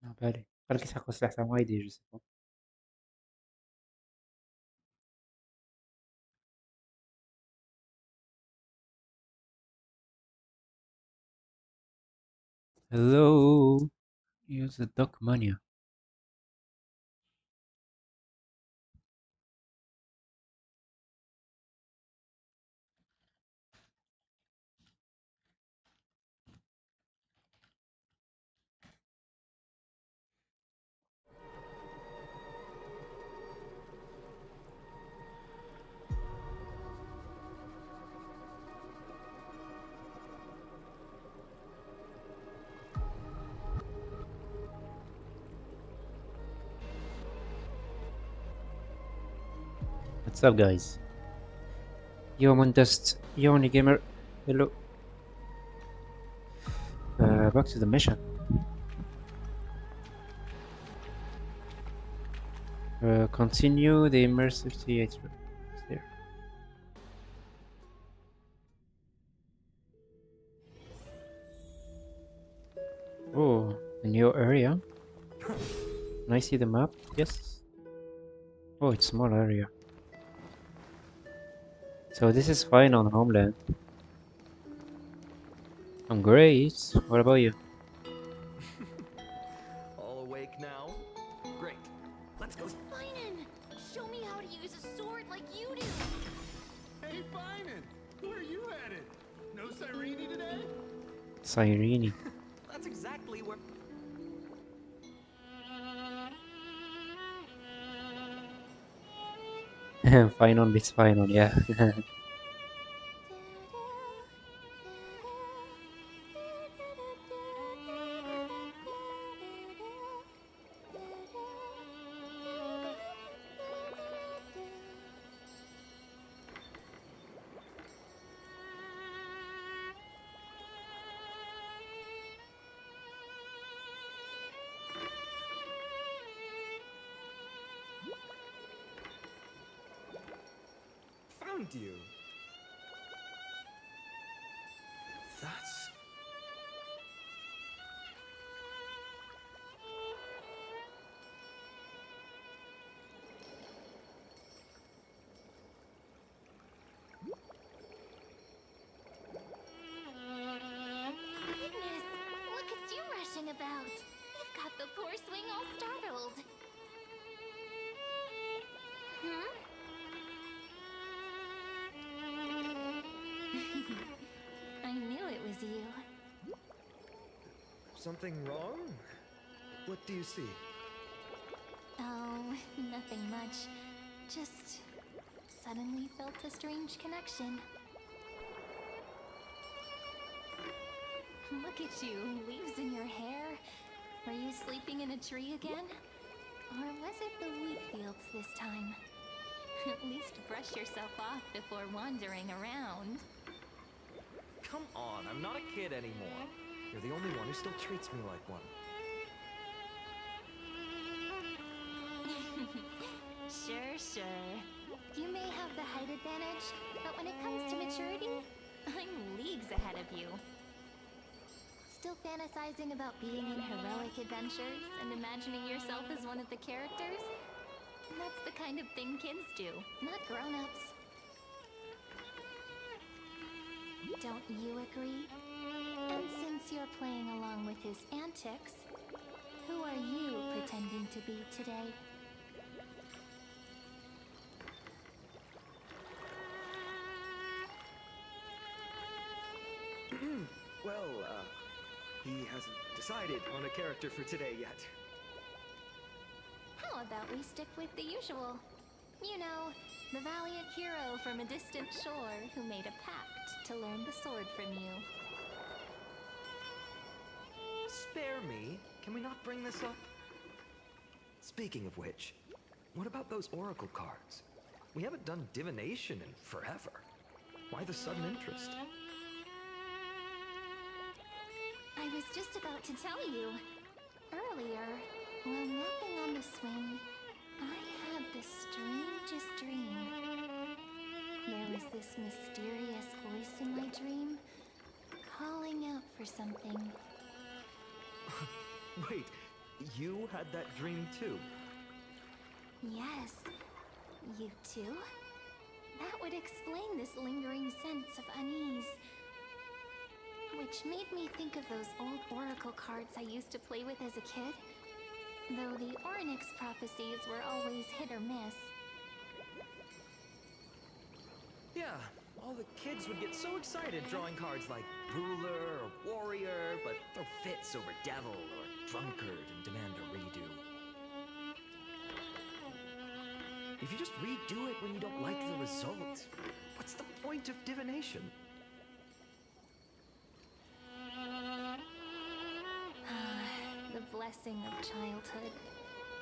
Ah, bah allez. Qualquer ça cause ça m'a aidé, je sais pas. Hello. Use the dock menu. What's up, guys? Yo, Mondust. Yo, Gamer. Hello. Back to the mission. Continue the immersive theater. There. Oh, a new area. Can I see the map? Yes. Oh, it's small area. So this is Phainon homeland. I'm great. What about you? All awake now? Great. Let's go. Phainon, show me how to use a sword like you do. Hey, Phainon, where are you headed? No Cyrene today? Cyrene. That's exactly where. Phainon beats Phainon, yeah. Found you. That's. Goodness, look at you rushing about. You've got the poor swing all startled. Hmm? I knew it was you. Something wrong? What do you see? Oh, nothing much. Just suddenly felt a strange connection. Look at you, leaves in your hair. Were you sleeping in a tree again? Or was it the wheat fields this time? At least brush yourself off before wandering around. Come on, I'm not a kid anymore. You're the only one who still treats me like one. Sure. You may have the height advantage, but when it comes to maturity, I'm leagues ahead of you. Still fantasizing about being in heroic adventures and imagining yourself as one of the characters? That's the kind of thing kids do, not grown-ups. Don't you agree? And since you're playing along with his antics, who are you pretending to be today? Well, he hasn't decided on a character for today yet. How about we stick with the usual? You know, the valiant hero from a distant shore who made a pact to learn the sword from you. Spare me. Can we not bring this up? Speaking of which, what about those oracle cards? We haven't done divination in forever. Why the sudden interest? I was just about to tell you. Earlier, while napping on the swing, I had the strangest dream. There was this mysterious voice in my dream, calling out for something Wait, you had that dream too? Yes. You too? That would explain this lingering sense of unease. Which made me think of those old oracle cards I used to play with as a kid. Though the Ornyx prophecies were always hit or miss. Yeah, all the kids would get so excited drawing cards like ruler or warrior, but throw fits over devil or drunkard and demand a redo. If you just redo it when you don't like the result, what's the point of divination? The blessing of childhood.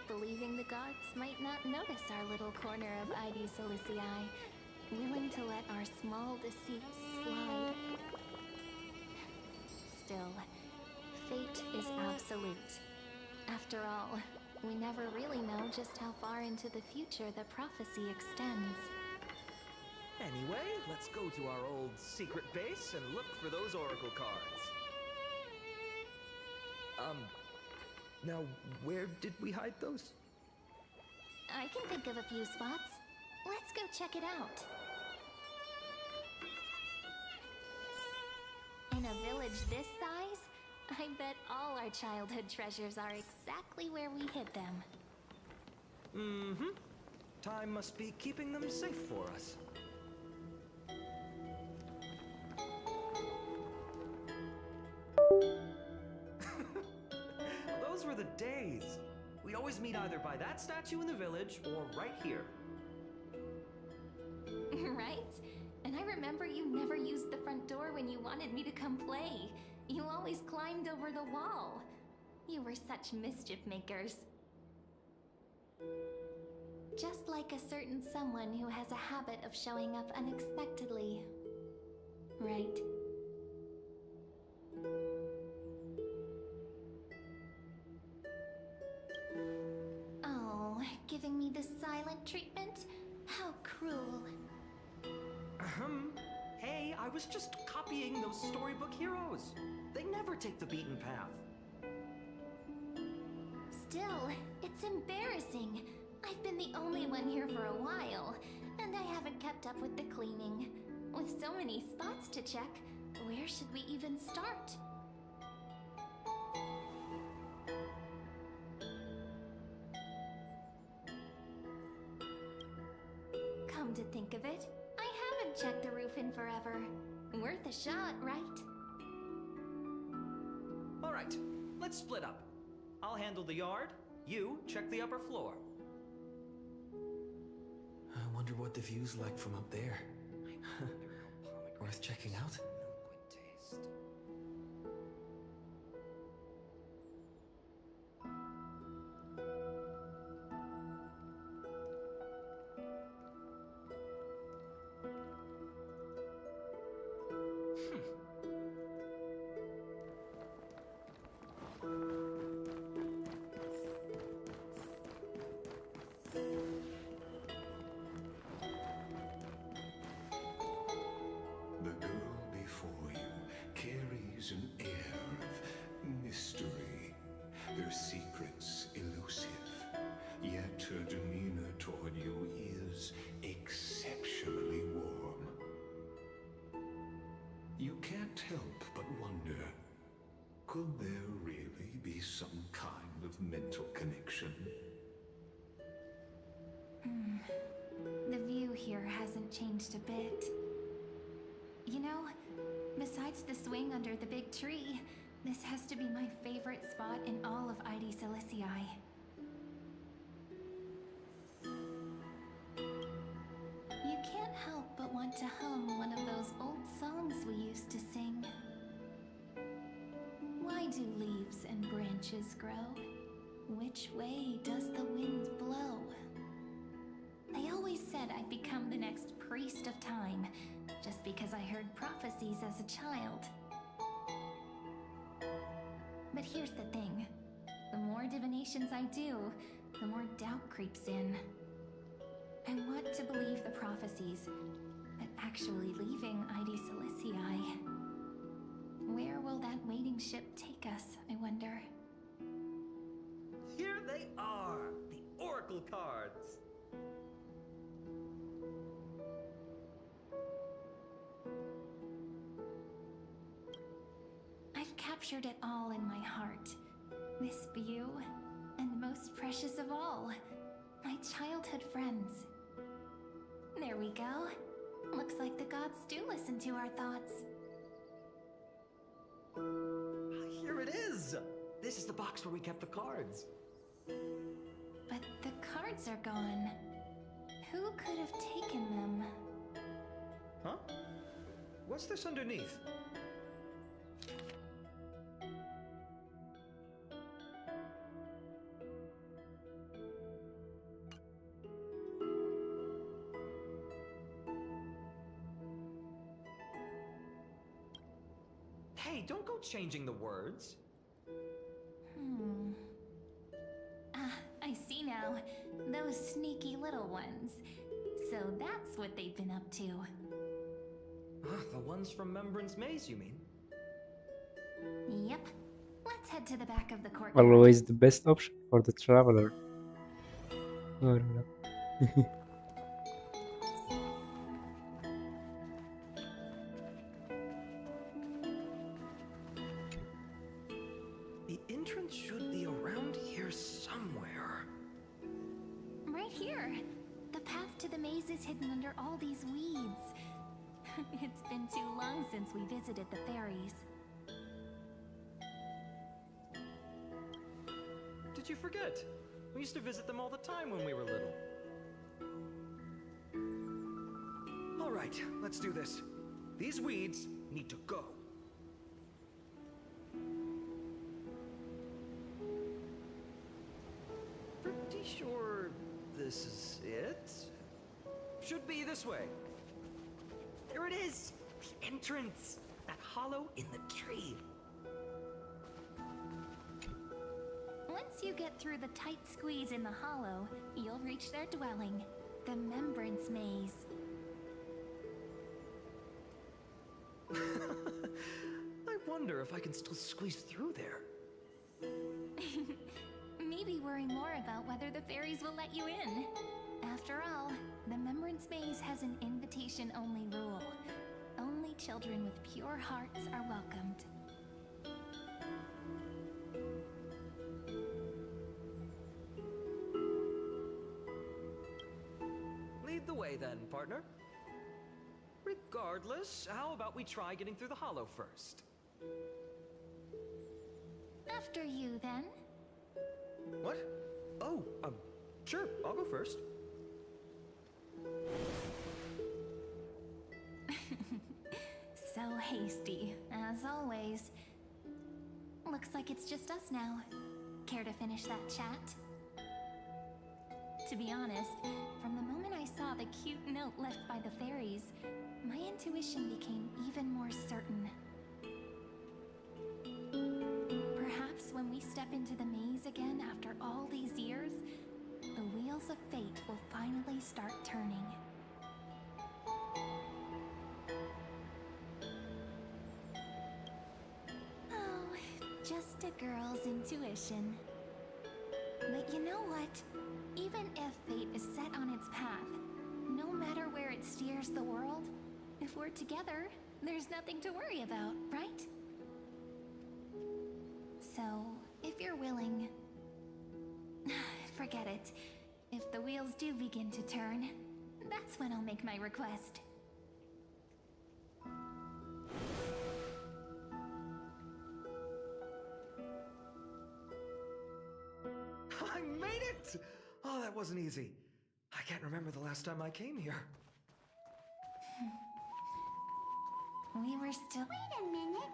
Believing the gods might not notice our little corner of Id Silicii, willing to let our small deceits slide. Still, fate is absolute. After all, we never really know just how far into the future the prophecy extends. Anyway, let's go to our old secret base and look for those oracle cards. Now, where did we hide those? I can think of a few spots. Let's go check it out. In a village this size, I bet all our childhood treasures are exactly where we hid them. Mm-hmm. Time must be keeping them safe for us. Those were the days. We'd always meet either by that statue in the village or right here. Right? And I remember you never used the front door when you wanted me to come play. You always climbed over the wall. You were such mischief makers. Just like a certain someone who has a habit of showing up unexpectedly. Right? Oh, giving me the silent treatment? How cruel. Hey, I was just copying those storybook heroes. They never take the beaten path. Still, it's embarrassing. I've been the only one here for a while, and I haven't kept up with the cleaning. With so many spots to check, where should we even start? Come to think of it, I haven't checked the roof in forever. Worth a shot, right? All right, let's split up. I'll handle the yard. You check the upper floor. I wonder what the view's like from up there. Worth checking out? The girl before you carries an air of mystery, her secrets elusive, yet her demeanor toward you is exceptionally warm. You can't help but wonder, could there really be some kind of mental connection? The view here hasn't changed a bit. You know, besides the swing under the big tree, this has to be my favorite spot in all of Id Silicii. You can't help but want to hum one of those old songs we used to sing. Why do leaves and branches grow? Which way does the wind blow? They always said I'd become the next priest of time, just because I heard prophecies as a child. But here's the thing. The more divinations I do, the more doubt creeps in. I want to believe the prophecies, but actually leaving Id Silicii. Where will that waiting ship take us, I wonder? little cards. I've captured it all in my heart. This view, and most precious of all, my childhood friends. There we go. Looks like the gods do listen to our thoughts. Here it is! This is the box where we kept the cards. But the cards are gone. Who could have taken them? Huh? What's this underneath? Hey, don't go changing the words. I see now. Those sneaky little ones. So that's what they've been up to. The ones from Membran's Maze, you mean? Yep. Let's head to the back of the courtyard. Always the best option for the traveler. Oh, no. The entrance should be around here somewhere. Right here. The path to the maze is hidden under all these weeds. It's been too long since we visited the fairies. Did you forget? We used to visit them all the time when we were little. All right, let's do this. These weeds need to go. Pretty sure this is it? Should be this way. There it is! The entrance! That hollow in the tree. Once you get through the tight squeeze in the hollow, you'll reach their dwelling, the Membran's Maze. I wonder if I can still squeeze through there. Maybe worry more about whether the fairies will let you in. After all, the Membran's Maze has an invitation-only rule. Only children with pure hearts are welcomed. Lead the way then, partner. Regardless, how about we try getting through the hollow first? After you, then. What? Oh, sure, I'll go first. So hasty, as always. Looks like it's just us now. Care to finish that chat? To be honest, from the moment I saw the cute note left by the fairies, my intuition became even more certain. Perhaps when we step into the maze again after all these years, the wheels of fate will finally start turning. Oh, just a girl's intuition. But you know what? Even if fate is set on its path, no matter where it steers the world, if we're together, there's nothing to worry about, right? So, if you're willing... Forget it. If the wheels do begin to turn, that's when I'll make my request. I made it! Oh, that wasn't easy. I can't remember the last time I came here. We were still... Wait a minute.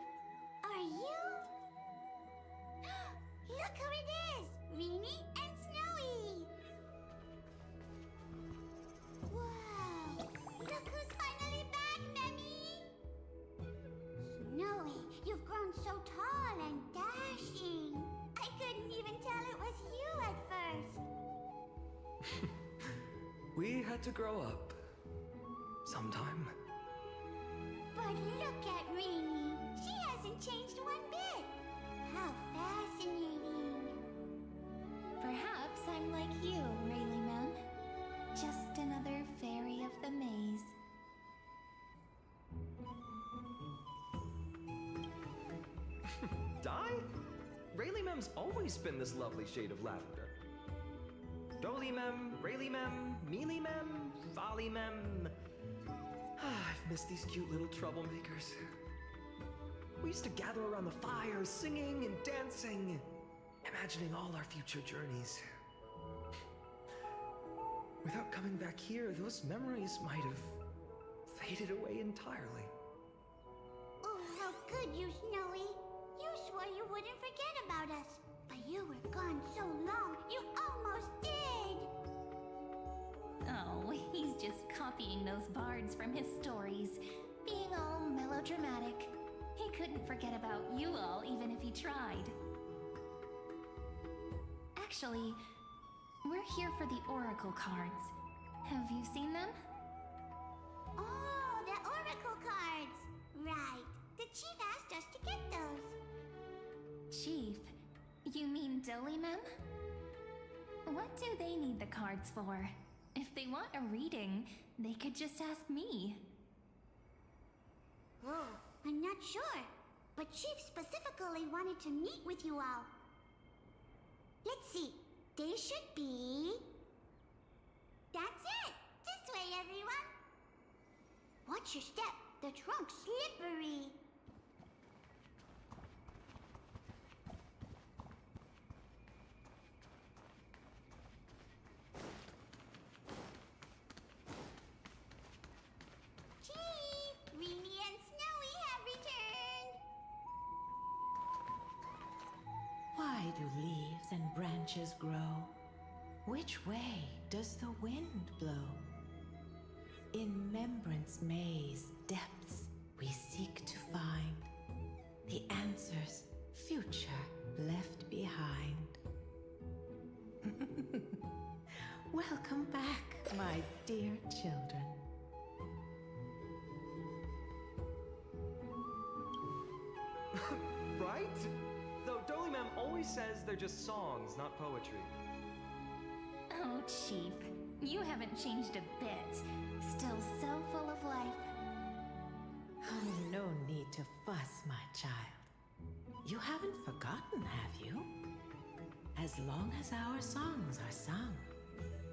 Are you? Look who it is! Rini and Snowy! Whoa! Look who's finally back, Memmy! Snowy, you've grown so tall and dashing. I couldn't even tell it was you at first. We had to grow up. Sometime. But look at Rini. She hasn't changed one bit. How fascinating. Perhaps I'm like you, Rayleigh Just another fairy of the maze. Dye? Rayleigh-mem's always been this lovely shade of lavender. Dolly-mem, Rayleigh-mem, Mealy-mem, Folly-mem. I've missed these cute little troublemakers. We used to gather around the fire, singing and dancing, imagining all our future journeys. Without coming back here, those memories might have faded away entirely. Oh, how could you, Snowy? You swore you wouldn't forget about us. But you were gone so long, you almost did. Oh, he's just copying those bards from his stories, being all melodramatic. He couldn't forget about you all, even if he tried. Actually, we're here for the Oracle cards. Have you seen them? Oh, the Oracle cards. Right. The chief asked us to get those. Chief, you mean Dolly-mem? What do they need the cards for? If they want a reading, they could just ask me. Oh, I'm not sure. But Chief specifically wanted to meet with you all. Let's see. They should be... That's it! This way, everyone! Watch your step. The trunk's slippery. Chief! Rini and Snowy have returned! Why do leaves and branches grow? Which way does the wind blow? In Remembrance Maze depths we seek to find the answers future left behind. Welcome back, my dear children. Right? Though Dolly-mem always says they're just songs, not poetry. Oh, Chief, you haven't changed a bit. Still so full of life. Oh, no need to fuss, my child. You haven't forgotten, have you? As long as our songs are sung,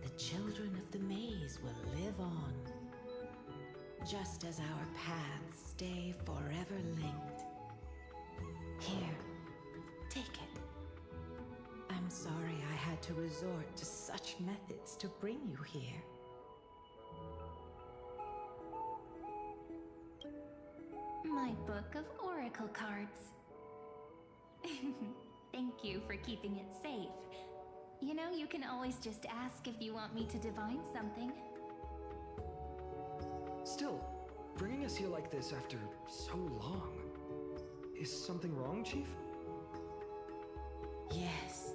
the children of the maze will live on. Just as our paths stay forever linked. Here, take it. I'm sorry I had to resort to such methods to bring you here. My book of oracle cards. Thank you for keeping it safe. You know, you can always just ask if you want me to divine something. Still, bringing us here like this after so long. Is something wrong, Chief? Yes.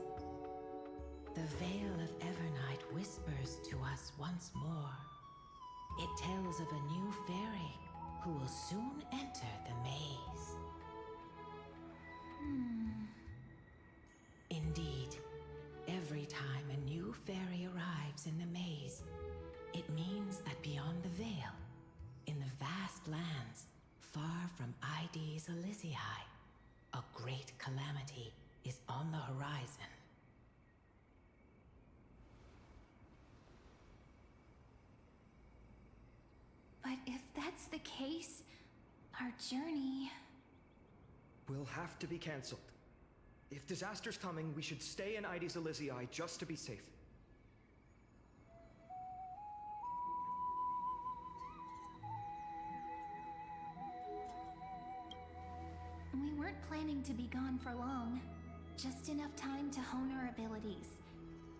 The veil of Evernight whispers to us once more. It tells of a new fairy who will soon enter the maze. Indeed, every time a new fairy arrives in the maze, it means that beyond the veil, in the vast lands, far from Ides Elysiae, a great calamity is on the horizon. But if that's the case, our journey... Will have to be cancelled. If disaster's coming, we should stay in Ides Elysiae just to be safe. We weren't planning to be gone for long. Just enough time to hone our abilities.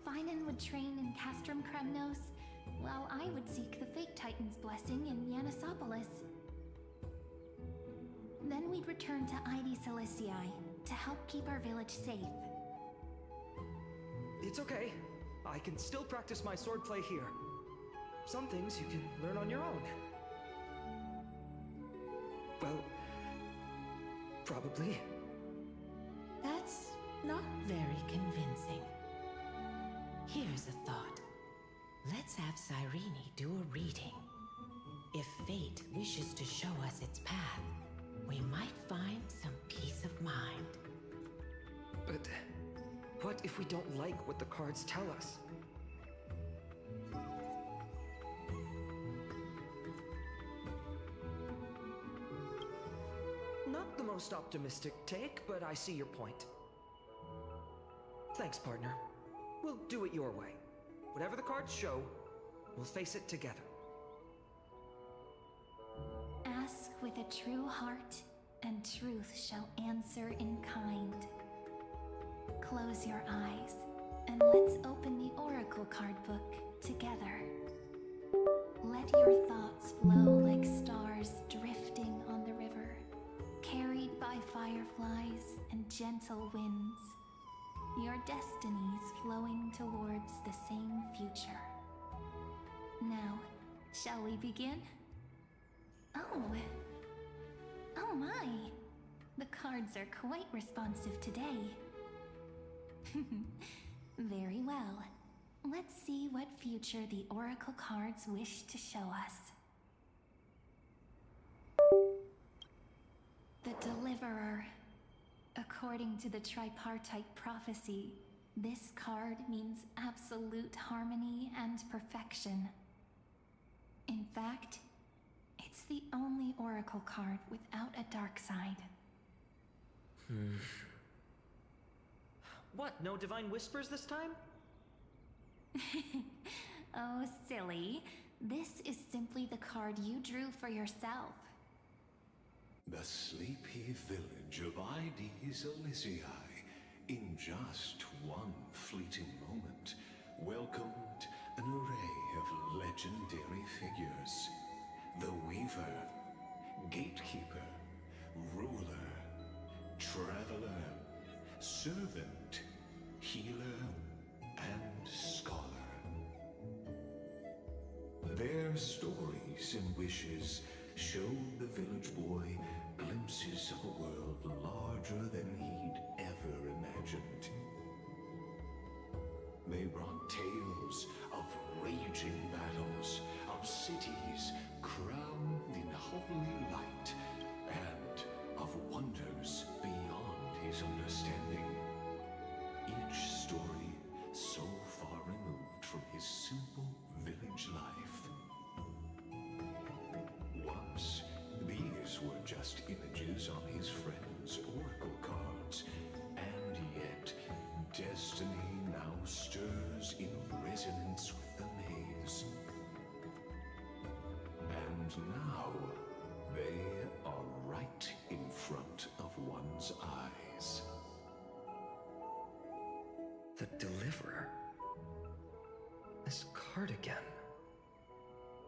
Phainon would train in Castrum Kremnos, while I would seek the Fate Titan's blessing in Yanisopolis. Then we'd return to Ides Elysiae to help keep our village safe. It's okay. I can still practice my swordplay here. Some things you can learn on your own. Well, probably. That's not very convincing. Here's a thought. Let's have Cyrene do a reading. If fate wishes to show us its path, we might find some peace of mind. But what if we don't like what the cards tell us? Not the most optimistic take, but I see your point. Thanks, partner. We'll do it your way. Whatever the cards show, we'll face it together. Ask with a true heart, and truth shall answer in kind. Close your eyes, and let's open the Oracle card book together. Let your thoughts flow like stars drifting on the river, carried by fireflies and gentle winds. Your destinies flowing towards the same future. Now, shall we begin? Oh my! The cards are quite responsive today. Very well. Let's see what future the Oracle cards wish to show us. The Deliverer. According to the tripartite prophecy, this card means absolute harmony and perfection. In fact, it's the only Oracle card without a dark side. What, no divine whispers this time? Oh, silly. This is simply the card you drew for yourself. The sleepy village of Ides Elysiae, in just one fleeting moment, welcomed an array of legendary figures. The Weaver, Gatekeeper, Ruler, Traveler, Servant, Healer, and Scholar. Their stories and wishes showed the village boy glimpses of a world larger than he'd ever imagined. They brought tales of raging battles, of cities crowned in holy light, and of wonders beyond his understanding. Each story so far removed from his simple village life. Once, these were just images on his friend's oracle cards, and yet destiny now stirs in resonance with the maze. And now, they are right in front of one's eyes. The Deliverer? This card again.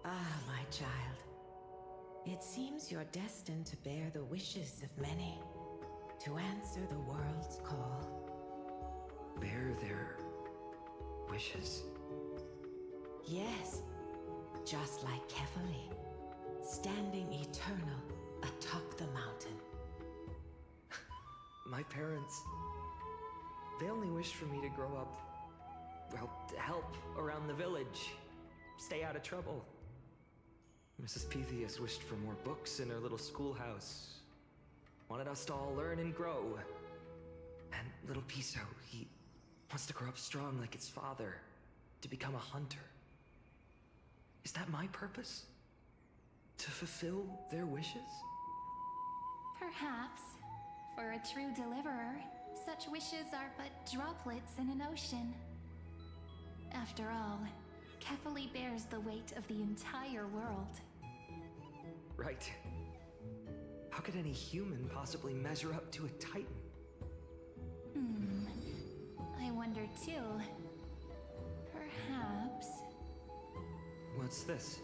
Ah, my child. It seems you're destined to bear the wishes of many, to answer the world's call. Bear their wishes? Yes, just like Kefali, standing eternal atop the mountain. My parents, they only wished for me to grow up, well, to help around the village, stay out of trouble. Mrs. Pythias wished for more books in her little schoolhouse. Wanted us to all learn and grow. And little Piso, he wants to grow up strong like his father, to become a hunter. Is that my purpose? To fulfill their wishes? Perhaps. For a true deliverer, such wishes are but droplets in an ocean. After all, Kefali bears the weight of the entire world. Right. How could any human possibly measure up to a titan? I wonder too. Perhaps... What's this?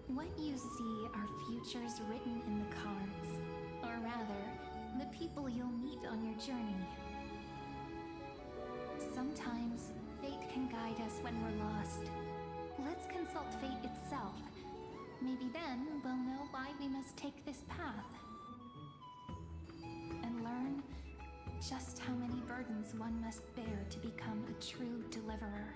What you see are futures written in the cards. Or rather, the people you'll meet on your journey. Sometimes, fate can guide us when we're lost. Let's consult fate itself. Maybe then we'll know why we must take this path. And learn just how many burdens one must bear to become a true deliverer.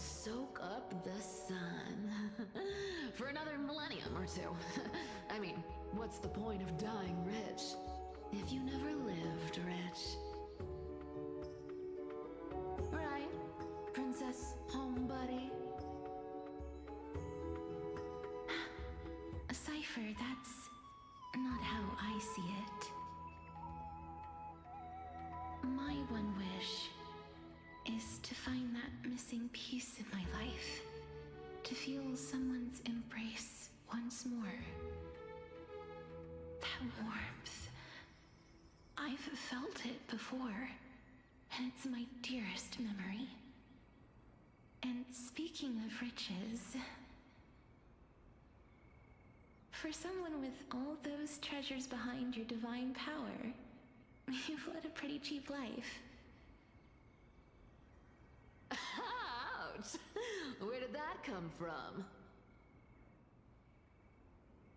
soak up the sun. For another millennium or two. I mean, what's the point of dying rich if you never lived rich? Right, Princess Homebuddy? Cypher, that's not how I see it. My one wish is to find that missing piece in my life. To feel someone's embrace once more. That warmth. I've felt it before, and it's my dearest memory. And speaking of riches, for someone with all those treasures behind your divine power, you've led a pretty cheap life. Ouch! Where did that come from?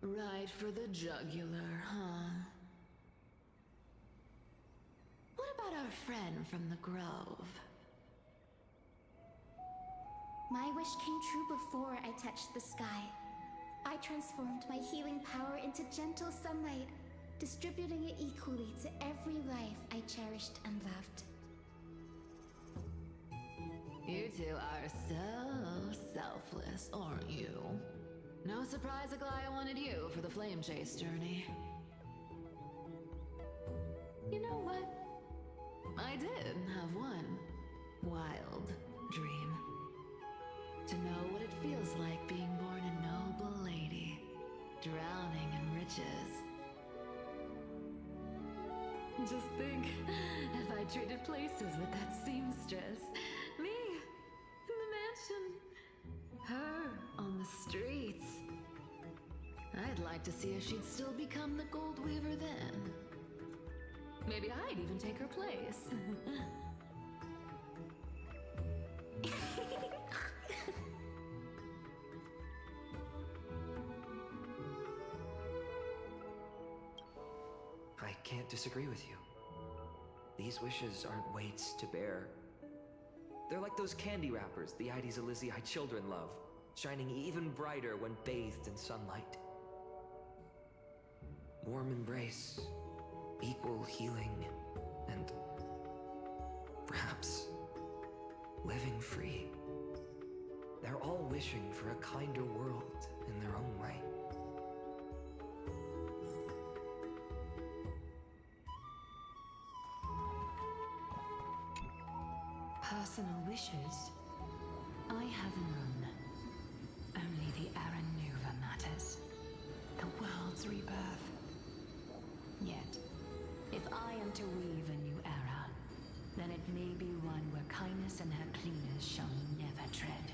Right for the jugular, huh? What about our friend from the Grove? My wish came true before I touched the sky. I transformed my healing power into gentle sunlight, distributing it equally to every life I cherished and loved. You two are so selfless, aren't you? No surprise Aglaya wanted you for the flame chase journey. You know what? I did have one wild dream. To know what it feels like being born a noble lady, drowning in riches. Just think, if I traded places with that seamstress, me in the mansion, her on the streets. I'd like to see if she'd still become the gold weaver then. Maybe I'd even take her place. I can't disagree with you. These wishes aren't weights to bear. They're like those candy wrappers the Ides Elysiae children love, shining even brighter when bathed in sunlight. Warm embrace, equal healing, and perhaps living free. They're all wishing for a kinder world in their own way. Personal wishes? I have none. Only the Aranuva matters. The world's rebirth. Yet, if I am to weave a new era, then it may be one where kindness and her cleaners shall never tread.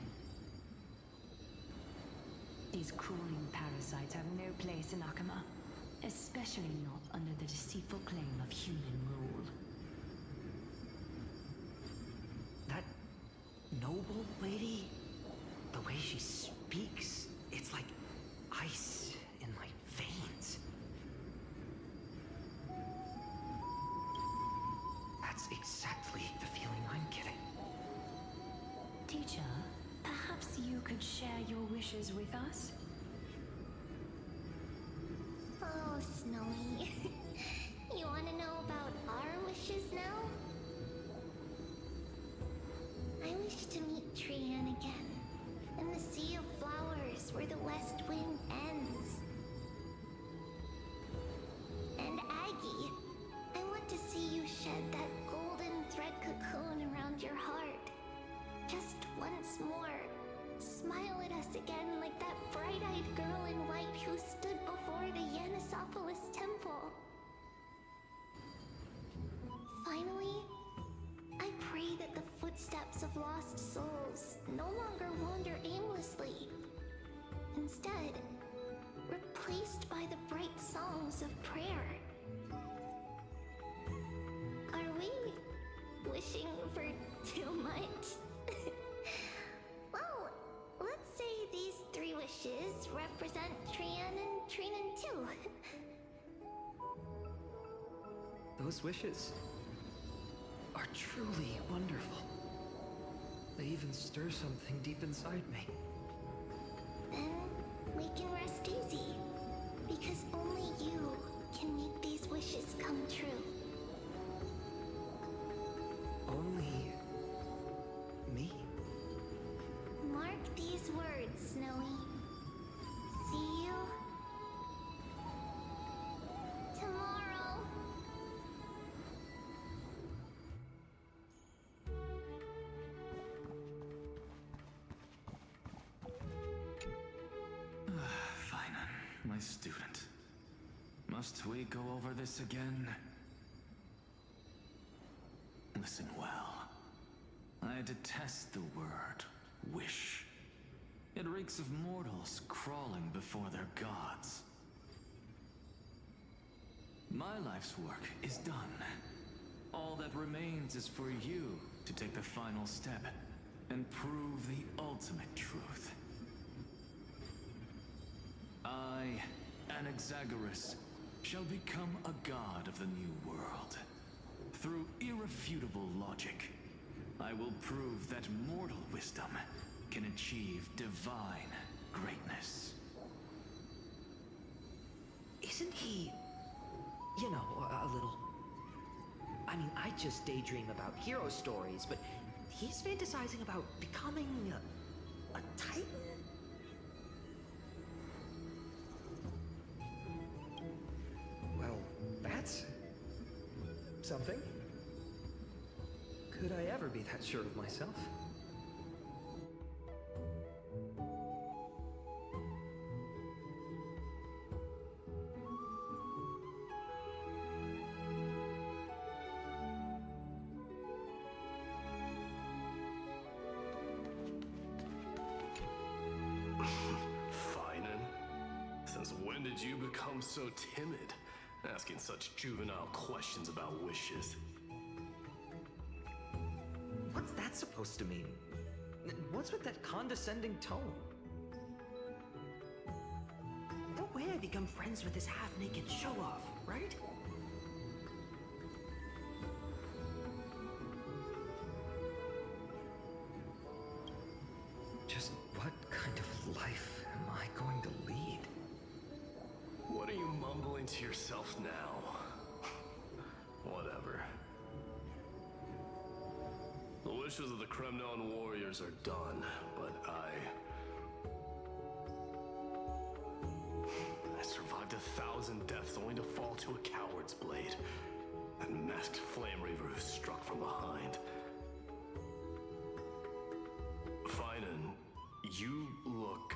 These crawling parasites have no place in Akama, especially not under the deceitful claim of human rule. That noble lady, the way she speaks, it's like ice in my veins. That's exactly the feeling I'm getting. Teacher, perhaps you could share your wishes with us? Oh, Snowy. You want to know about our wishes now? I wish to meet Trian again, in the sea of flowers where the west wind ends. And Aggie, I want to see you shed that golden thread cocoon around your heart. Just once more. Smile at us again like that bright-eyed girl in white who stood before the Yanisopolis temple. Finally, I pray that the footsteps of lost souls no longer wander aimlessly. Instead, replaced by the bright songs of prayer. Are we wishing for too much? Well, let's say these three wishes represent Trian and Trinan too. Those wishes are truly wonderful. They even stir something deep inside me. Then we can rest easy. Because only you can make these wishes come true. Only... me? Mark these words, Snowy. See you... tomorrow. Phainon, my student. Must we go over this again? Listen well. I detest the word wish. It reeks of mortals crawling before their gods. My life's work is done. All that remains is for you to take the final step and prove the ultimate truth. I, Anaxagoras, shall become a god of the new world. Through irrefutable logic, I will prove that mortal wisdom can achieve divine greatness. Isn't he... you know, a little... I mean, I just daydream about hero stories, but he's fantasizing about becoming a titan? Well, that's... something. Could I ever be that sure of myself? Phainon? Since when did you become so timid? Asking such juvenile questions about wishes. What's that supposed to mean? What's with that condescending tone? No way I become friends with this half-naked show-off, right? Just what kind of life am I going to lead? What are you mumbling to yourself now? Whatever. The wishes of the Kremnon warriors are done, but I survived 1,000 deaths only to fall to a coward's blade. That masked flame reaver who struck from behind. Phainon, you look...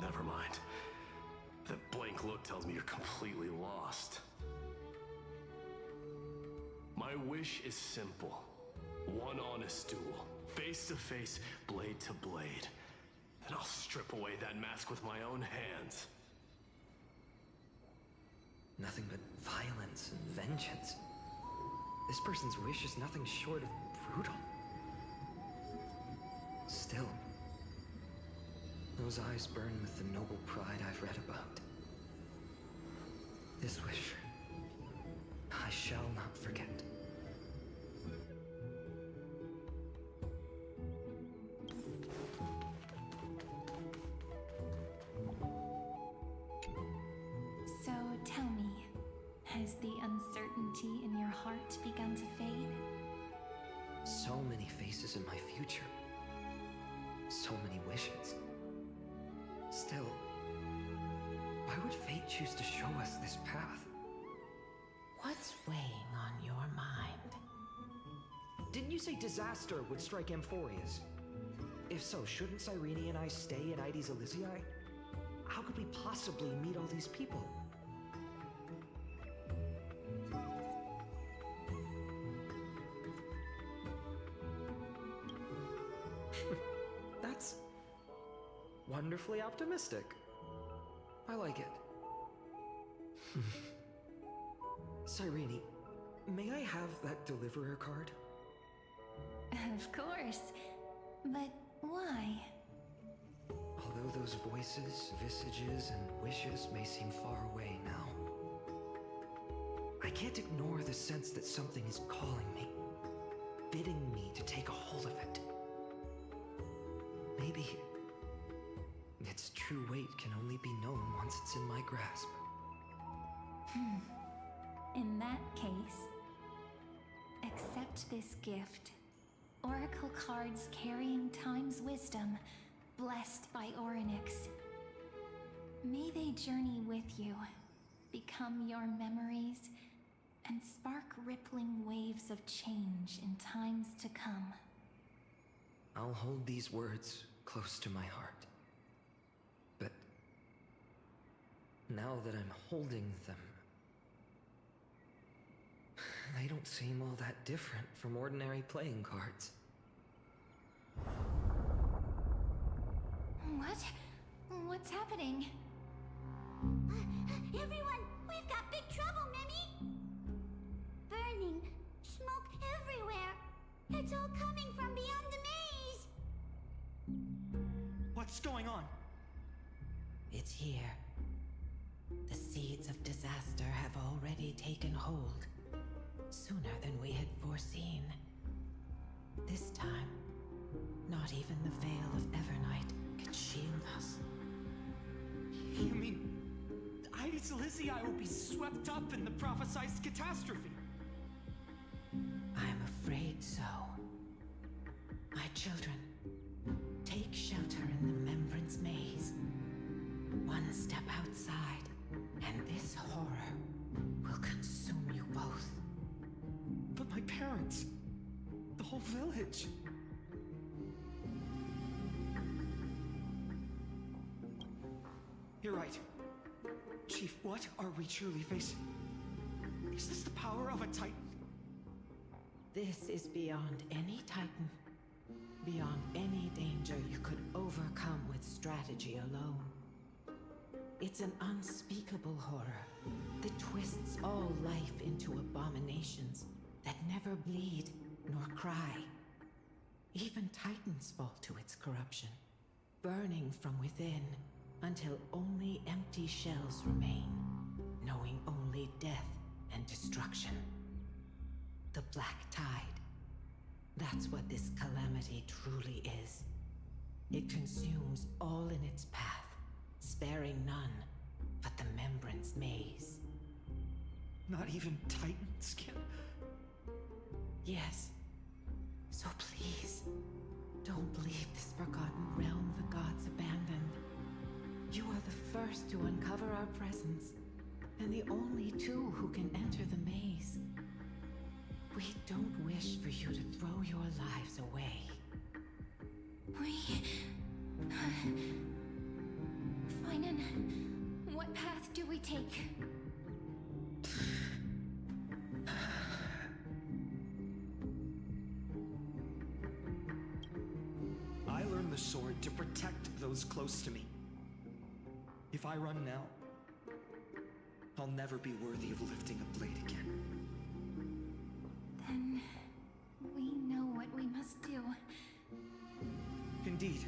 Never mind. That blank look tells me you're completely lost. My wish is simple. One honest duel, face to face, blade to blade. Then I'll strip away that mask with my own hands. Nothing but violence and vengeance. This person's wish is nothing short of brutal. Still, those eyes burn with the noble pride I've read about. This wish, I shall not forget. So tell me, has the uncertainty in your heart begun to fade? So many faces in my future. So many wishes. Still, why would fate choose to show us this path? What's weighing on your mind? Didn't you say disaster would strike Amphorius? If so, shouldn't Cyrene and I stay in Ides Elysiae? How could we possibly meet all these people? That's wonderfully optimistic. I like it. Cyrene, may I have that deliverer card? Of course. But why? Although those voices, visages, and wishes may seem far away now, I can't ignore the sense that something is calling me, bidding me to take a hold of it. Maybe its true weight can only be known once it's in my grasp. In that case, accept this gift. Oracle cards carrying time's wisdom, blessed by Orynyx. May they journey with you, become your memories, and spark rippling waves of change in times to come. I'll hold these words close to my heart. But now that I'm holding them, they don't seem all that different from ordinary playing cards. What? What's happening? Everyone, we've got big trouble, Mimi! Burning, smoke everywhere. It's all coming from beyond the maze! What's going on? It's here. The seeds of disaster have already taken hold, sooner than we had foreseen. This time, not even the veil of Evernight could shield us. You mean Ides Elysiae will be swept up in the prophesized catastrophe? I'm afraid so. My children, take shelter in the Membrance Maze. One step outside, and this horror will consume you both. But my parents, the whole village. You're right. Chief, what are we truly facing? Is this the power of a Titan? This is beyond any Titan. Beyond any danger you could overcome with strategy alone. It's an unspeakable horror that twists all life into abominations that never bleed nor cry. Even Titans fall to its corruption, burning from within until only empty shells remain, knowing only death and destruction. The Black Tide. That's what this calamity truly is. It consumes all in its path, sparing none but the Membrance Maze. Not even Titans can... Yes. So please, don't leave this forgotten realm the gods abandoned. You are the first to uncover our presence, and the only two who can enter the maze. We don't wish for you to throw your lives away. Phainon, what path do we take? I learned the sword to protect those close to me. If I run now, I'll never be worthy of lifting a blade again. Then we know what we must do. Indeed,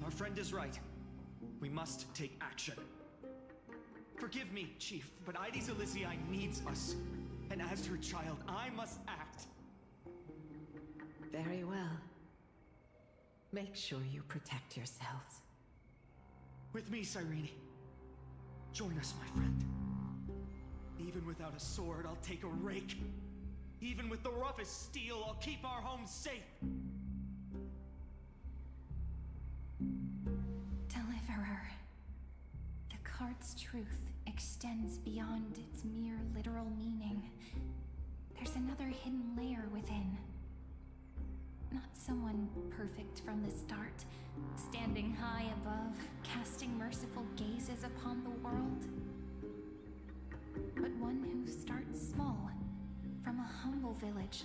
our friend is right. We must take action. Forgive me, Chief, but Ides Elysiae needs us. And as her child, I must act. Very well. Make sure you protect yourselves. With me, Cyrene. Join us, my friend. Even without a sword, I'll take a rake. Even with the roughest steel, I'll keep our home safe. Deliverer. The card's truth extends beyond its mere literal meaning. There's another hidden layer within. Not someone perfect from the start, standing high above, casting merciful gazes upon the world. But one who starts small, from a humble village,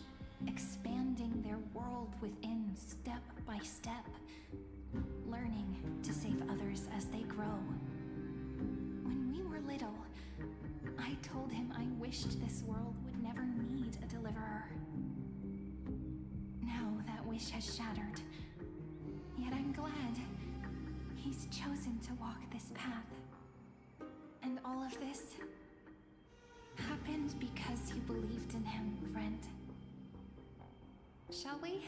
expanding their world within step by step, learning to save others as they grow. When we were little, I told him I wished this world would never need a deliverer. Now that wish has shattered. Yet I'm glad he's chosen to walk this path. And all of this happened because shall we?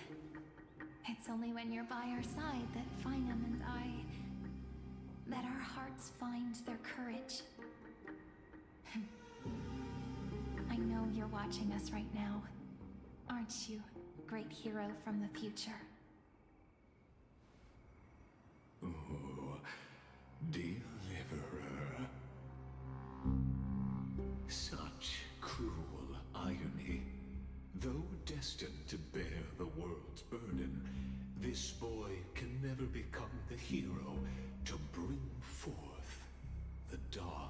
It's only when you're by our side that Phainon and that our hearts find their courage. I know you're watching us right now, aren't you, great hero from the future? Oh, deliverer. Such cruel irony. Though destined to bear the world's burden, this boy can never become the hero to bring forth the dawn.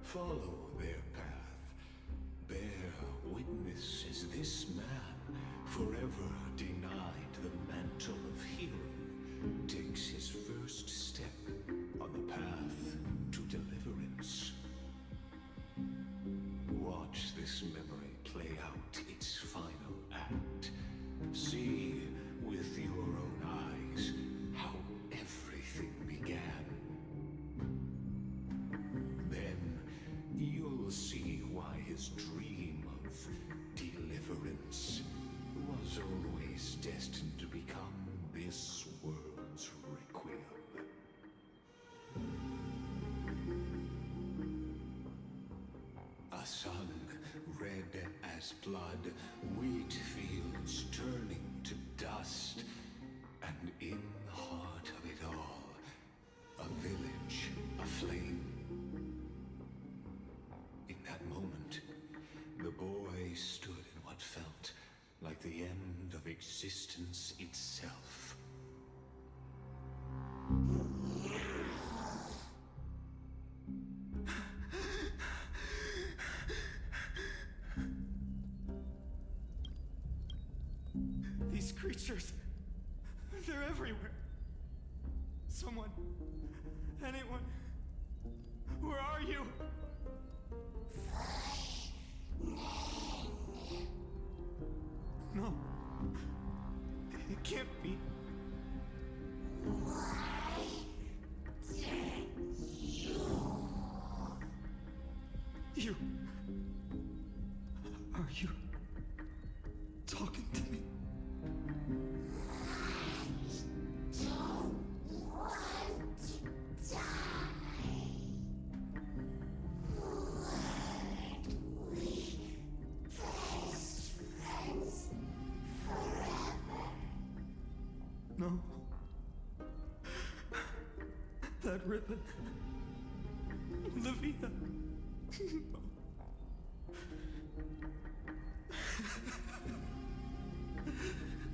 Follow their path. Bear witness as this man, forever denied the mantle of hero, takes his first step on the path to deliverance. Watch this memory play out its final act. See with your own eyes how everything began. Then you'll see why his dream of deliverance was always destined to become this world's requiem. A sun red as blood, wheat fields turning to dust, and in the heart of it all, a village aflame. In that moment, the boy stood in what felt like the end of existence itself. These creatures, they're everywhere. Someone, anyone, where are you? No, it can't be. You, are you talking to me? No. That ribbon. Olivia.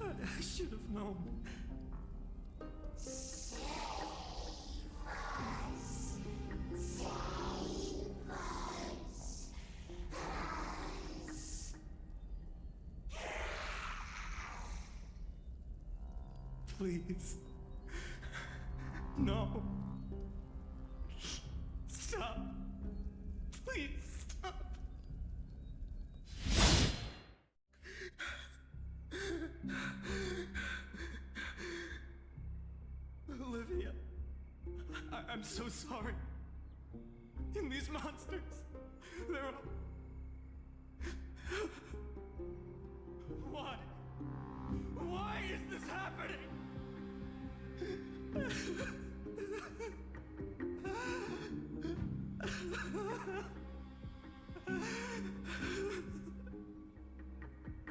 I should have known. Please. No. Stop. Please stop. Olivia, I'm so sorry. And these monsters, they're all... Why? Why is this happening?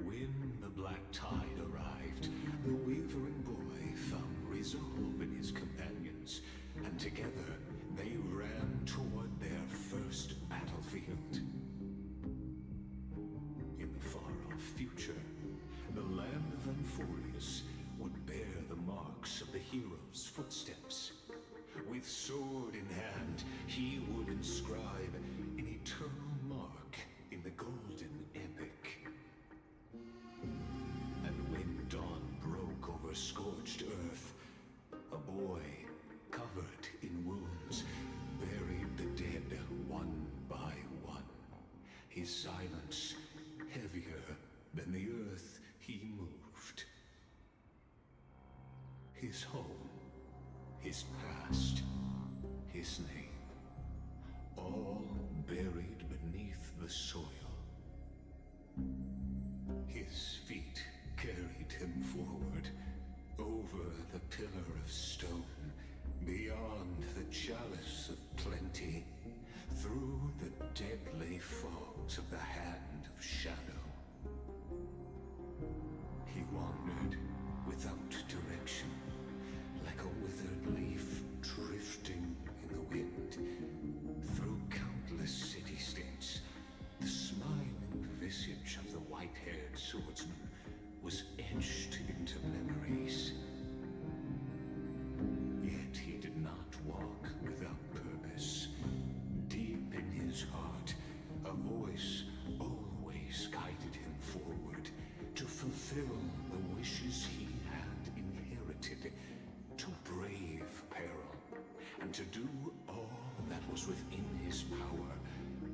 When the black tide arrived, the wavering boy found resolve in his companions, and together they ran toward their first battlefield. In the far-off future, the land of Amphorius would bear the marks of the hero's footsteps. With sword in hand, he would inscribe an eternal mark in the golden epic. And when dawn broke over scorched earth, a boy, covered in wounds, buried the dead one by one. His silence heavier than the earth he moved. His home, his past, his name, all buried beneath the the soil. His feet carried him forward, over the pillar of stone, beyond the chalice of plenty, through the deadly fogs of the hand of shadow. He wandered without direction, like a withered leaf drifting in the wind, through countless city-states. The smiling visage of the white-haired swordsman was etched into memories. Yet he did not walk without purpose. Deep in his heart, a voice always guided him forward to fulfill the wishes he had inherited, to brave peril, and to do all that was within his power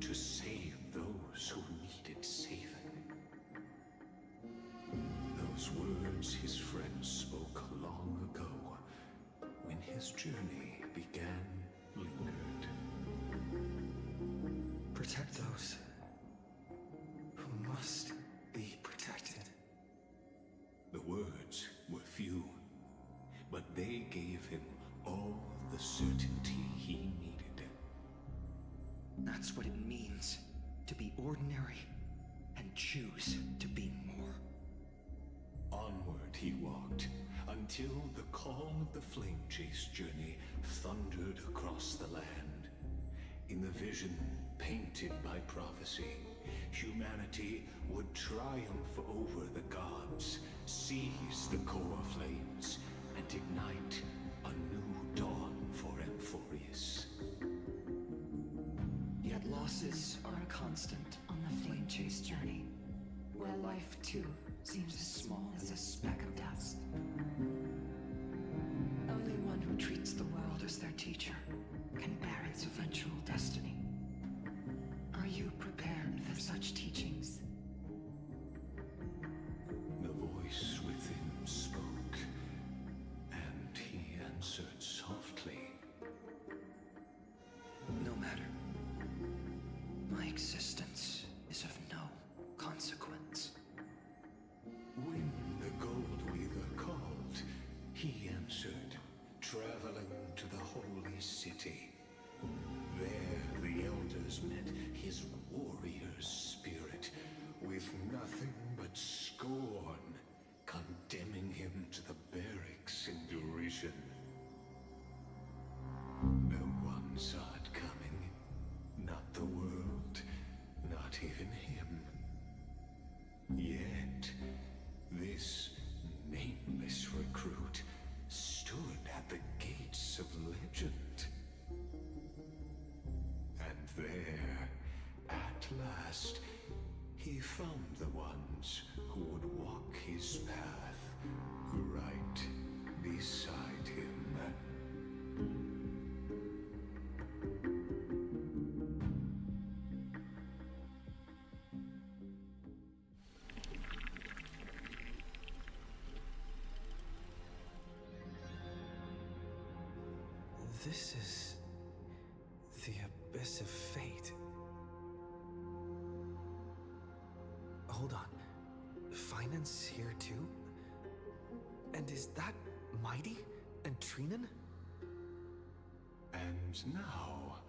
to save those who needed saving. Those words his friends spoke long ago, when his journey began lingered. Protect those who must be protected. The words were few, but they gave him all the certainty he needed. That's what it means to be ordinary and choose to be more. Onward he walked, until the call of the flame chase journey thundered across the land. In the vision painted by prophecy, humanity would triumph over the gods, seize the core flames, and ignite a new dawn for Amphorius. Yet losses are a constant on the flame chase journey, where life too seems as small as a speck of dust. Only one who treats the world as their teacher can bear its eventual destiny. Are you prepared for such teachings? The voice within spoke, and he answered softly. No matter. My existence is of no consequence. When the gold weaver called, he answered, traveling to the holy city. There the elders met his warrior's spirit, with nothing but scorn, condemning him to the barracks in derision. No one saw it coming, not the world, not even him. Yet, this nameless recruit stood at the gates of legend. And there, at last, he found the ones who would walk his path right beside him. This is the abyss of fate. Hold on. Phainon's here too? And is that Mighty and Trinan? And now,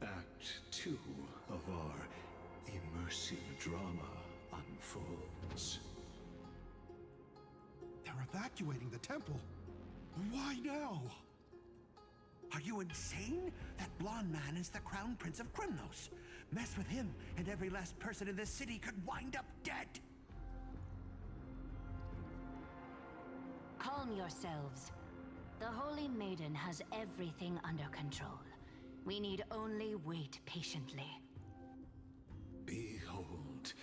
Act 2 of our immersive drama unfolds. They're evacuating the temple. Why now? Are you insane? That blonde man is the Crown Prince of Krymnos. Mess with him, and every last person in this city could wind up dead. Calm yourselves. The Holy Maiden has everything under control. We need only wait patiently. Behold,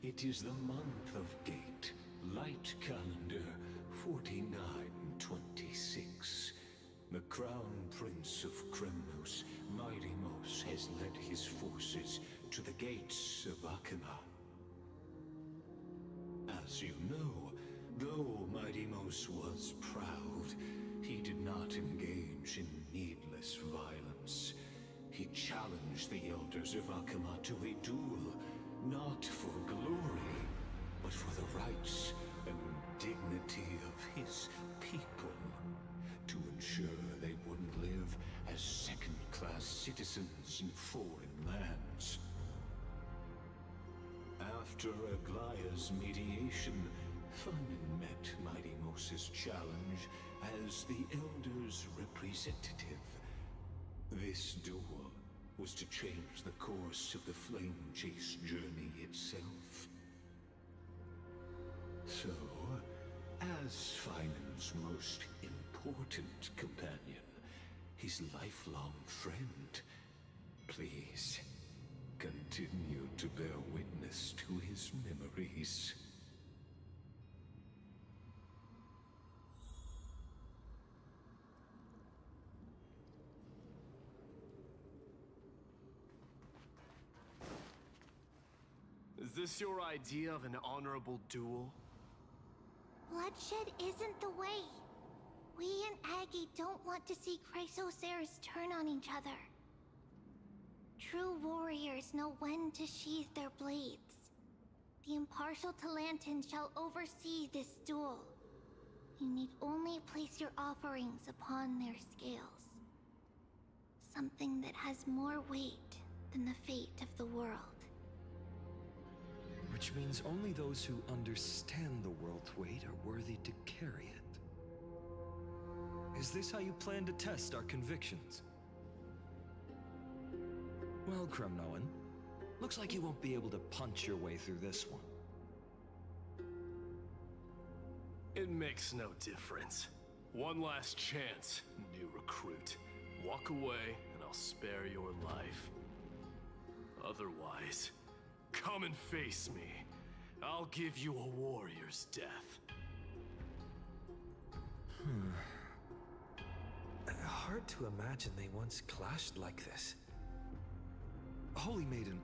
it is the month of Gate, Light Calendar 4926. The Crown Prince of Krymnos, Midymos, has led his forces to the gates of Akima. As you know, though Midymos was proud, he did not engage in needless violence. He challenged challenge the elders of Akama to a duel, not for glory, but for the rights and dignity of his people, to ensure they wouldn't live as second-class citizens in foreign lands. After Aglaya's mediation, Phainon met Mighty Moses' challenge as the Elder's representative. This duel was to change the course of the Flame Chase journey itself. So, as Phainon's most important companion, his lifelong friend, please continue to bear witness to his memories. Is this your idea of an honorable duel? Bloodshed isn't the way. We and Aggie don't want to see Chrysoceres turn on each other. True warriors know when to sheathe their blades. The impartial Talantan shall oversee this duel. You need only place your offerings upon their scales. Something that has more weight than the fate of the world. Which means only those who understand the world's weight are worthy to carry it. Is this how you plan to test our convictions? Well, Kremnoan, looks like you won't be able to punch your way through this one. It makes no difference. One last chance, new recruit. Walk away, and I'll spare your life. Otherwise, come and face me. I'll give you a warrior's death. Hard to imagine they once clashed like this. Holy Maiden,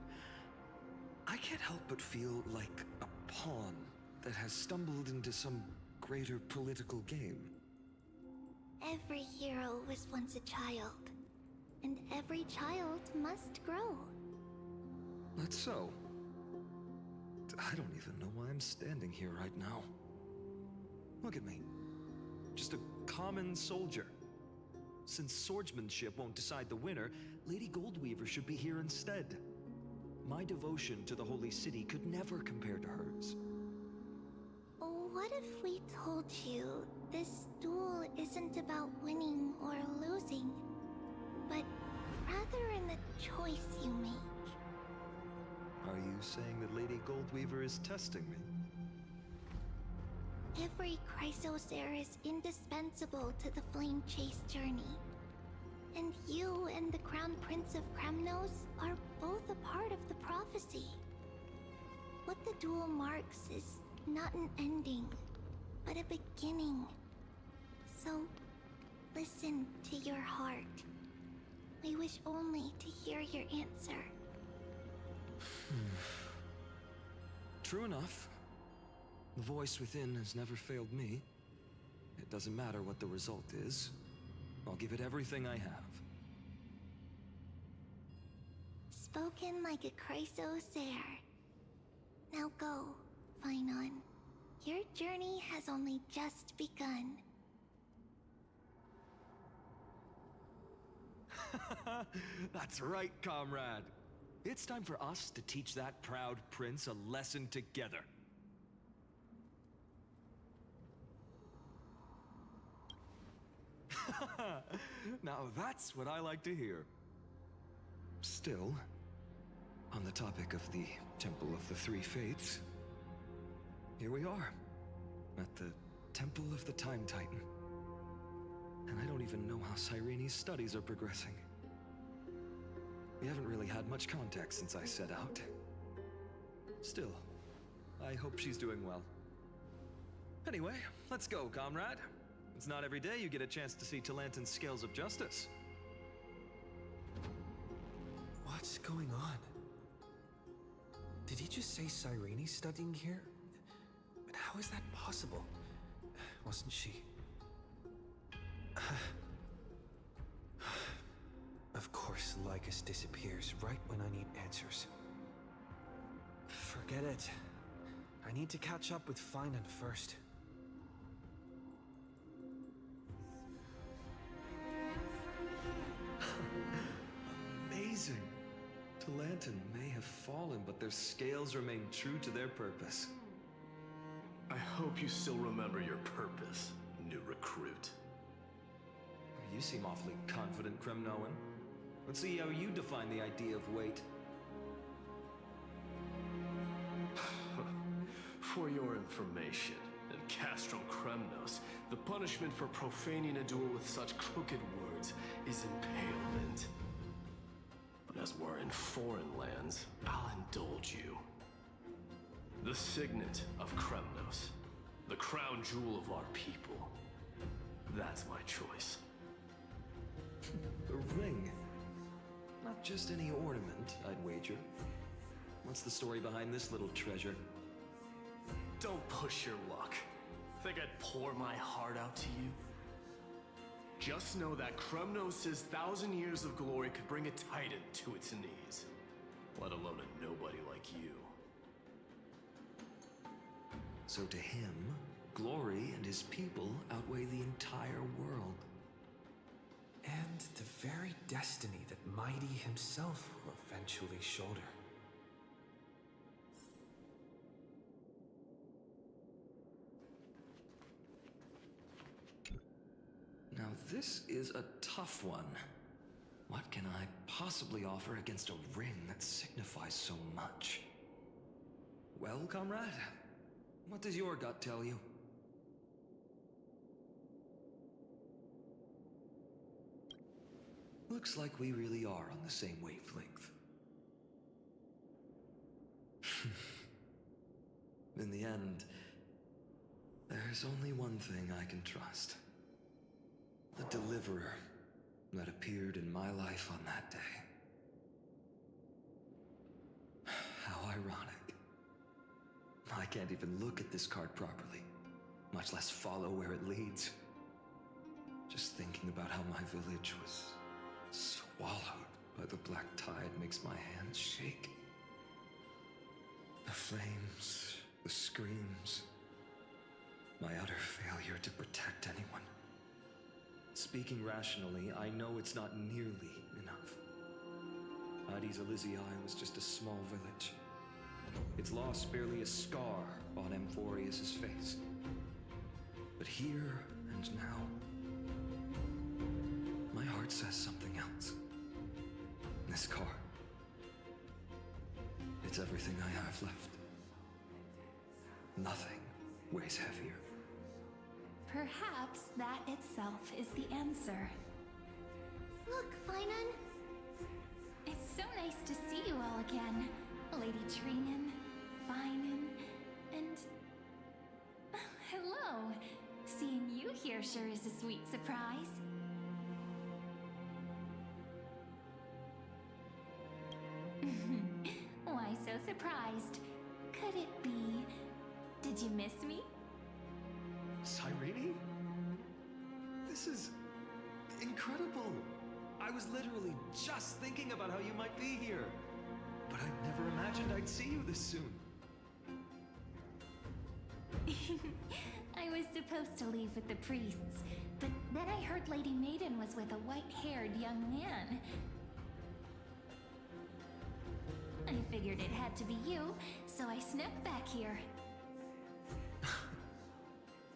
I can't help but feel like a pawn that has stumbled into some greater political game. Every hero was once a child, and every child must grow. That's so. I don't even know why I'm standing here right now. Look at me. Just a common soldier. Since swordsmanship won't decide the winner, Lady Goldweaver should be here instead. My devotion to the Holy City could never compare to hers. What if we told you this duel isn't about winning or losing, but rather in the choice you make? Are you saying that Lady Goldweaver is testing me? Every Chrysocer is indispensable to the Flame Chase journey. And you and the Crown Prince of Kremnos are both a part of the prophecy. What the duel marks is not an ending, but a beginning. So, listen to your heart. We wish only to hear your answer. True enough. The voice within has never failed me. It doesn't matter what the result is. I'll give it everything I have. Spoken like a Chrysocer. Now go, Phainon. Your journey has only just begun. That's right, comrade. It's time for us to teach that proud prince a lesson together. Now that's what I like to hear. Still, on the topic of the Temple of the Three Fates, here we are, at the Temple of the Time Titan. And I don't even know how Cyrene's studies are progressing. We haven't really had much contact since I set out. Still, I hope she's doing well. Anyway, let's go, comrade. It's not every day you get a chance to see Talantan's scales of justice. What's going on? Did he just say Cyrene's studying here? But how is that possible? Wasn't she? Of course, this Lycus disappears right when I need answers. Forget it. I need to catch up with Phainon first. Amazing! Talanton may have fallen, but their scales remain true to their purpose. I hope you still remember your purpose, new recruit. You seem awfully confident, Kremnoan. Let's see how you define the idea of weight. For your information, in Castrum Kremnos, the punishment for profaning a duel with such crooked words is impalement. But as we're in foreign lands, I'll indulge you. The signet of Kremnos, the crown jewel of our people. That's my choice. A ring. Not just any ornament, I'd wager. What's the story behind this little treasure? Don't push your luck. Think I'd pour my heart out to you? Just know that Kremnos' 1,000 years of glory could bring a titan to its knees. Let alone a nobody like you. So to him, glory and his people outweigh the entire world. And the very destiny that Mighty himself will eventually shoulder. Now this is a tough one. What can I possibly offer against a ring that signifies so much? Well, comrade, what does your gut tell you? Looks like we really are on the same wavelength. In the end, there's only one thing I can trust. The deliverer that appeared in my life on that day. How ironic. I can't even look at this card properly, much less follow where it leads. Just thinking about how my village was swallowed by the black tide makes my hands shake. The flames, the screams, my utter failure to protect anyone. Speaking rationally, I know it's not nearly enough. Addis Elysiae was just a small village. Its loss barely a scar on Amphorius' face. But here and now, my heart says something else. This car, it's everything I have left. Nothing weighs heavier. Perhaps that itself is the answer. Look, Phainon. It's so nice to see you all again. Lady Trinan, Phainon, and... hello. Seeing you here sure is a sweet surprise. Why so surprised? Could it be... did you miss me? Cyrene? This is incredible. I was literally just thinking about how you might be here. But I never imagined I'd see you this soon. I was supposed to leave with the priests, but then I heard Lady Maiden was with a white-haired young man. I figured it had to be you, so I snuck back here.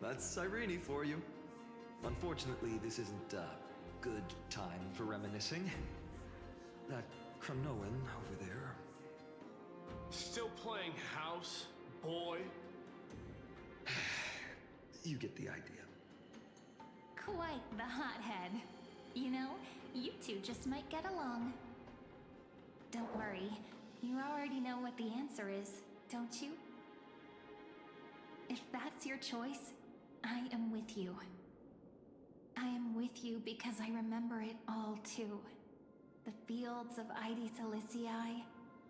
That's Cyrene for you. Unfortunately, this isn't a good time for reminiscing. That Kremnoan over there. Still playing house, boy? You get the idea. Quite the hothead. You know, you two just might get along. Don't worry, you already know what the answer is, don't you? If that's your choice, I am with you. I am with you because I remember it all too. The fields of Addis Elysiae,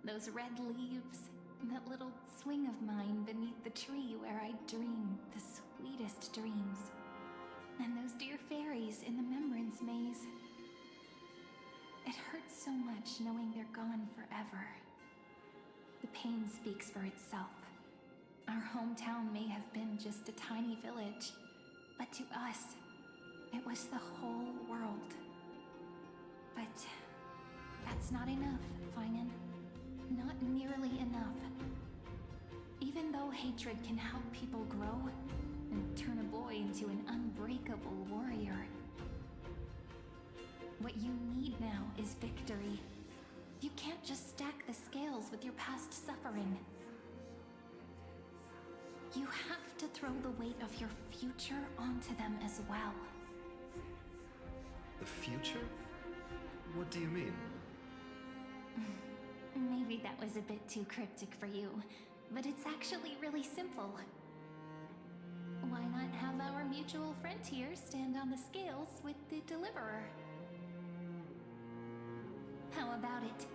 those red leaves, that little swing of mine beneath the tree where I dreamed the sweetest dreams. And those dear fairies in the Membrance Maze. It hurts so much knowing they're gone forever. The pain speaks for itself. Our hometown may have been just a tiny village, but to us, it was the whole world. But that's not enough, Phainon. Not nearly enough. Even though hatred can help people grow and turn a boy into an unbreakable warrior, what you need now is victory. You can't just stack the scales with your past suffering. You have to throw the weight of your future onto them as well. The future? What do you mean? Maybe that was a bit too cryptic for you, but it's actually really simple. Why not have our mutual friend here stand on the scales with the Deliverer? How about it?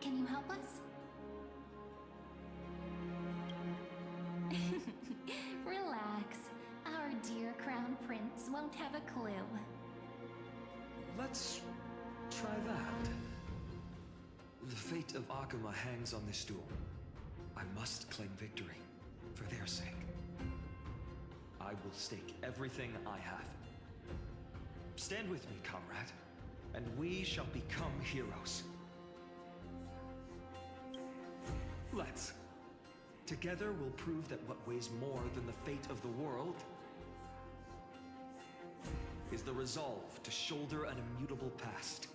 Can you help us? Relax. Our dear Crown Prince won't have a clue. Let's try that. The fate of Akuma hangs on this duel. I must claim victory, for their sake. I will stake everything I have. Stand with me, comrade, and we shall become heroes. Let's. Together we'll prove that what weighs more than the fate of the world is the resolve to shoulder an immutable past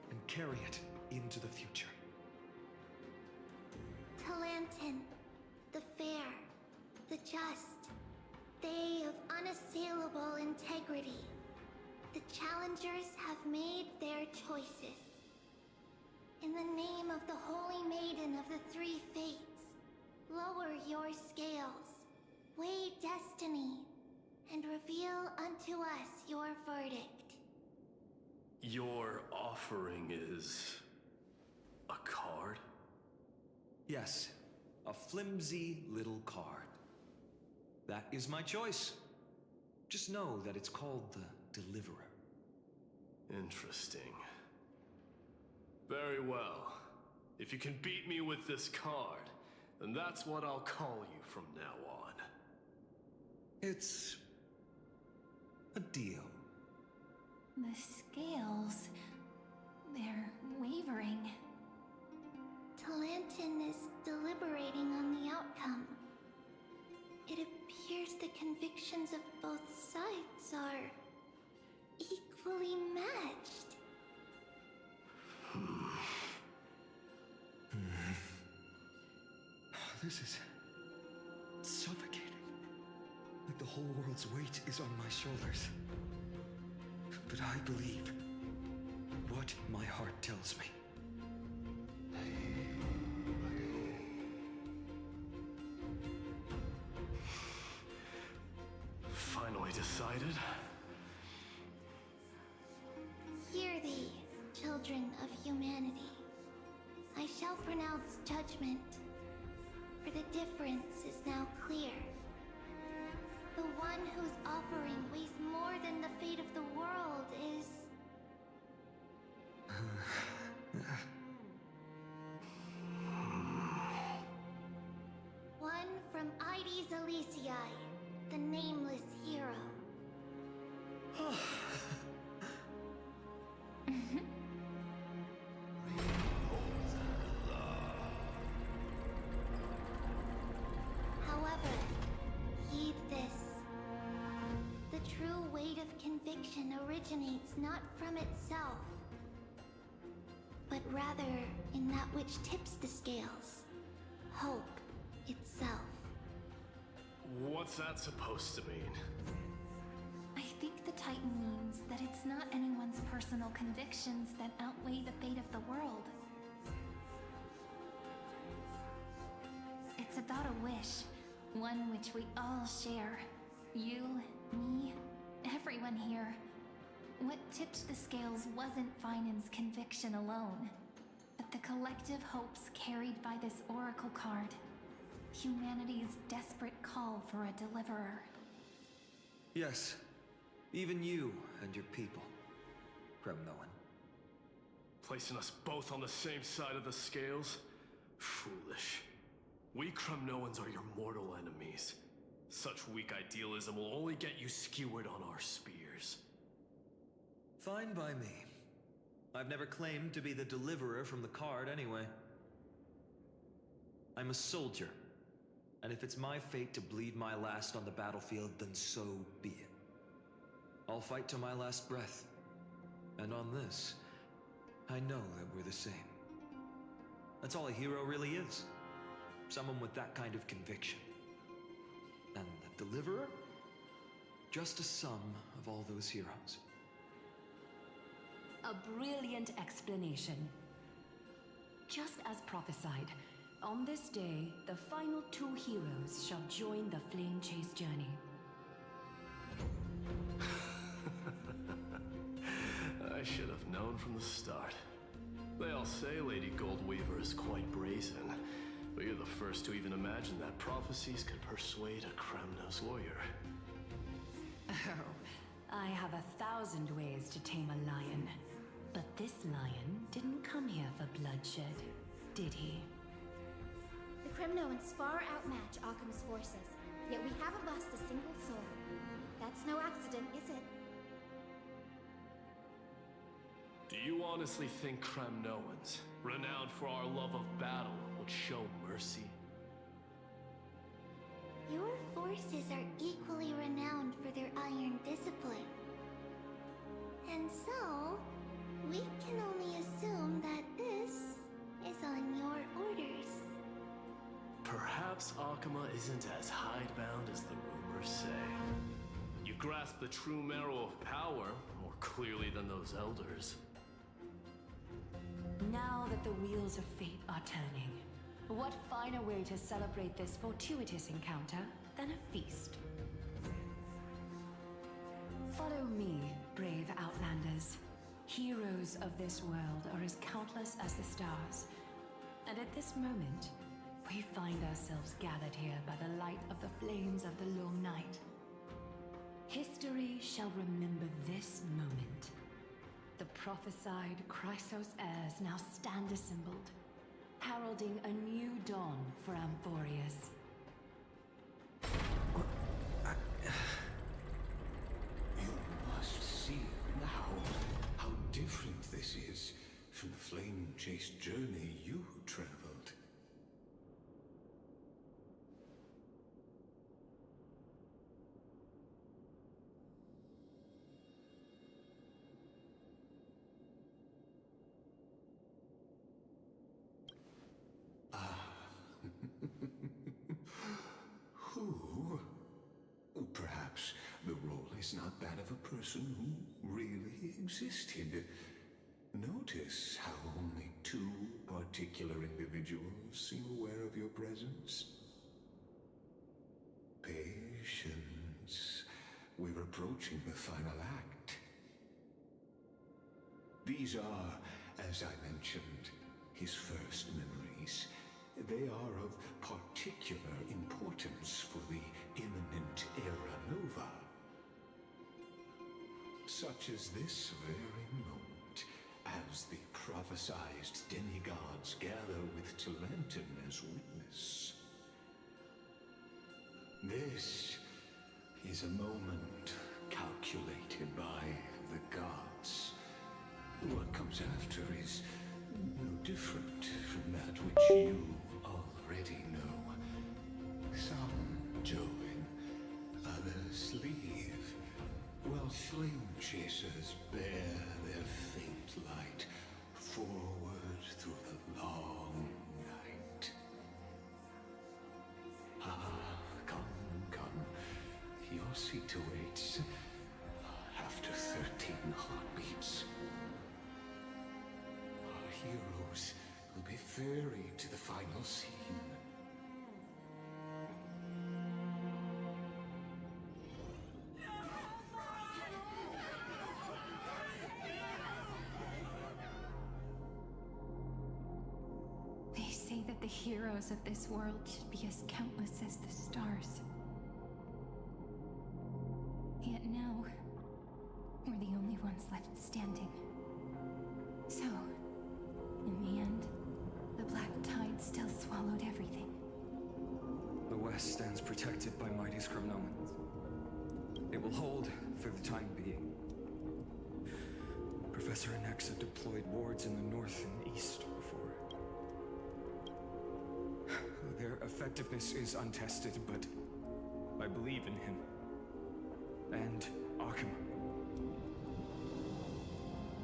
and carry it into the future. Talantin, the fair, the just, they of unassailable integrity. The challengers have made their choices. In the name of the Holy Maiden of the Three Fates, lower your scales, weigh destiny, and reveal unto us your verdict. Your offering is a card? Yes, a flimsy little card. That is my choice. Just know that it's called the Deliverer. Interesting. Very well. If you can beat me with this card, then that's what I'll call you from now on. It's a deal. The scales, they're wavering. Talantin is deliberating on the outcome. It appears the convictions of both sides are equally matched. This is suffocating. Like the whole world's weight is on my shoulders. But I believe what my heart tells me. Finally decided? Hear thee, children of humanity. I shall pronounce judgment, for the difference is now clear. The one whose offering weighs more than the fate of the world is... one from Ides Elysiae, the nameless hero. However, heed this. The true weight of conviction originates not from itself, but rather in that which tips the scales. Hope itself. What's that supposed to mean? I think the Titan means that it's not anyone's personal convictions that outweigh the fate of the world. It's about a wish, one which we all share. You, me, everyone here. What tipped the scales wasn't Phainon's conviction alone, but the collective hopes carried by this oracle card. Humanity's desperate call for a deliverer. Yes, even you and your people, Kremnoan. Placing us both on the same side of the scales? Foolish. We Kremnoans are your mortal enemies. Such weak idealism will only get you skewered on our spears. Fine by me. I've never claimed to be the deliverer from the card anyway. I'm a soldier, and if it's my fate to bleed my last on the battlefield, then so be it. I'll fight to my last breath. And on this, I know that we're the same. That's all a hero really is. Someone with that kind of conviction. And the deliverer? Just a sum of all those heroes. A brilliant explanation. Just as prophesied, on this day, the final two heroes shall join the flame chase journey. I should have known from the start. They all say Lady Goldweaver is quite brazen, but you're the first to even imagine that prophecies could persuade a Kremnos warrior. Oh, I have 1,000 ways to tame a lion. But this lion didn't come here for bloodshed, did he? The Kremnoans far outmatch Occam's forces, yet we haven't lost a single soul. That's no accident, is it? Do you honestly think Kremnoans, renowned for our love of battle, would show mercy? Your forces are equally renowned for their iron discipline. And so, we can only assume that this is on your orders. Perhaps Akama isn't as hidebound as the rumors say. You grasp the true marrow of power more clearly than those elders. Now that the wheels of fate are turning, what finer way to celebrate this fortuitous encounter than a feast? Follow me, brave Outlanders. Heroes of this world are as countless as the stars. And at this moment, we find ourselves gathered here by the light of the flames of the long night. History shall remember this moment. The prophesied Chrysos heirs now stand assembled, heralding a new dawn for Amphorius. You must see how different this is from the flame-chased journey you traveled. Who? Perhaps the role is not that of a person who really existed. Notice how only two particular individuals seem aware of your presence. Patience. We're approaching the final act. These are, as I mentioned, his first memories. They are of particular importance for the imminent Era Nova. Such as this very moment, as the prophesized demigods gather with Talentum as witness. This is a moment calculated by the gods. What comes after is no different from that which you already know. Some join, others leave, while flame chasers bear their faint light forward through the long night. Ah, come. Your seat awaits. After 13 heartbeats. Our heroes will be ferried to the final scene. They say that the heroes of this world should be as countless as the stars. Yet now, we're the only ones left standing. So, still swallowed everything. The West stands protected by mighty Scrumnomans. It will hold for the time being. Professor Anexa deployed wards in the north and east before. Their effectiveness is untested, but I believe in him. And Akuma.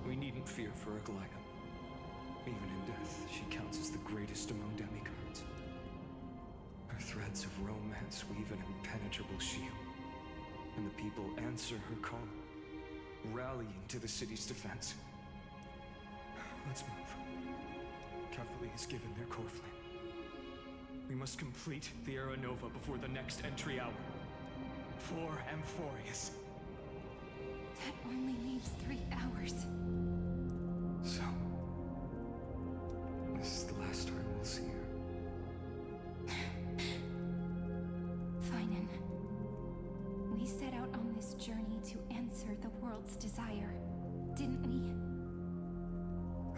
We needn't fear for Aglaya. Even in death, she counts as the greatest among demigods. Her threads of romance weave an impenetrable shield, and the people answer her call, rallying to the city's defense. Let's move. Cavalry has given their core flame. We must complete the Era Nova before the next entry hour. For Amphorius. That only leaves 3 hours. So, this is the last time we'll see her. Phainon, we set out on this journey to answer the world's desire, didn't we?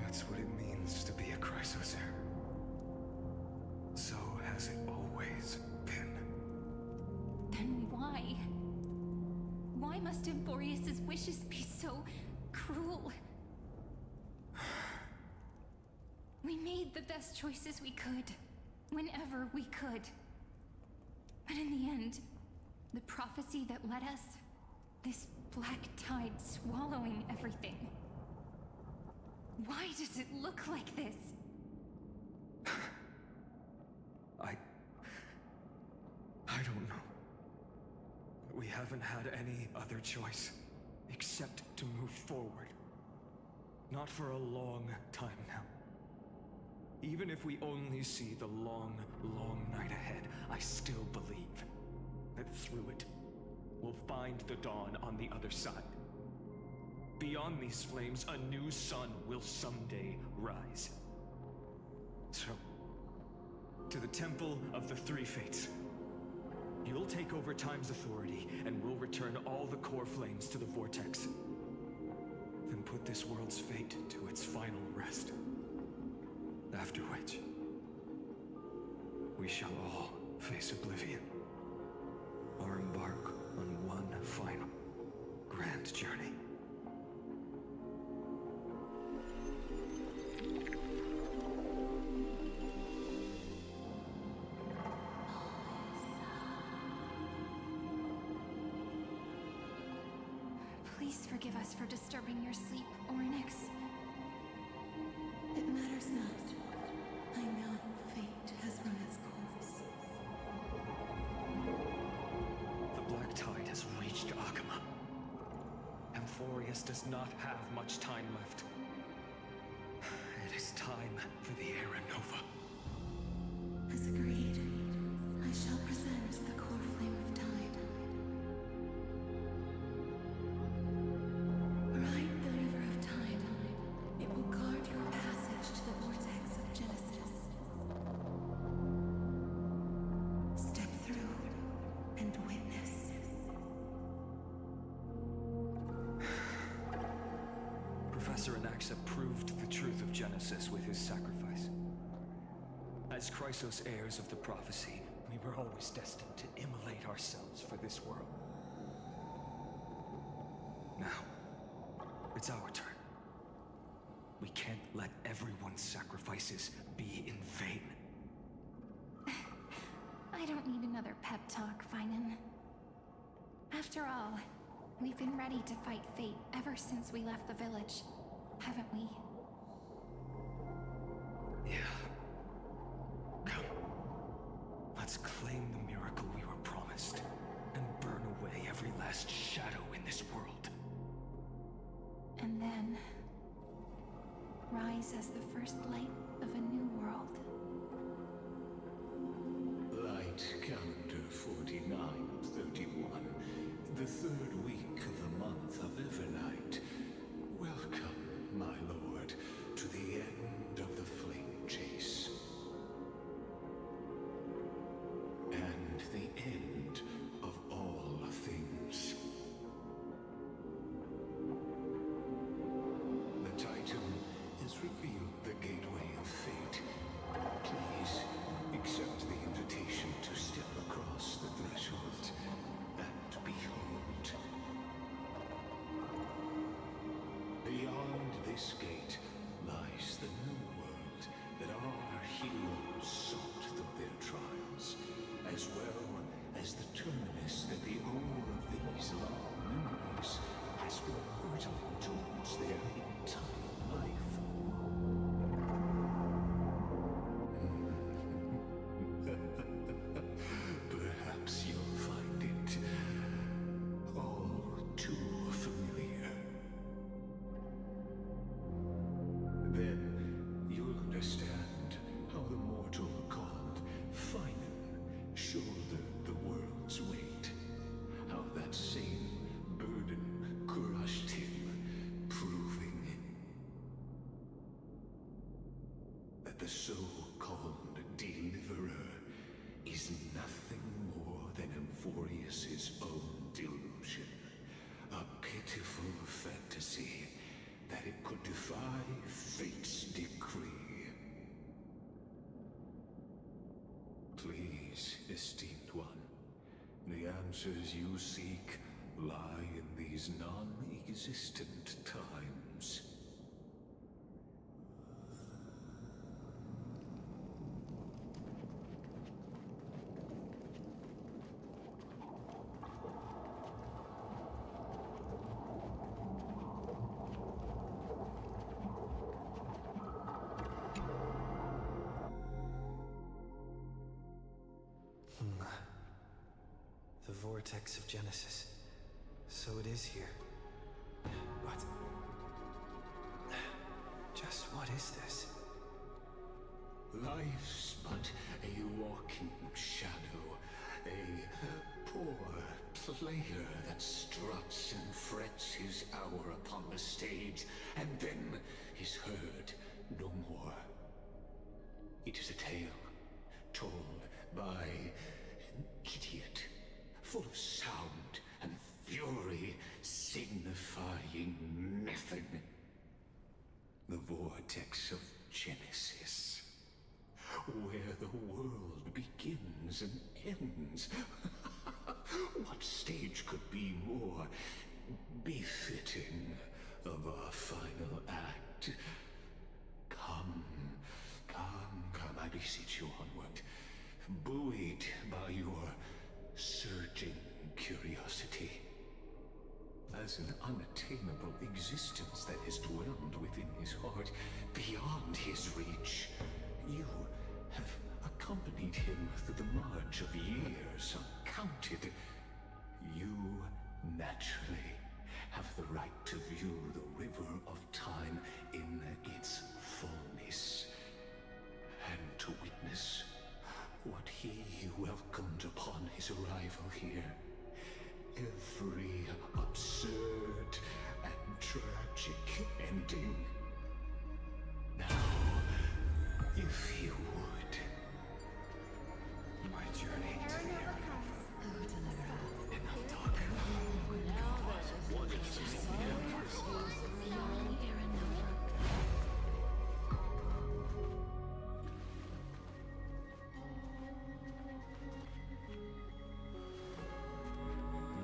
That's what it means to be a Chrysosaur. So has it always been. Then why? Why must Amphorius' wishes be so cruel? We made the best choices we could, whenever we could. But in the end, the prophecy that led us, this black tide swallowing everything. Why does it look like this? I don't know. We haven't had any other choice, except to move forward. Not for a long time now. Even if we only see the long, long night ahead, I still believe that through it, we'll find the dawn on the other side. Beyond these flames, a new sun will someday rise. So, to the Temple of the Three Fates. You'll take over Time's authority, and we'll return all the core flames to the Vortex. Then put this world's fate to its final rest. After which, we shall all face oblivion, or embark on one final, grand journey. Please forgive us for disturbing your sleep, Ornyx. It matters not. I know fate has run its course. The Black Tide has reached Akuma. Amphorius does not have much time left. It is time for the Era Nova. As agreed, I shall present the core flame of tide. Ride the river of time. It will guard your passage to the vortex of Genesis. Step through and witness. Professor Anexa proved the truth of Genesis with his sacrifice. As Chrysos heirs of the prophecy, we were always destined to immolate ourselves for this world. Now, it's our turn. We can't let everyone's sacrifices be in vain. I don't need another pep talk, Phainon. After all, we've been ready to fight fate ever since we left the village, haven't we? Yeah. Come. Let's claim the miracle we were promised, and burn away every last shadow in this world. And then rise as the first light of a new world. Light calendar 4931, the third week of the month of Evernight. Welcome, my lord, to the end of the flame chase. And the end of all things. The Titan has revealed the gateway of fate. Please so-called deliverer is nothing more than Amphorius's own delusion. A pitiful fantasy that it could defy fate's decree. Please, esteemed one, the answers you seek lie in these non-existent times. The vortex of Genesis. So it is here. But... just what is this? Life's but a walking shadow, a poor player that struts and frets his hour upon the stage, and then is heard no more. It is a tale told by an idiot, full of sound and fury, signifying nothing. The vortex of Genesis, where the world begins and ends. What stage could be more befitting of our final act? Come, I beseech you onward, buoyed by your surging curiosity. As an unattainable existence that has dwelled within his heart, beyond his reach, you have accompanied him through the march of years uncounted. You naturally have the right to view the river of time in its fullness, and to witness what he welcomed upon his arrival here. Every absurd and tragic ending. Now, if you would. My journey to the area. Enough talk.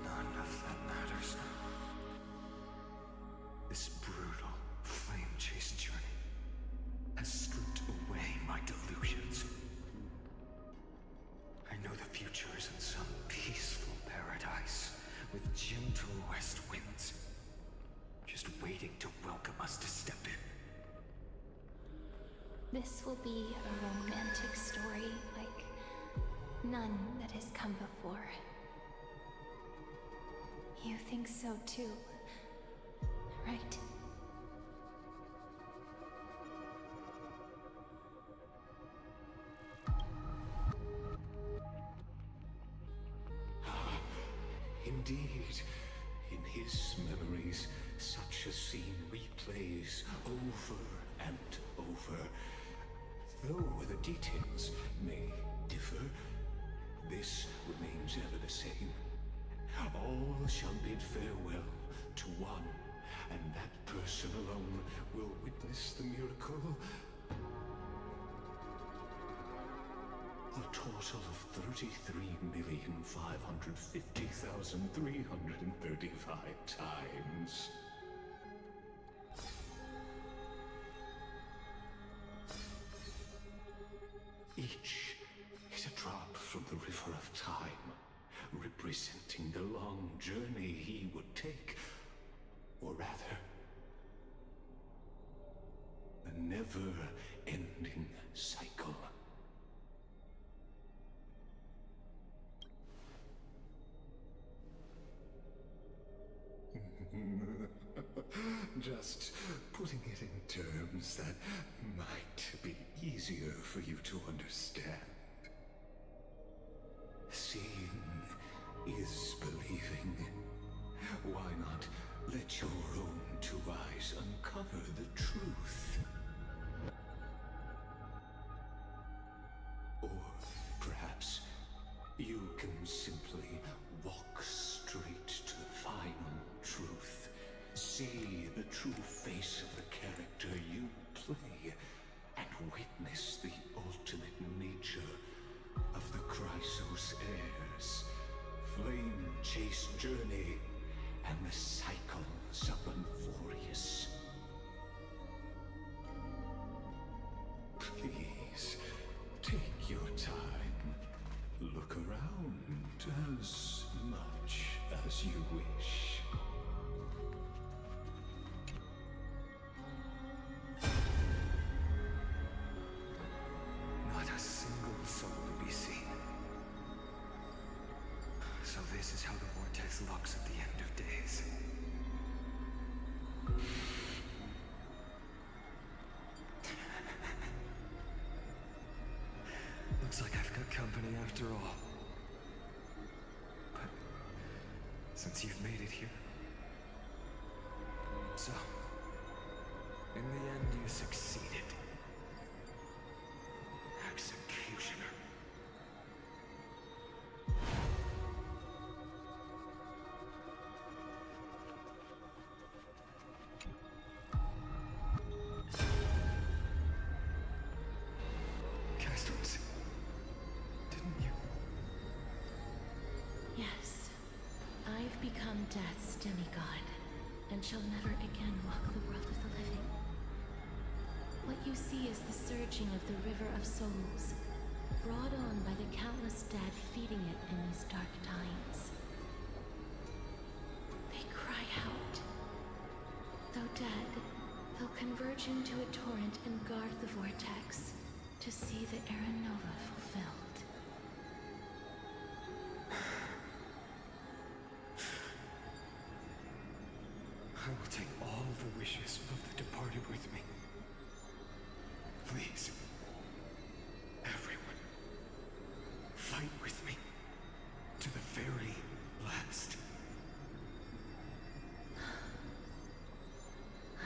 None of that matters. This brutal, flame-chased journey has stripped away my delusions. I know the future is in some peaceful paradise with gentle west winds, just waiting to welcome us to step in. This will be a romantic story like none that has come before. You think so too, right? Indeed, in his memories, such a scene replays over and over. Though the details may differ, this remains ever the same. All shall bid farewell to one, and that person alone will witness the miracle. A total of 33,550,335 times. Each is a drop from the river of time, representing the long journey he would take, or rather, a never-ending cycle. Just putting it in terms that might be easier for you to understand. Seeing is believing. Why not let your own two eyes uncover the truth? can simply walk straight to the final truth. See the true face of the character you play, and witness the ultimate nature of the Chrysos heirs. Flame chase journey, and the cycles of Euphorius. Please, take your time. Look around as much as you wish. Not a single soul to be seen. So this is how the vortex looks at the end of days. Looks like I've got company after all. But since you've made it here... So, in the end you succeeded. Executioner. Castles, didn't you? Yes, I've become Death's demigod, and shall never again walk the world of the living. What you see is the surging of the river of souls, brought on by the countless dead feeding it in these dark times. They cry out. Though dead, they'll converge into a torrent and guard the vortex to see the Era Nova fulfilled. I will take all the wishes of the departed with me. Please, everyone, fight with me to the very last.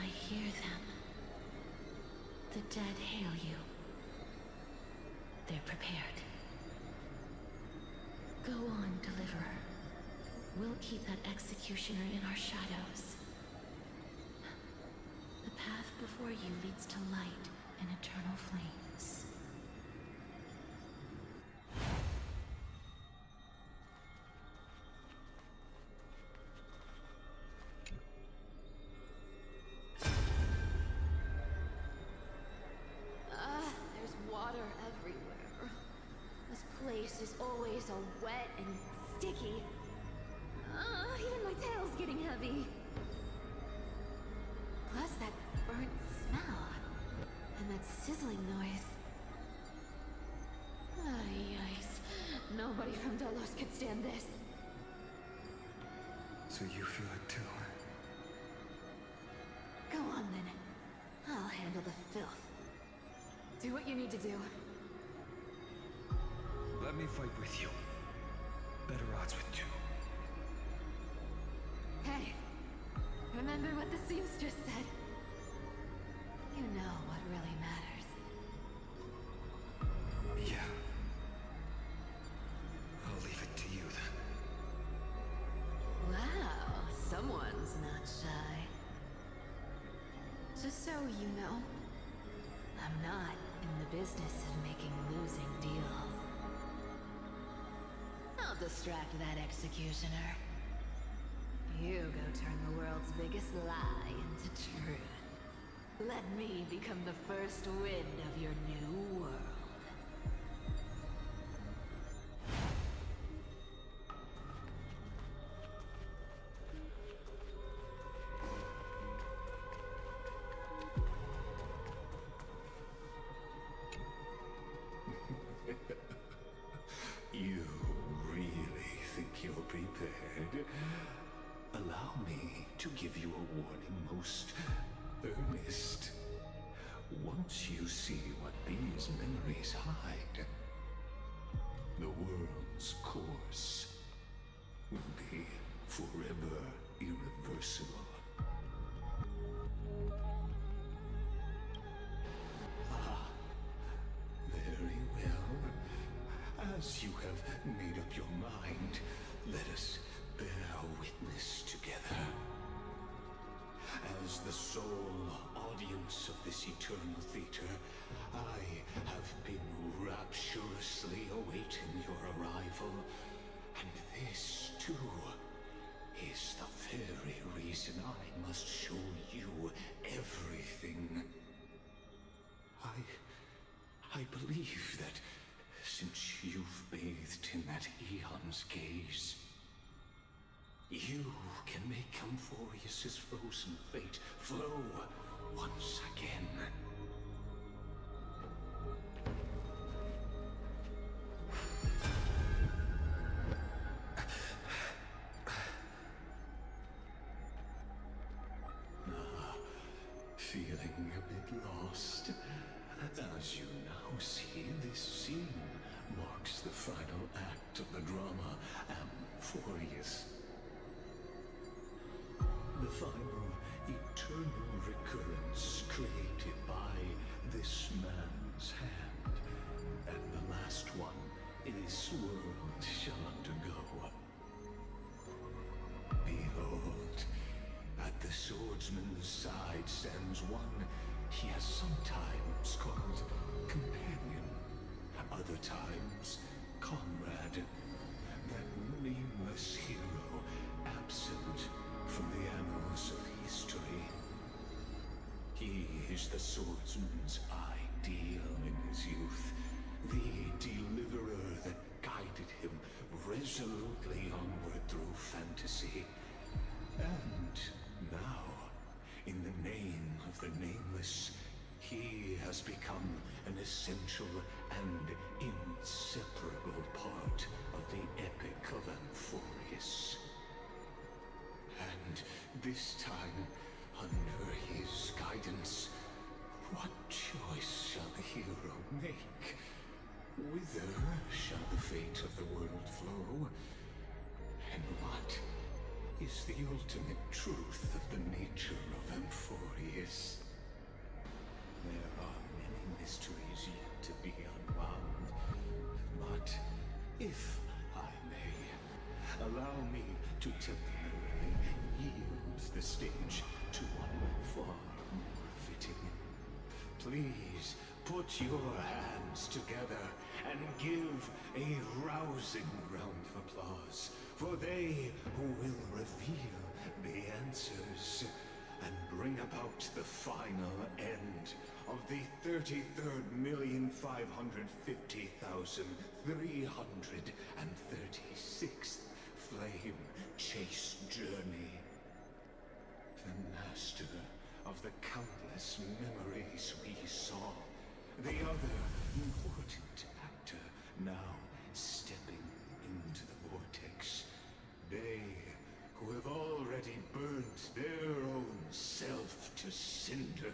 I hear them. The dead hail you. They're prepared. Go on, Deliverer. We'll keep that executioner in our shadows. The path before you leads to light and eternal flames. There's water everywhere. This place is always all wet and sticky. Even my tail's getting heavy. Plus that burnt smell. And that sizzling noise. Yikes. Nobody from Delos could stand this. So you feel it too? Go on then. I'll handle the filth. Do what you need to do. Let me fight with you. Better odds with two. Hey, remember what the seamstress said? You know what really matters. Yeah. I'll leave it to you then. Wow, someone's not shy. Just so you know, I'm not in the business of making losing deals. I'll distract that executioner. You go turn the world's biggest lie into truth. Let me become the first wind of your new world. You really think you're prepared? Allow me to give you a warning most earnest. Once you see what these memories hide, the world's course will be forever irreversible. Ah, very well. As you have made up your mind, let us bear witness together. As the sole audience of this eternal theater, I have been rapturously awaiting your arrival, and this, too, is the very reason I must show you everything. I believe that since you've bathed in that Eon's gaze, you can make Amphorius's frozen fate flow once again. Feeling a bit lost? As you now see, this scene marks the final act of the drama Amphorius. The final eternal recurrence created by this man's hand, and the last one this world shall undergo. Behold, at the swordsman's side stands one he has sometimes called companion, other times comrade, that nameless hero absent from the annals of history. He is the swordsman's ideal in his youth, the deliverer that guided him resolutely onward through fantasy. And now, in the name of the Nameless, he has become an essential and inseparable part of the epic of Amphorius. And this time, under his guidance, what choice shall the hero make? Whither shall the fate of the world flow? And what is the ultimate truth of the nature of Amphorius? There are many mysteries yet to be unwound, but if I may, allow me to temporarily yield the stage to one far more fitting. Please put your hands together and give a rousing round of applause for they who will reveal the answers and bring about the final end of the 33,550,336th flame chase journey. The master of the countless memories we saw, the other important actor now stepping into the vortex. They who have already burnt their own self to cinder,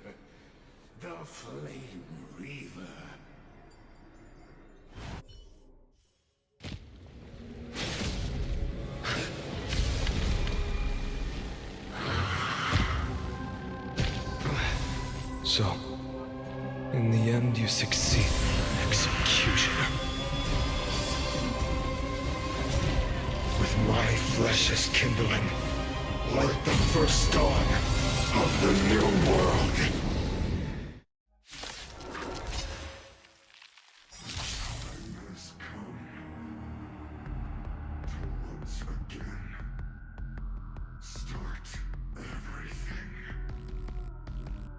the Flame Reaver. So, in the end, you succeed in execution. With my flesh as kindling, like the first dawn of the new world.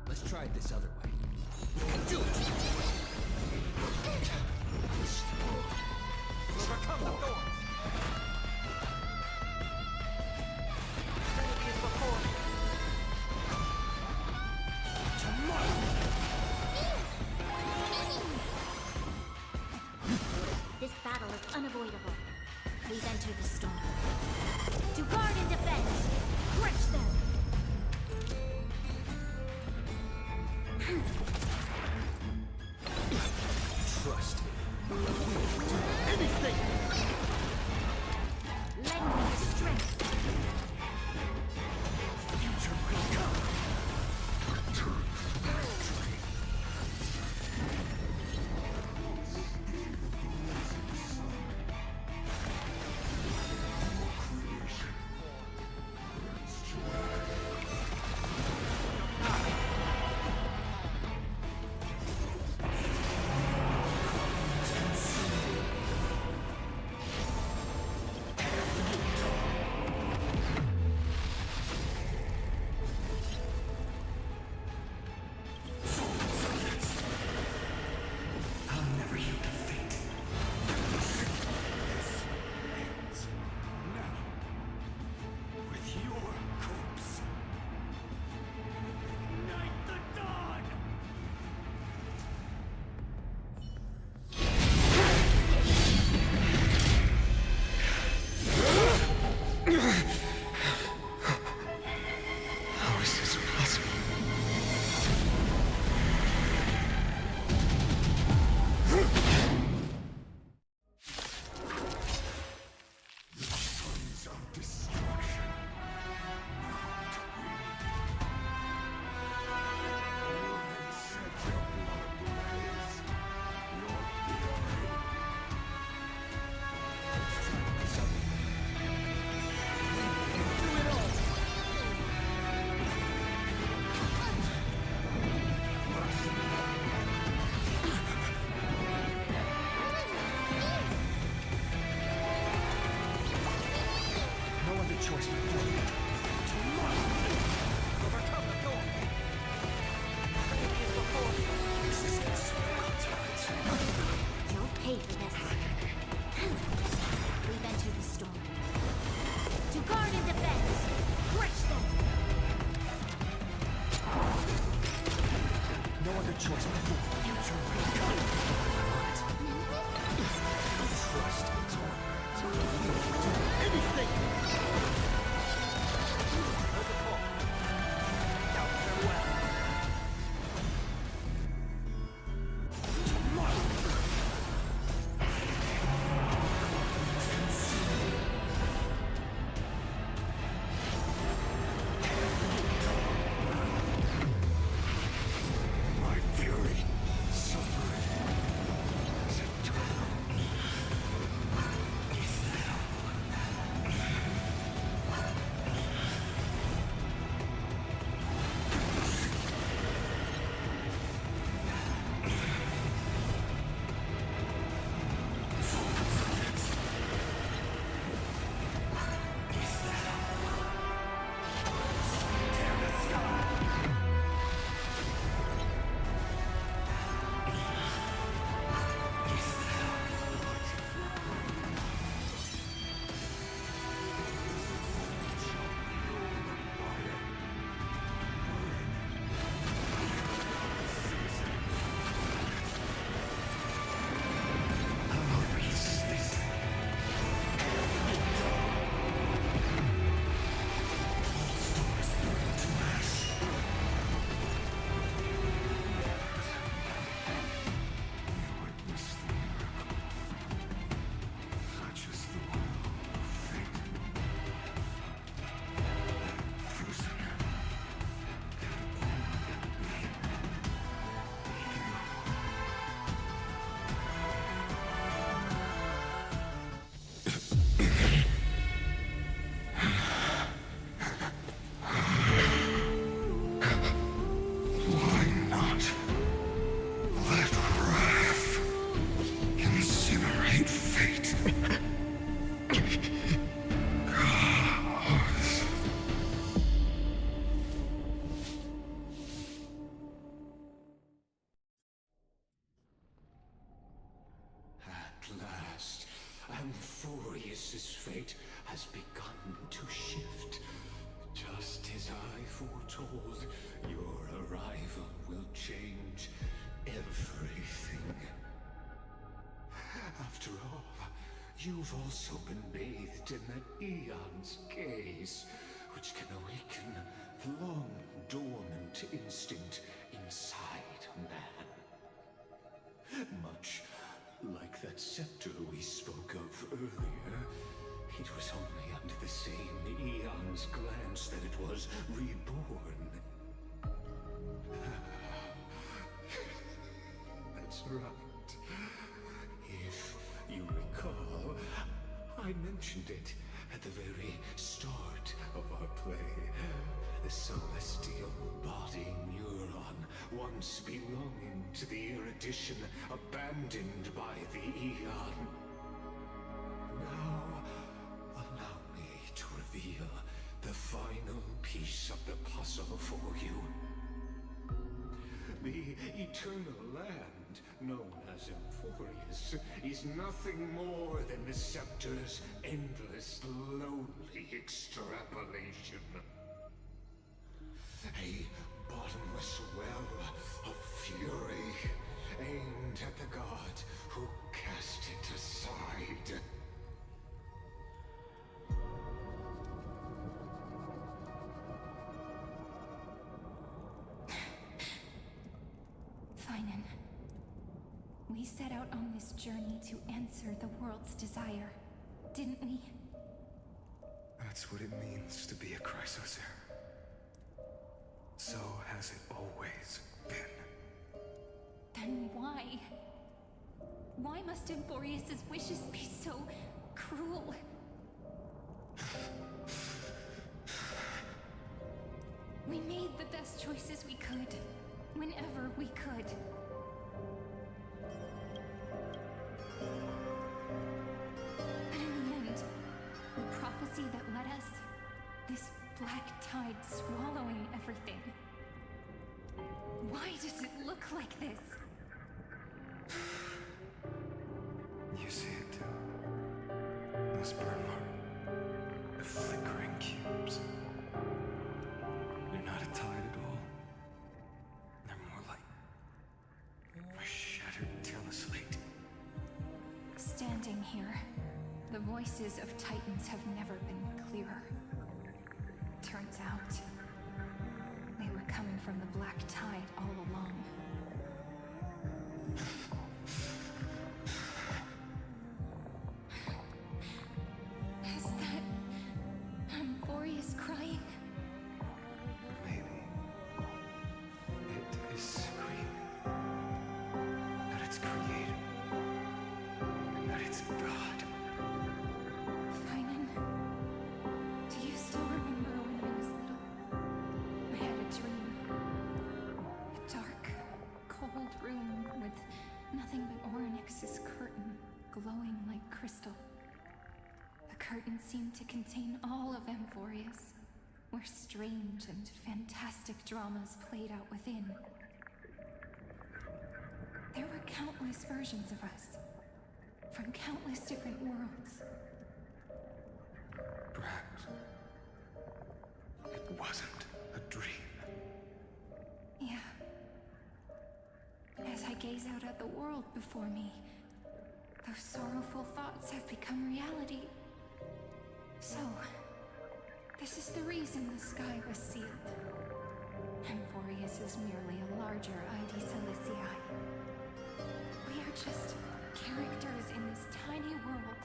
Let's try it this other way. Do it! Overcome the thorns! Trinity is before me. This battle is unavoidable. We've entered the storm. To guard and defend! Crush them! Trust me. We will do anything! Lend me your strength! Future will come! pay for this. We've entered the storm. To guard and defend! Crush them! No other choice but future recon. Trust to do anything. Heard the call. Now farewell. My fury suffered. Amphorius's fate has begun to shift. Just as I foretold, your arrival will change everything. After all, you've also been bathed in that eon's gaze, which can awaken the long dormant instinct inside man. Much like that scepter we spoke of earlier, it was only under the same eon's glance that it was reborn. That's right. If you recall, I mentioned it at the very start of our play. The celestial body neuron, once belonging to the erudition abandoned by the Eon. Now, allow me to reveal the final piece of the puzzle for you. The Eternal Land, known as Amphorius, is nothing more than the Scepter's endless, lonely extrapolation. A bottomless well of fury, aimed at the god who cast it aside. Phainon, we set out on this journey to answer the world's desire, didn't we? That's what it means to be a Chrysosaur. So has it always been. Then why? Why must Amphorius's wishes be so cruel? We made the best choices we could, whenever we could. But in the end, the prophecy that led us, this black tide swallowing everything. Why does it look like this? voices of Titans have never been clearer. Turns out, they were coming from the Black Tide all along. Is that Amphorius crying? Maybe. It is screaming. That it's creator. That it's God. Phainon, do you still remember when I was little? I had a dream. A dark, cold room with nothing but Orynyx's curtain glowing like crystal. The curtain seemed to contain all of Amphorius, where strange and fantastic dramas played out within. There were countless versions of us, from countless different worlds. Perhaps it wasn't a dream. Yeah. As I gaze out at the world before me, those sorrowful thoughts have become reality. So, this is the reason the sky was sealed. Amphorius is merely a larger ID Silicii. We are just characters in this tiny world,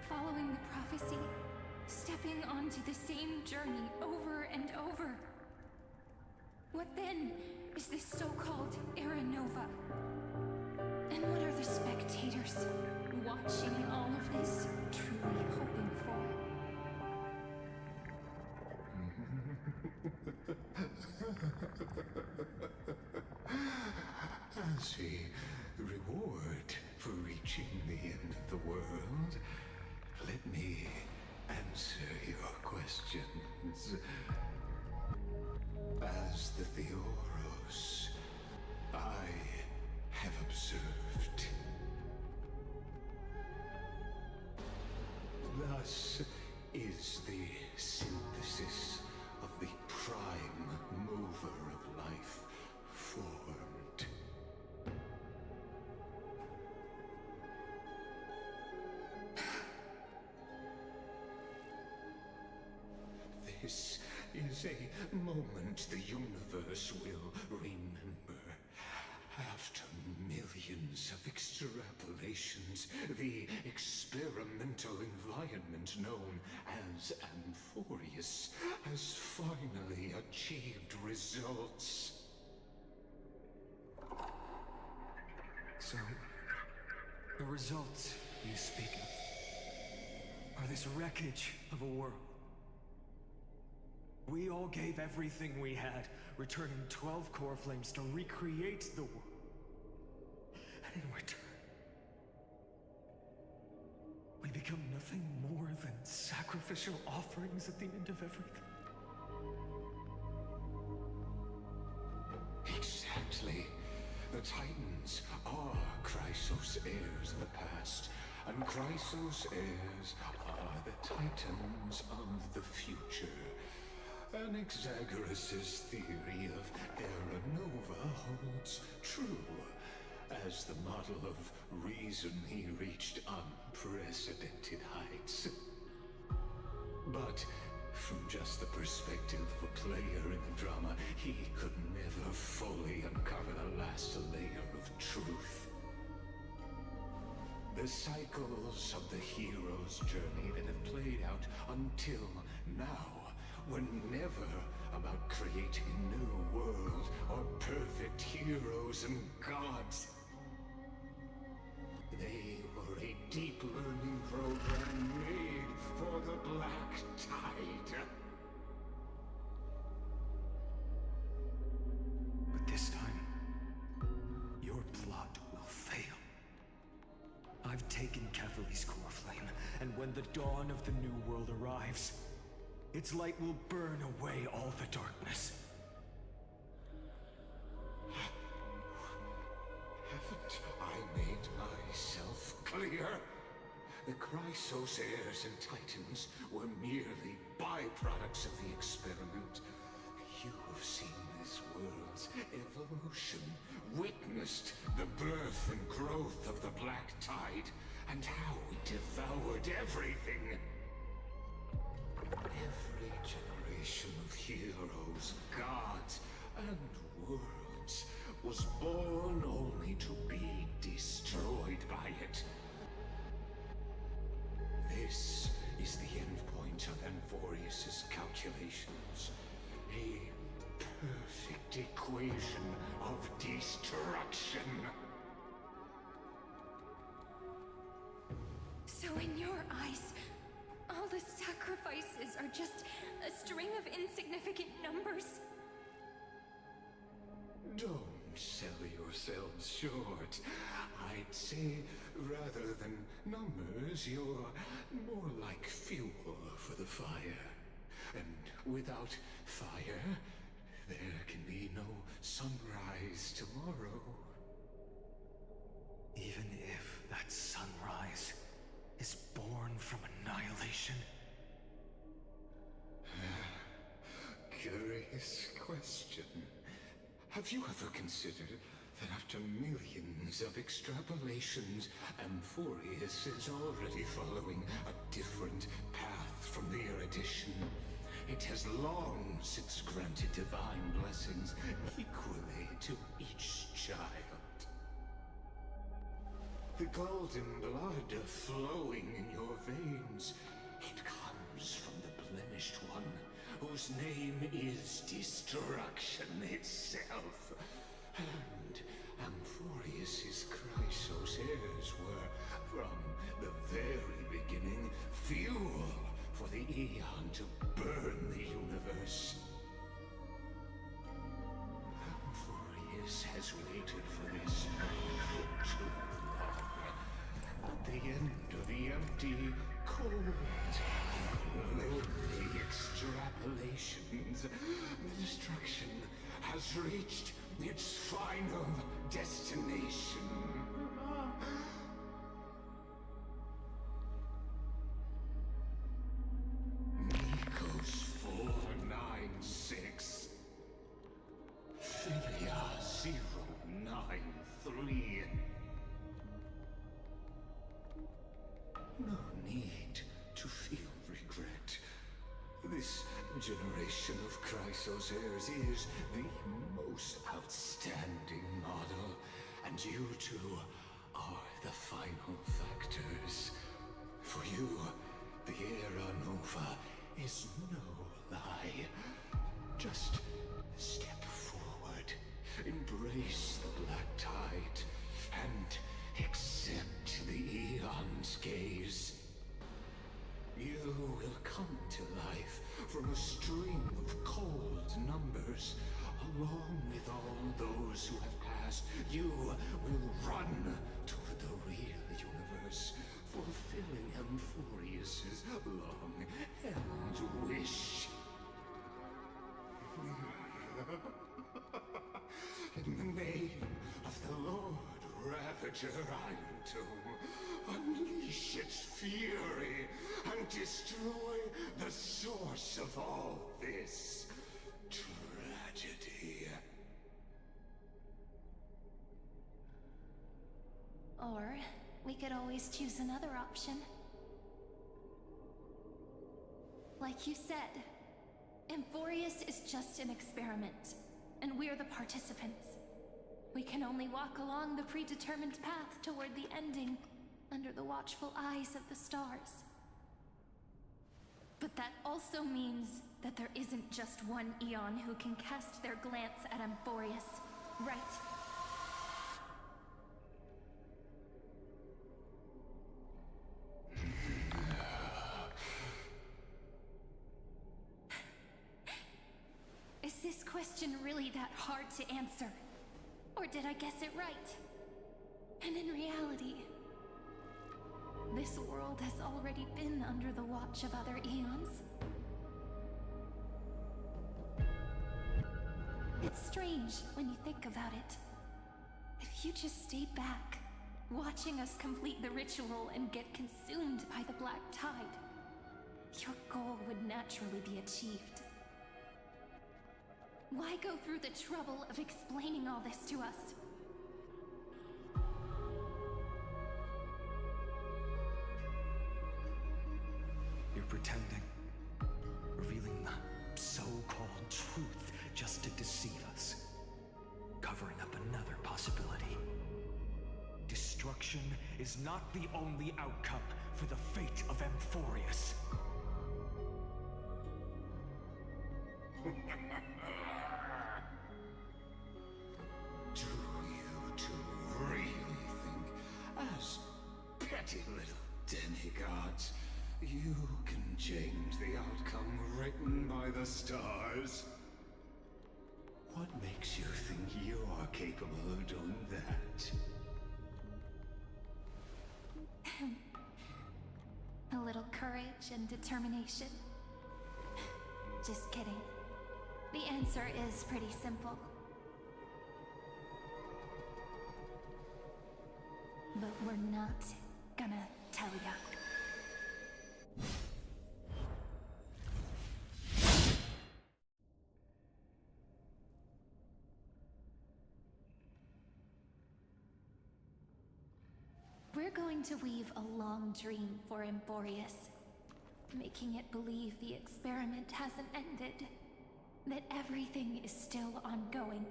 following the prophecy, stepping onto the same journey over and over. What then is this so-called Era Nova? And what are the spectators watching all of this truly hoping for? As a reward for reaching the end of the world, let me answer your questions. As the Theoros, I have observed. Thus is the synthesis of the prime mover of life formed. This is a moment the universe will remember. After millions of extrapolations, the experimental environment known as Amphorius has finally achieved results. So, the results you speak of are this wreckage of a world. We all gave everything we had, returning 12 core flames to recreate the world. And in return, we become nothing more than sacrificial offerings at the end of everything. Exactly. The Titans are Chrysos heirs of the past, and Chrysos heirs are the Titans of the future. Anaxagoras' theory of Era Nova holds true. As the model of reason, he reached unprecedented heights. But from just the perspective of a player in the drama, he could never fully uncover the last layer of truth. The cycles of the hero's journey that have played out until now were never about creating a new world or perfect heroes and gods. They were a deep learning program made for the Black Tide. But this time, your plot will fail. I've taken Cavalry's core flame, and when the dawn of the new world arrives, its light will burn away all the darkness. Haven't I made myself clear? The Chrysos heirs and Titans were merely byproducts of the experiment. You have seen this world's evolution, witnessed the birth and growth of the Black Tide, and how it devoured everything. Every generation of heroes, gods, and worlds was born only to be destroyed by it. This is the end point of Amphorius's calculations. A perfect equation of destruction. So in your eyes, all the sacrifices are just a string of insignificant numbers? Don't sell yourselves short. I'd say, rather than numbers, you're more like fuel for the fire. And without fire, there can be no sunrise tomorrow. Even if that sunrise is born from annihilation? Curious question. Have you ever considered that after millions of extrapolations, Amphorius is already following a different path from the erudition? It has long since granted divine blessings equally to each child. The golden blood flowing in your veins, it comes from the blemished one, whose name is destruction itself. And Amphorius's Chrysos heirs were, from the very beginning, fuel for the Aeon to burn the universe. Amphorius has waited for this moment too long. At the end of the empty, cold, lonely extrapolations, the destruction has reached its final destination. Nikos 496. Philia 093. No need to feel regret. This generation of Chrysos heirs is the most outstanding model, and you two are the final factors. For you, the Era Nova is no lie. Just step forward, embrace the black tide, and accept the Aeon's gaze. You will come to life from a string of cold numbers. Along with all those who have passed, you will run toward the real universe, fulfilling Amphorius's long-held wish. In the name of the Lord Ravager Iron Tomb, unleash its fury and destroy the source of all this tragedy. Or we could always choose another option. Like you said, Amphorius is just an experiment, and we're the participants. We can only walk along the predetermined path toward the ending, under the watchful eyes of the stars. But that also means that there isn't just one Aeon who can cast their glance at Amphorius, right? Is this question really that hard to answer? Or did I guess it right? And in reality, this world has already been under the watch of other Aeons. It's strange when you think about it. If you just stayed back, watching us complete the ritual and get consumed by the black tide, your goal would naturally be achieved. Why go through the trouble of explaining all this to us? pretending. Revealing the so-called truth just to deceive us. Covering up another possibility. Destruction is not the only outcome for the fate of Amphorius. Do you two really think, as petty little demigods, you can change the outcome written by the stars? What makes you think you are capable of doing that? A little courage and determination. Just kidding. The answer is pretty simple. But we're not gonna tell ya. We're going to weave a long dream for Amphorius, making it believe the experiment hasn't ended, that everything is still ongoing.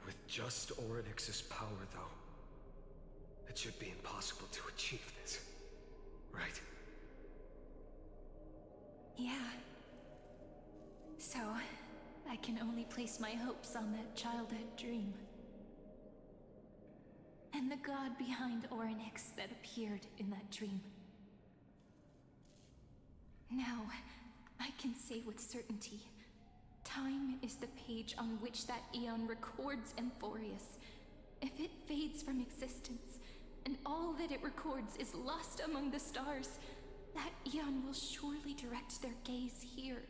With just Orynyx's power, though, it should be impossible to achieve this, right? Yeah. So, I can only place my hopes on that childhood dream. And the god behind Orynyx that appeared in that dream. Now, I can say with certainty, time is the page on which that eon records Amphorius. If it fades from existence, and all that it records is lost among the stars, that eon will surely direct their gaze here.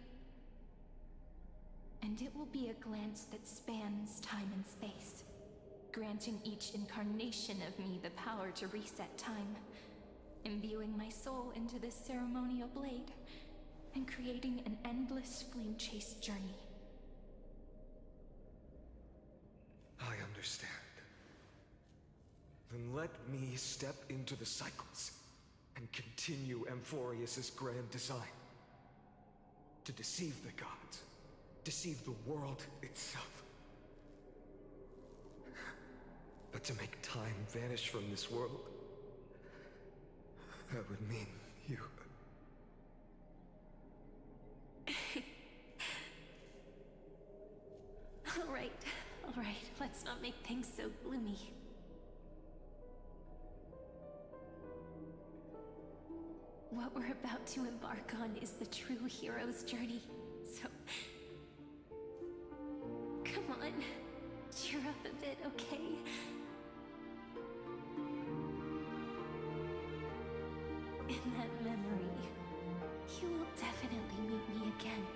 And it will be a glance that spans time and space, granting each incarnation of me the power to reset time, imbuing my soul into this ceremonial blade, and creating an endless flame-chased journey. I understand. Then let me step into the cycles and continue Amphorius's grand design. To deceive the gods, deceive the world itself. But to make time vanish from this world, that would mean you. All right, let's not make things so gloomy. What we're about to embark on is the true hero's journey, so... Come on, cheer up a bit, okay? In that memory, you will definitely meet me again.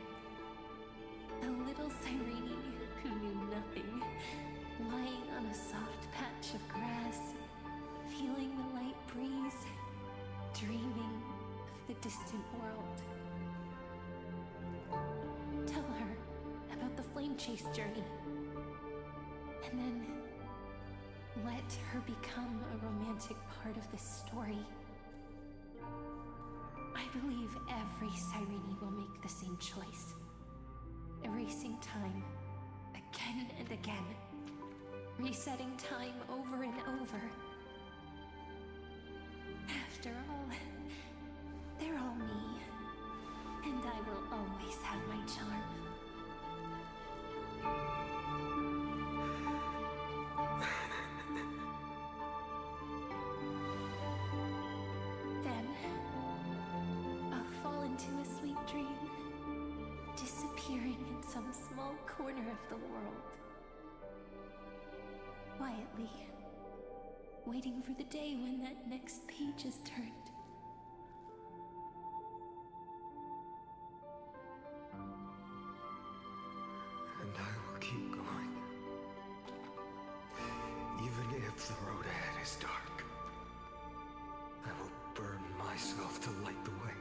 A little Cyrene who knew nothing, lying on a soft patch of grass, feeling the light breeze, dreaming of the distant world. Tell her about the flame chase journey, and then let her become a romantic part of this story. I believe every Cyrene will make the same choice, erasing time again and again, resetting time over and over. After all, they're all me, and I will always have my charm. Then, I'll fall into a sweet dream, disappearing in some small corner of the world. Quietly, waiting for the day when that next page is turned. And I will keep going. Even if the road ahead is dark, I will burn myself to light the way.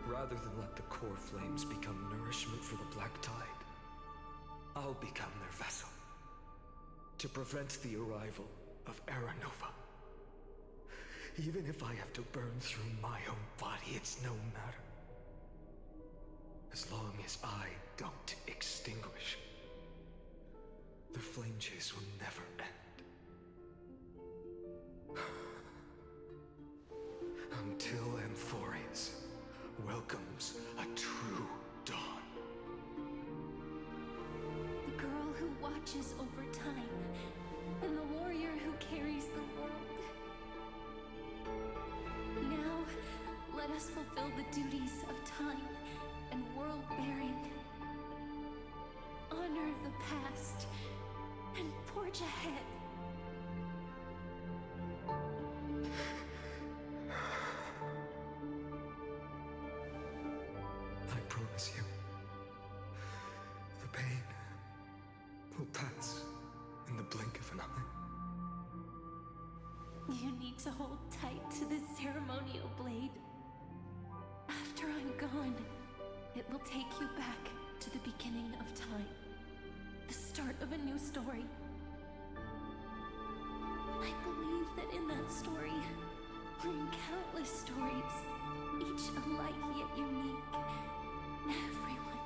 Rather than let the core flames become nourishment for the black tide, I'll become their vessel. To prevent the arrival of Aranova. Even if I have to burn through my own body, it's no matter. As long as I don't extinguish, the flame chase will never end. Until Amphorius welcomes a true dawn. The girl who watches over time, and the warrior who carries the world. Now, let us fulfill the duties of time and world-bearing. Honor the past and forge ahead. I promise you, the pain will pass in the blink of an eye. You need to hold tight to this ceremonial blade. After I'm gone, it will take you back to the beginning of time. The start of a new story. I believe that in that story, or in countless stories, each alike yet unique, everyone,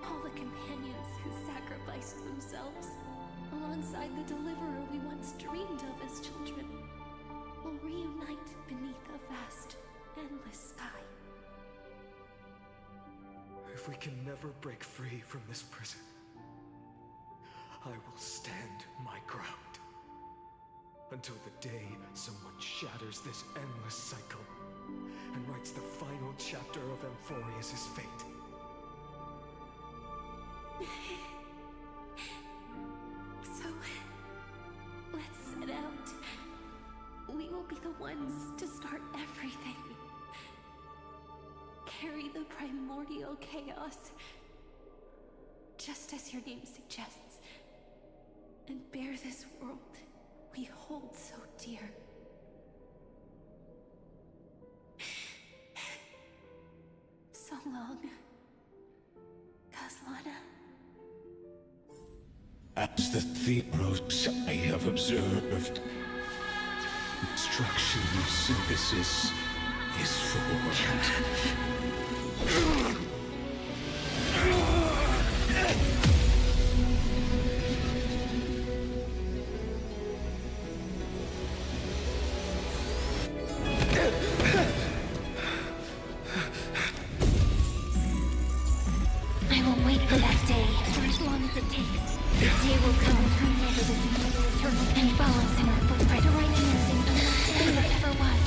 all the companions who sacrificed themselves, alongside the deliverer we once dreamed of as children, will reunite beneath a vast, endless sky. If we can never break free from this prison, I will stand my ground. Until the day someone shatters this endless cycle and writes the final chapter of Amphorius' fate. So, let's set out. We will be the ones to start everything. Carry the primordial chaos, just as your name suggests, and bear this world we hold so dear. So long, Caslana. As the Theros I have observed, instruction synthesis is formed. I will wait for that day, for as long as it takes. The day will come to remember this eternal and follows in our footprint to write the ending of what ever was.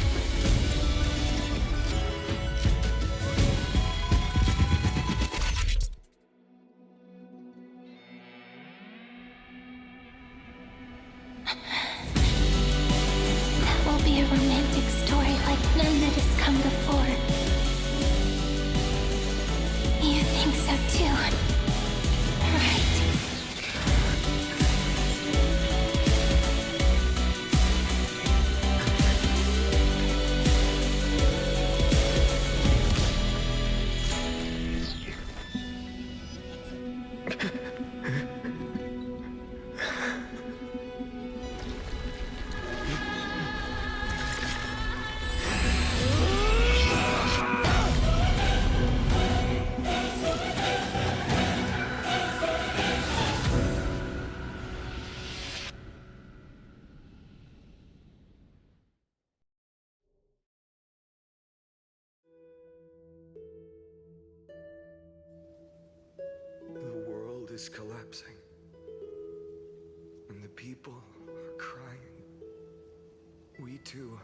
That will be a romantic story like none that has come before. You think so too, right? The world is collapsing, and the people are crying. We too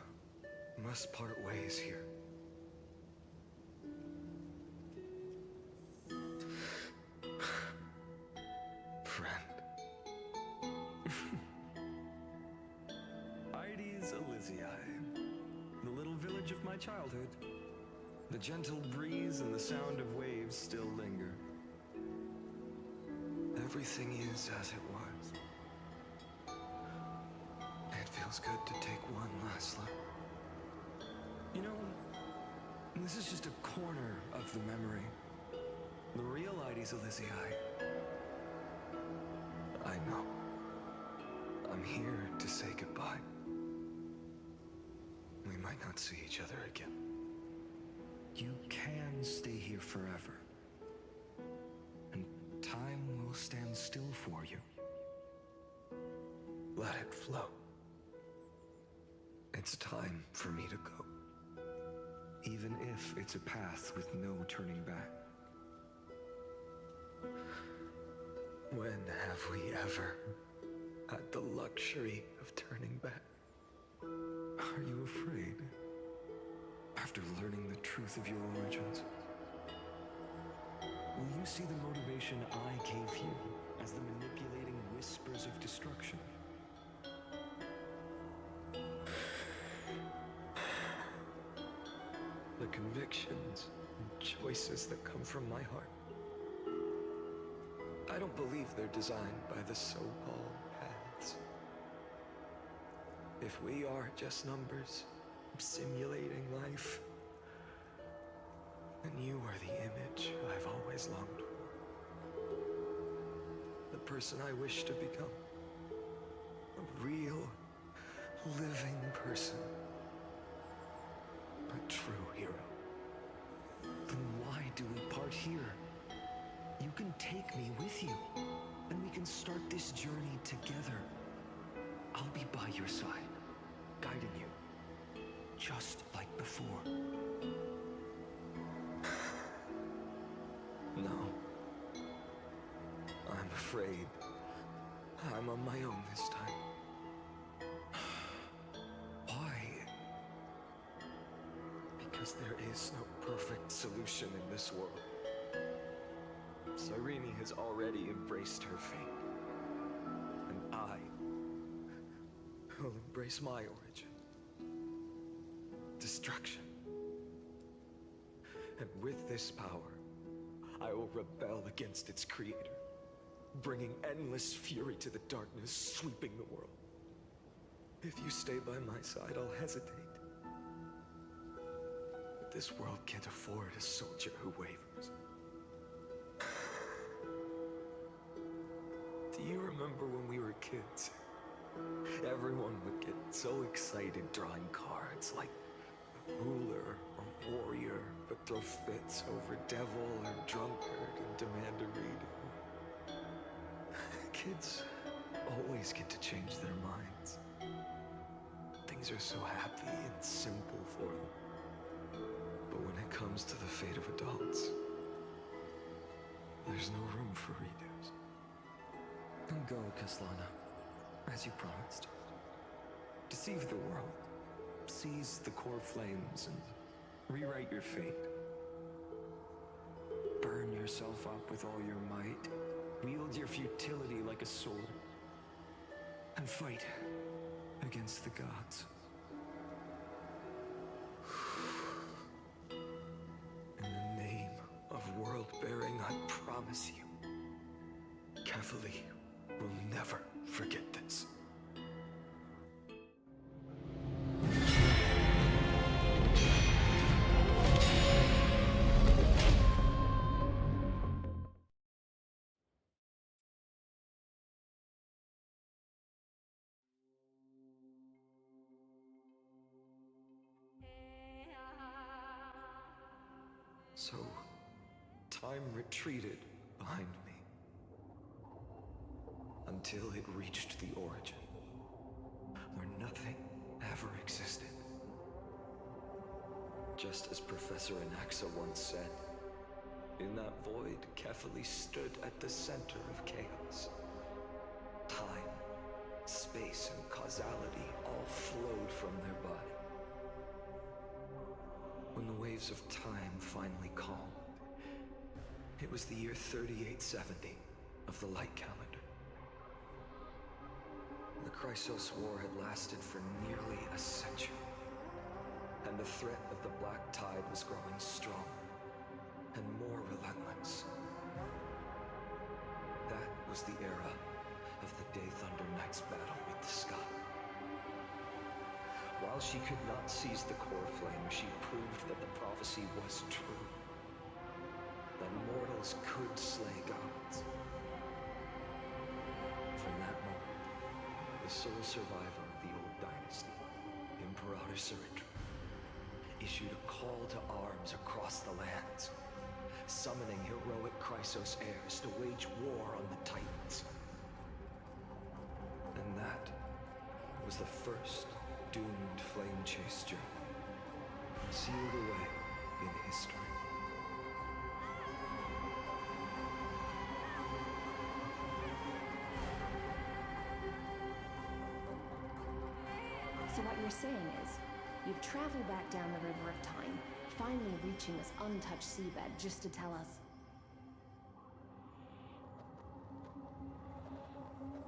must part ways here. Friend. Ides Elysiae, the little village of my childhood. The gentle breeze and the sound of waves still linger. Everything is as it was. It feels good to take one last look. You know, this is just a corner of the memory. The real Ides Elysiae. I know. I'm I'm here to say goodbye. We might not see each other again. You can stay here forever. And time will stand still for you. Let it flow. It's time for me to go. Even if it's a path with no turning back. When have we ever had the luxury of turning back? Are you afraid? After learning the truth of your origins? Will you see the motivation I gave you as the manipulating whispers of destruction? The convictions and choices that come from my heart. I don't believe they're designed by the so-called paths. If we are just numbers simulating life, then you are the image I've always longed for. The person I wish to become. A real, living person. A true hero. Then why do we part here? You can take me with you, and we can start this journey together. I'll be by your side, guiding you, just like before. No. I'm afraid I'm on my own this time. Why? Because there is no perfect solution in this world. Cyrene has already embraced her fate. And I will embrace my origin. Destruction. And with this power, I will rebel against its creator, bringing endless fury to the darkness, sweeping the world. If you stay by my side, I'll hesitate. But this world can't afford a soldier who wavers. Do you remember when we were kids? Everyone would get so excited drawing cards like ruler or warrior, but throw fits over devil or drunkard and demand a reading. Kids always get to change their minds. Things are so happy and simple for them. But when it comes to the fate of adults, there's no room for redos. Then go, Kaslana, as you promised. Deceive the world. Seize the core flames and rewrite your fate. Burn yourself up with all your might. Wield your futility like a sword. And fight against the gods. In the name of world-bearing, I promise you, Cavalier will never forget this. So, time retreated behind me. Until it reached the origin, where nothing ever existed. Just as Professor Anaxa once said, in that void, Kefali stood at the center of chaos. Time, space, and causality all flowed from their body. When the waves of time finally calmed, it was the year 3870 of the Light Calendar. The Chrysos War had lasted for nearly a century, and the threat of the Black Tide was growing stronger and more relentless. That was the era of the Day Thunder Knight's battle with the sky. While she could not seize the core flame, she proved that the prophecy was true. That mortals could slay gods. From that moment, the The sole survivor of the old dynasty, Imperator Ciridra, issued a call to arms across the lands, summoning heroic Chrysos heirs to wage war on the Titans. And that was the first doomed flame chase journey, sealed away in history. So what you're saying is, you've traveled back down the River of Time, finally reaching this untouched seabed just to tell us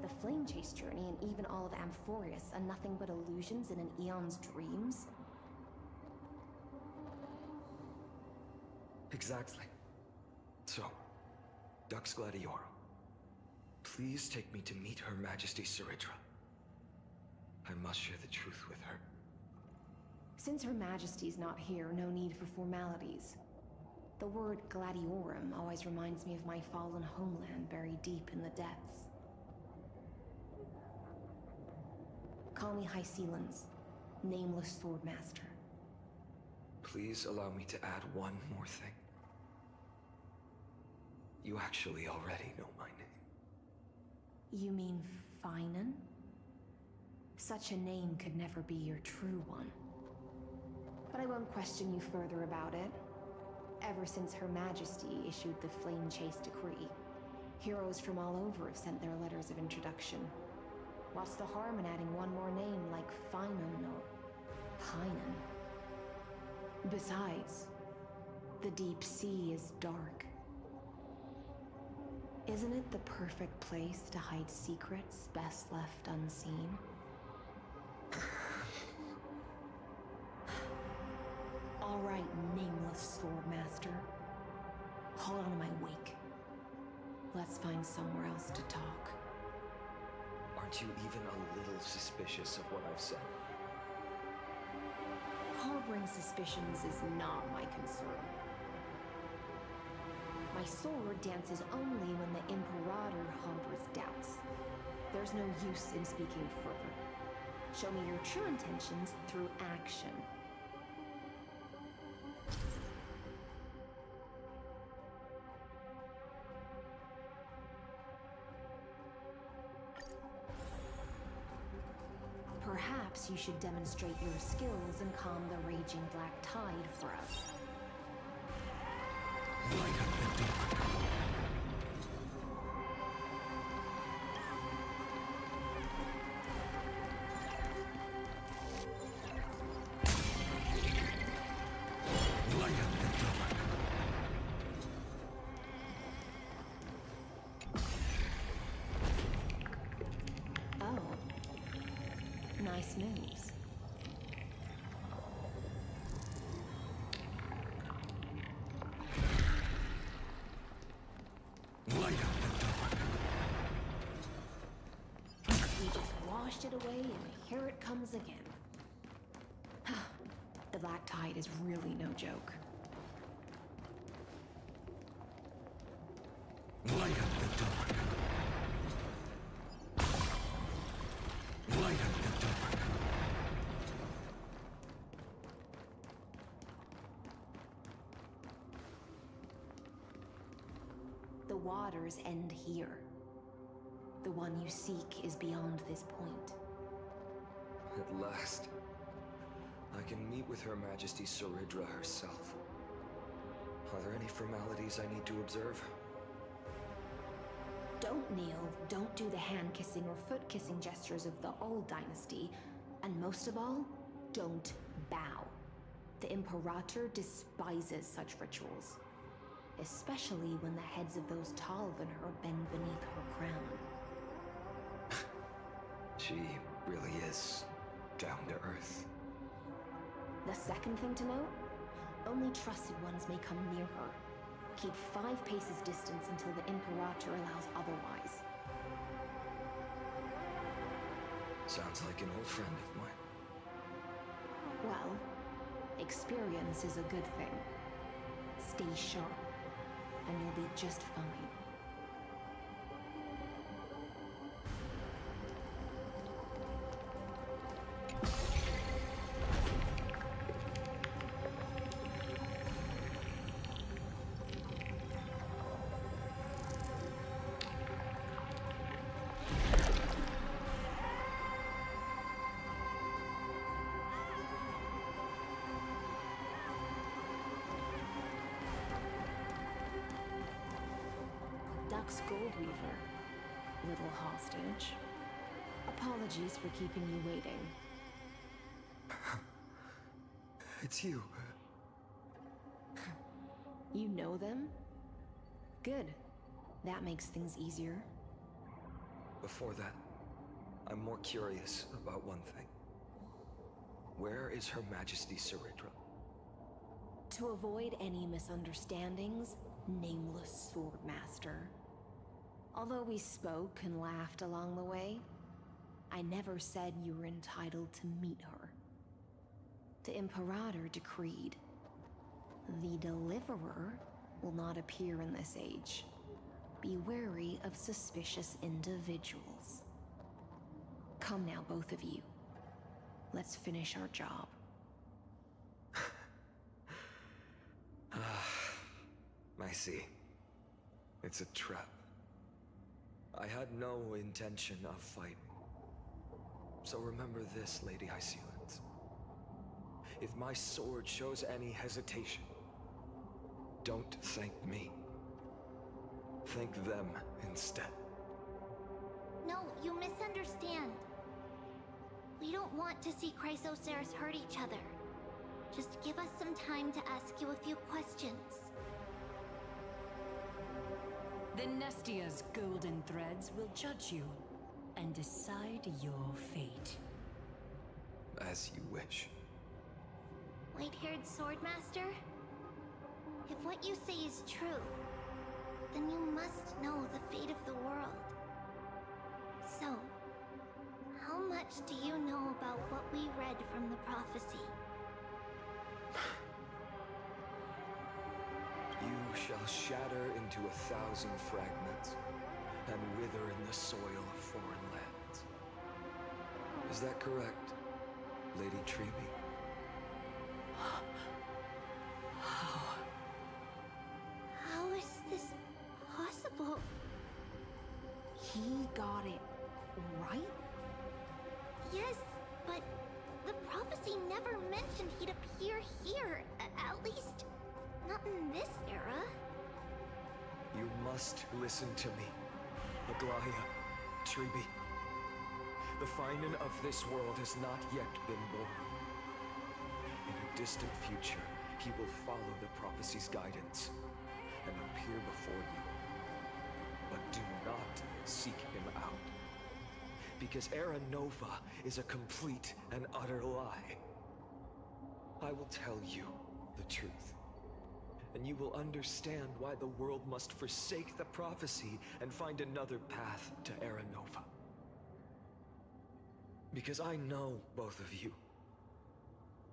the flame chase journey and even all of Amphorius are nothing but illusions in an eon's dreams? Exactly. So, Dux Gladiorum, please take me to meet Her Majesty Ciridra. I must share the truth with her. Since Her Majesty's not here, no need for formalities. The word Gladiorum always reminds me of my fallen homeland buried deep in the depths. Call me Hycelans, nameless swordmaster. Please allow me to add one more thing. You actually already know my name. You mean Phainon? Such a name could never be your true one. But I won't question you further about it. Ever since Her Majesty issued the Flame Chase Decree, heroes from all over have sent their letters of introduction. What's the harm in adding one more name like Phainon or Phainon? Besides, the deep sea is dark. Isn't it the perfect place to hide secrets best left unseen? All right, nameless swordmaster. Hold on to my wake. Let's find somewhere else to talk. Aren't you even a little suspicious of what I've said? Harboring suspicions is not my concern. My sword dances only when the Imperator harbors doubts. There's no use in speaking further. Show me your true intentions through action. Perhaps you should demonstrate your skills and calm the raging black tide for us. Nice moves. We just washed it away and here it comes again. The black tide is really no joke. Light up the dark. Light up the dark. The waters end here. The one you seek is beyond this point. At last, I can meet with Her Majesty Ciridra herself. Are there any formalities I need to observe? Don't kneel, don't do the hand-kissing or foot-kissing gestures of the old dynasty, and most of all, don't bow. The Imperator despises such rituals, especially when the heads of those taller than her bend beneath her crown. She really is down to earth. The second thing to note, only trusted ones may come near her. Keep 5 paces distance until the Imperator allows otherwise. Sounds like an old friend of mine. Well, experience is a good thing. Stay sharp, and you'll be just fine. Rock's Goldweaver. Little hostage. Apologies for keeping you waiting. It's you. You know them? Good. That makes things easier. Before that, I'm more curious about one thing. Where is Her Majesty Saritra? To avoid any misunderstandings, nameless Swordmaster. Although we spoke and laughed along the way, I never said you were entitled to meet her. The Imperator decreed, the Deliverer will not appear in this age. Be wary of suspicious individuals. Come now, both of you. Let's finish our job. I see. It's a trap. I had no intention of fighting. So remember this, Lady Hysealence. If my sword shows any hesitation, don't thank me. Thank them instead. No, you misunderstand. We don't want to see Chrysoceras hurt each other. Just give us some time to ask you a few questions. The Nestia's golden threads will judge you and decide your fate. As you wish. White-haired Swordmaster? If what you say is true, then you must know the fate of the world. So, how much do you know about what we read from the prophecy? You shall shatter into 1,000 fragments and wither in the soil of foreign lands. Is that correct, Lady Treeby? How is this possible? He got it right? Yes, but the prophecy never mentioned he'd appear here. At least, not in this era. You must listen to me, Aglaia, Treeby. The Phainon of this world has not yet been born. In a distant future, he will follow the prophecy's guidance and appear before you. But do not seek him out. Because Era Nova is a complete and utter lie. I will tell you the truth. And you will understand why the world must forsake the prophecy and find another path to Era Nova. Because I know both of you.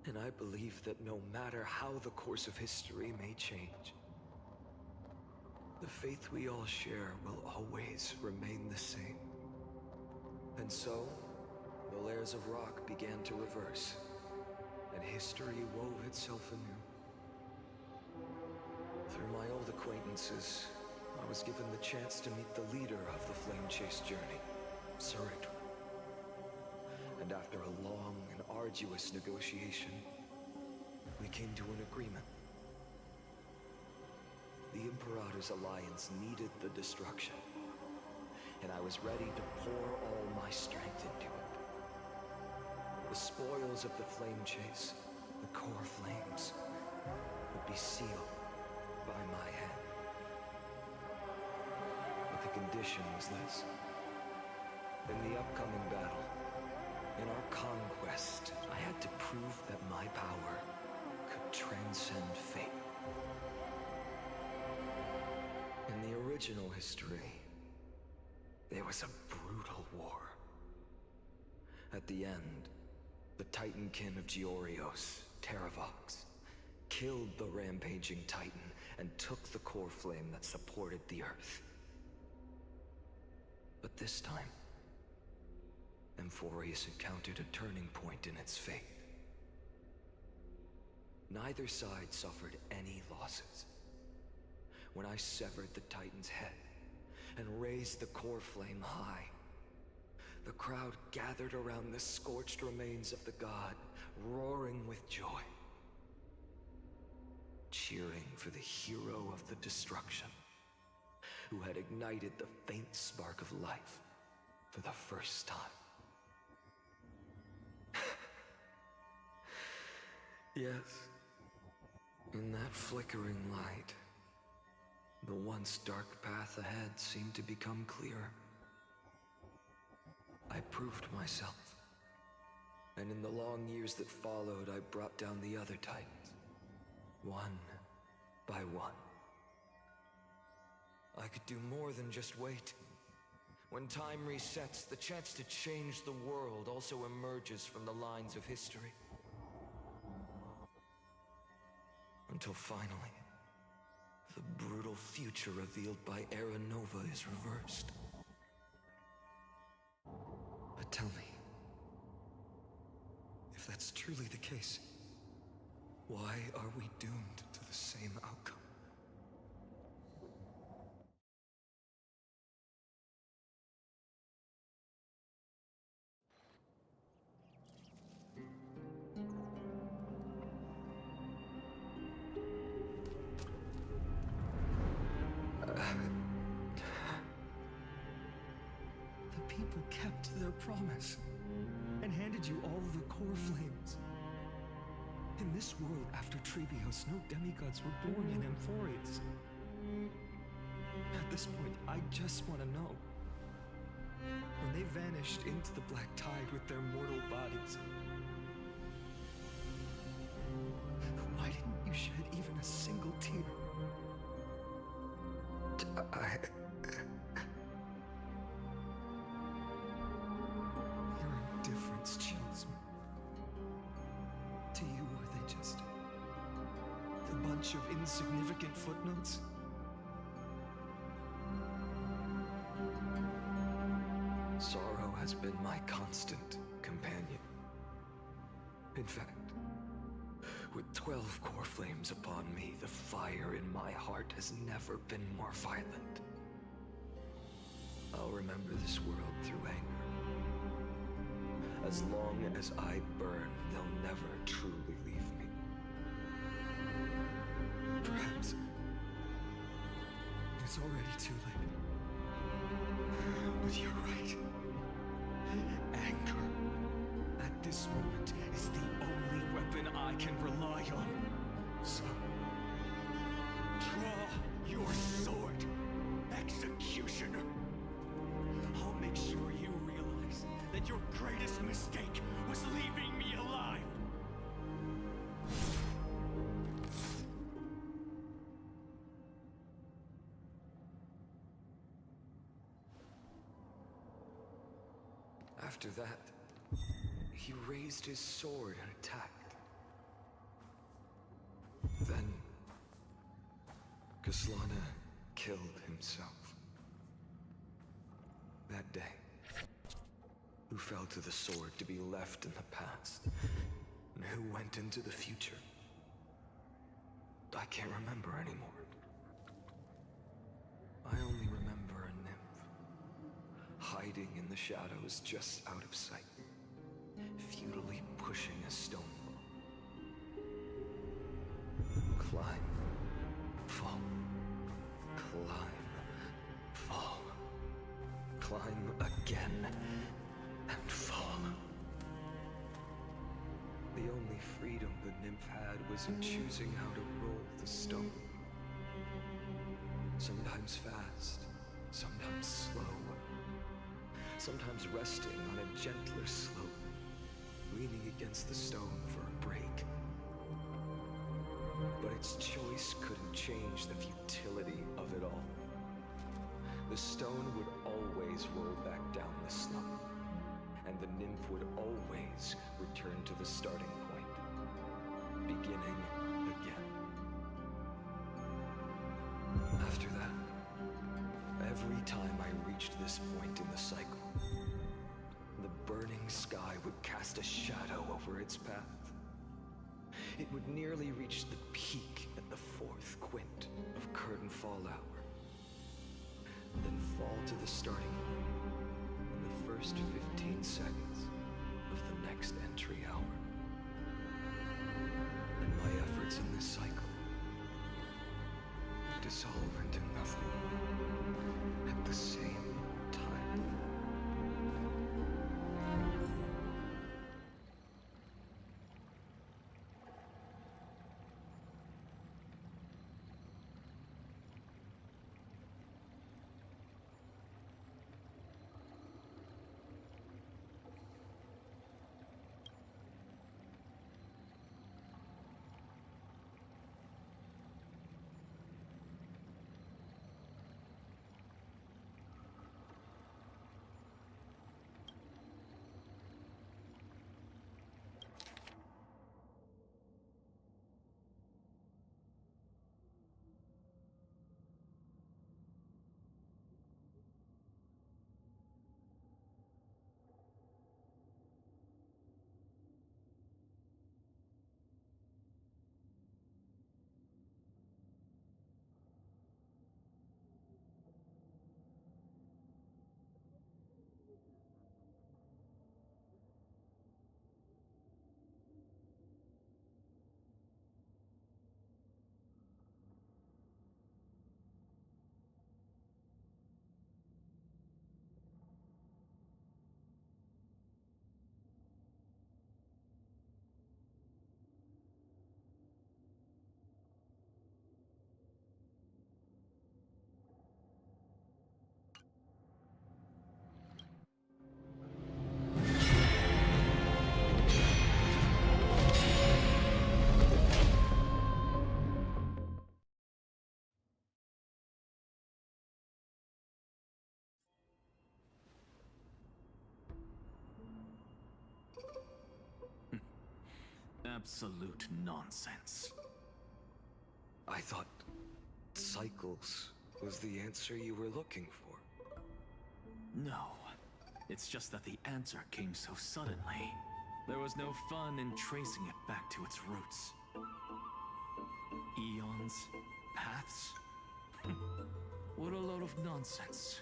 And I believe that no matter how the course of history may change, the faith we all share will always remain the same. And so, the layers of rock began to reverse, and history wove itself anew. Through my old acquaintances, I was given the chance to meet the leader of the Flame Chase journey, Saritra. And after a long and arduous negotiation, we came to an agreement. The Imperator's alliance needed the destruction, and I was ready to pour all my strength into it. The spoils of the Flame Chase, the core flames, would be sealed by my hand. But the condition was this. In the upcoming battle, in our conquest, I had to prove that my power could transcend fate. In the original history, there was a brutal war. At the end, the Titankin of Georios, Terravox, killed the rampaging Titan and took the core flame that supported the Earth. But this time, Amphorius encountered a turning point in its fate. Neither side suffered any losses. When I severed the Titan's head and raised the core flame high, the crowd gathered around the scorched remains of the god, roaring with joy, cheering for the hero of the destruction. who had ignited the faint spark of life for the first time. Yes, in that flickering light, the once dark path ahead seemed to become clearer. I proved myself, and in the long years that followed, I brought down the other Titans, one by one. I could do more than just wait. When time resets, the chance to change the world also emerges from the lines of history. Until finally, the brutal future revealed by Era Nova is reversed. But tell me, if that's truly the case, why are we doomed to the same outcome? The people kept their promise and handed you all the core flames. In this world after Trebios, no demigods were born in Amphorius. At this point, I just want to know. When they vanished into the black tide with their mortal bodies, why didn't you shed even a single tear? Your indifference chills me. To you, were they just a bunch of insignificant footnotes? Sorrow has been my constant companion. In fact, with 12 core flames upon me, the fire in my heart has never been more violent. I'll remember this world through anger. As long as I burn, they'll never truly leave me. Perhaps it's already too late. But you're right. Anger, at this moment, is the only weapon I can rely on. So, draw your sword, executioner. I'll make sure you realize that your greatest mistake was leaving me alive. After that, he raised his sword and attacked. Then, Kaslana killed himself. That day, who fell to the sword to be left in the past, and who went into the future, I can't remember anymore. I only remember a nymph, hiding in the shadows just out of sight, futilely pushing a stone wall. Climb, fall, climb, fall, climb again, and fall. The only freedom the nymph had was in choosing how to roll the stone. Sometimes fast, sometimes slow. Sometimes resting on a gentler slope, leaning against the stone for a break. But its choice couldn't change the futility of it all. The stone would always roll back down the slope, and the nymph would always return to the starting point, beginning again. After that, every time I reached this point in the cycle, the burning sky would cast a shadow over its path. It would nearly reach the peak at the 4th quint of curtain fall hour, then fall to the starting point in the first 15 seconds of the next entry hour. And my efforts in this cycle dissolve into nothing. Absolute nonsense. I thought cycles was the answer you were looking for. No. It's just that the answer came so suddenly. There was no fun in tracing it back to its roots. Eons? Paths? What a load of nonsense.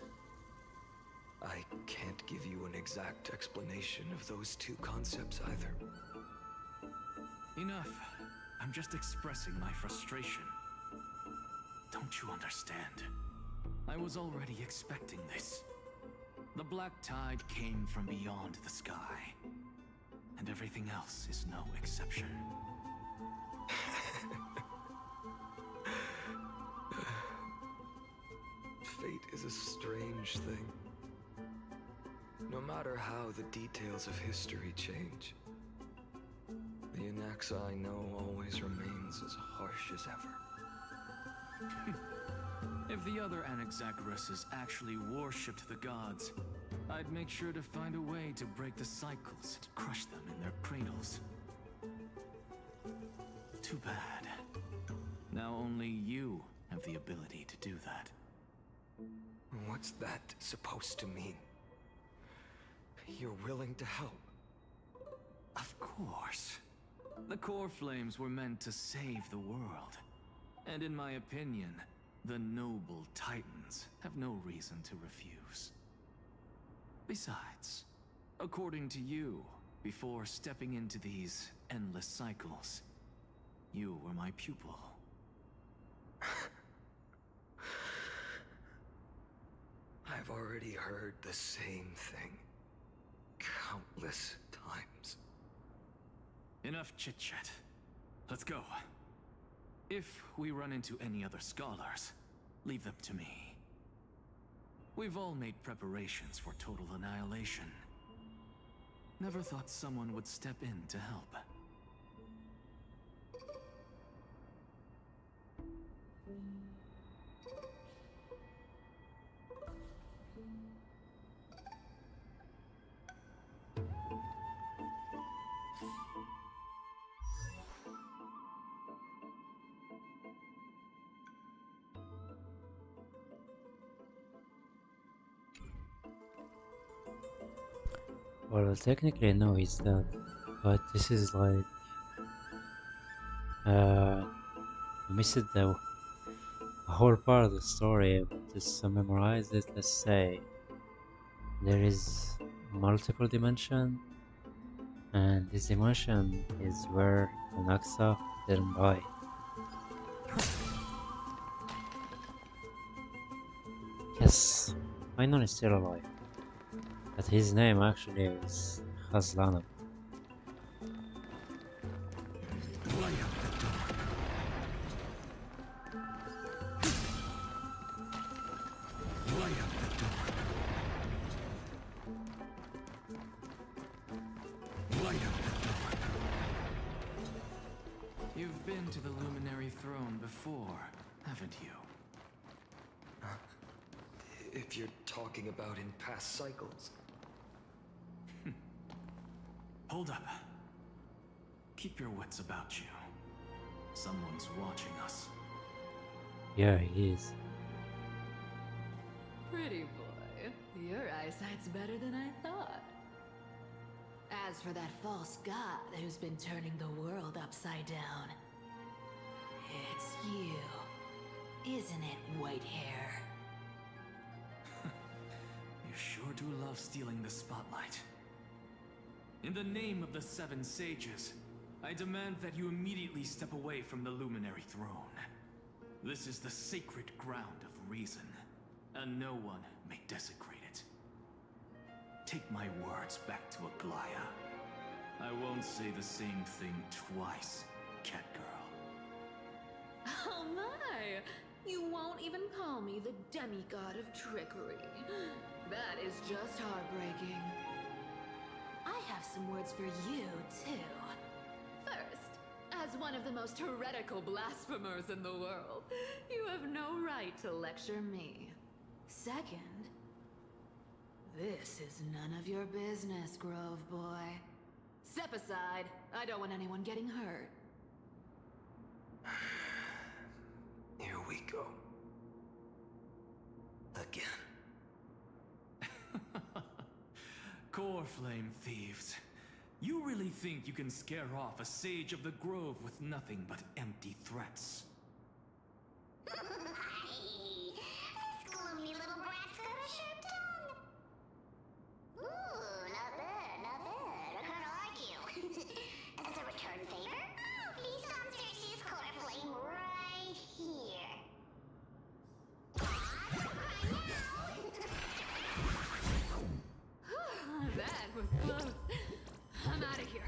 I can't give you an exact explanation of those two concepts either. Enough. I'm just expressing my frustration. Don't you understand? I was already expecting this. The black tide came from beyond the sky. And everything else is no exception. Fate is a strange thing. No matter how the details of history change, the Anaxa I know always remains as harsh as ever. If the other Anaxagoras actually worshipped the gods, I'd make sure to find a way to break the cycles and crush them in their cradles. Too bad. Now only you have the ability to do that. What's that supposed to mean? You're willing to help? Of course. The core flames were meant to save the world. And in my opinion, the noble Titans have no reason to refuse. Besides, according to you, before stepping into these endless cycles, you were my pupil. I've already heard the same thing countless times. Enough chit-chat. Let's go. If we run into any other scholars, leave them to me. We've all made preparations for total annihilation. Never thought someone would step in to help. Well, technically no, he's dead. But this is like... I missed the whole part of the story, but just to memorize it, let's say there is multiple dimension, and this dimension is where Anaxa didn't die. Yes, Phainon is still alive, but his name actually is Khazlana. You've been to the Luminary Throne before, haven't you? If you're talking about in past cycles. Hold up. Keep your wits about you. Someone's watching us. Yeah, he is. Pretty boy, your eyesight's better than I thought. As for that false god who's been turning the world upside down, it's you, isn't it, white hair? You sure do love stealing the spotlight. In the name of the Seven Sages, I demand that you immediately step away from the Luminary Throne. This is the sacred ground of reason, and no one may desecrate it. Take my words back to Aglaya. I won't say the same thing twice, Catgirl. Oh my! You won't even call me the demigod of trickery. That is just heartbreaking. I have some words for you, too. First, as one of the most heretical blasphemers in the world, you have no right to lecture me. Second, this is none of your business, Grove Boy. Step aside. I don't want anyone getting hurt. Here we go. Again. Core flame thieves. You really think you can scare off a sage of the grove with nothing but empty threats? This gloomy little brat's got a sharp tongue. Ooh, not bad, not bad. I kinda like you. As a return favor, please come search his core flame right here. That was close. I'm out of here.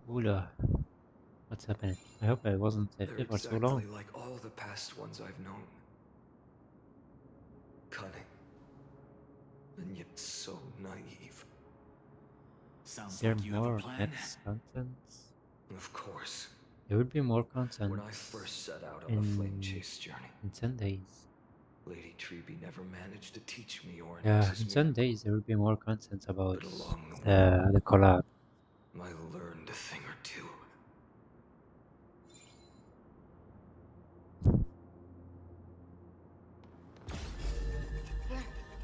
Ula, what's happening? I hope I wasn't They're here for so exactly long. like all the past ones I've known. Cunning. And yet so naive. Sounds Is there like you have a more plan. next contents? Of course. There will be more content When I first set out on the flame chase journey, in 10 days. Lady Treeby never managed to teach me or Yeah, Nexus in 10 miracle. days there will be more content about But along the way, the collab. I learned a thing or two.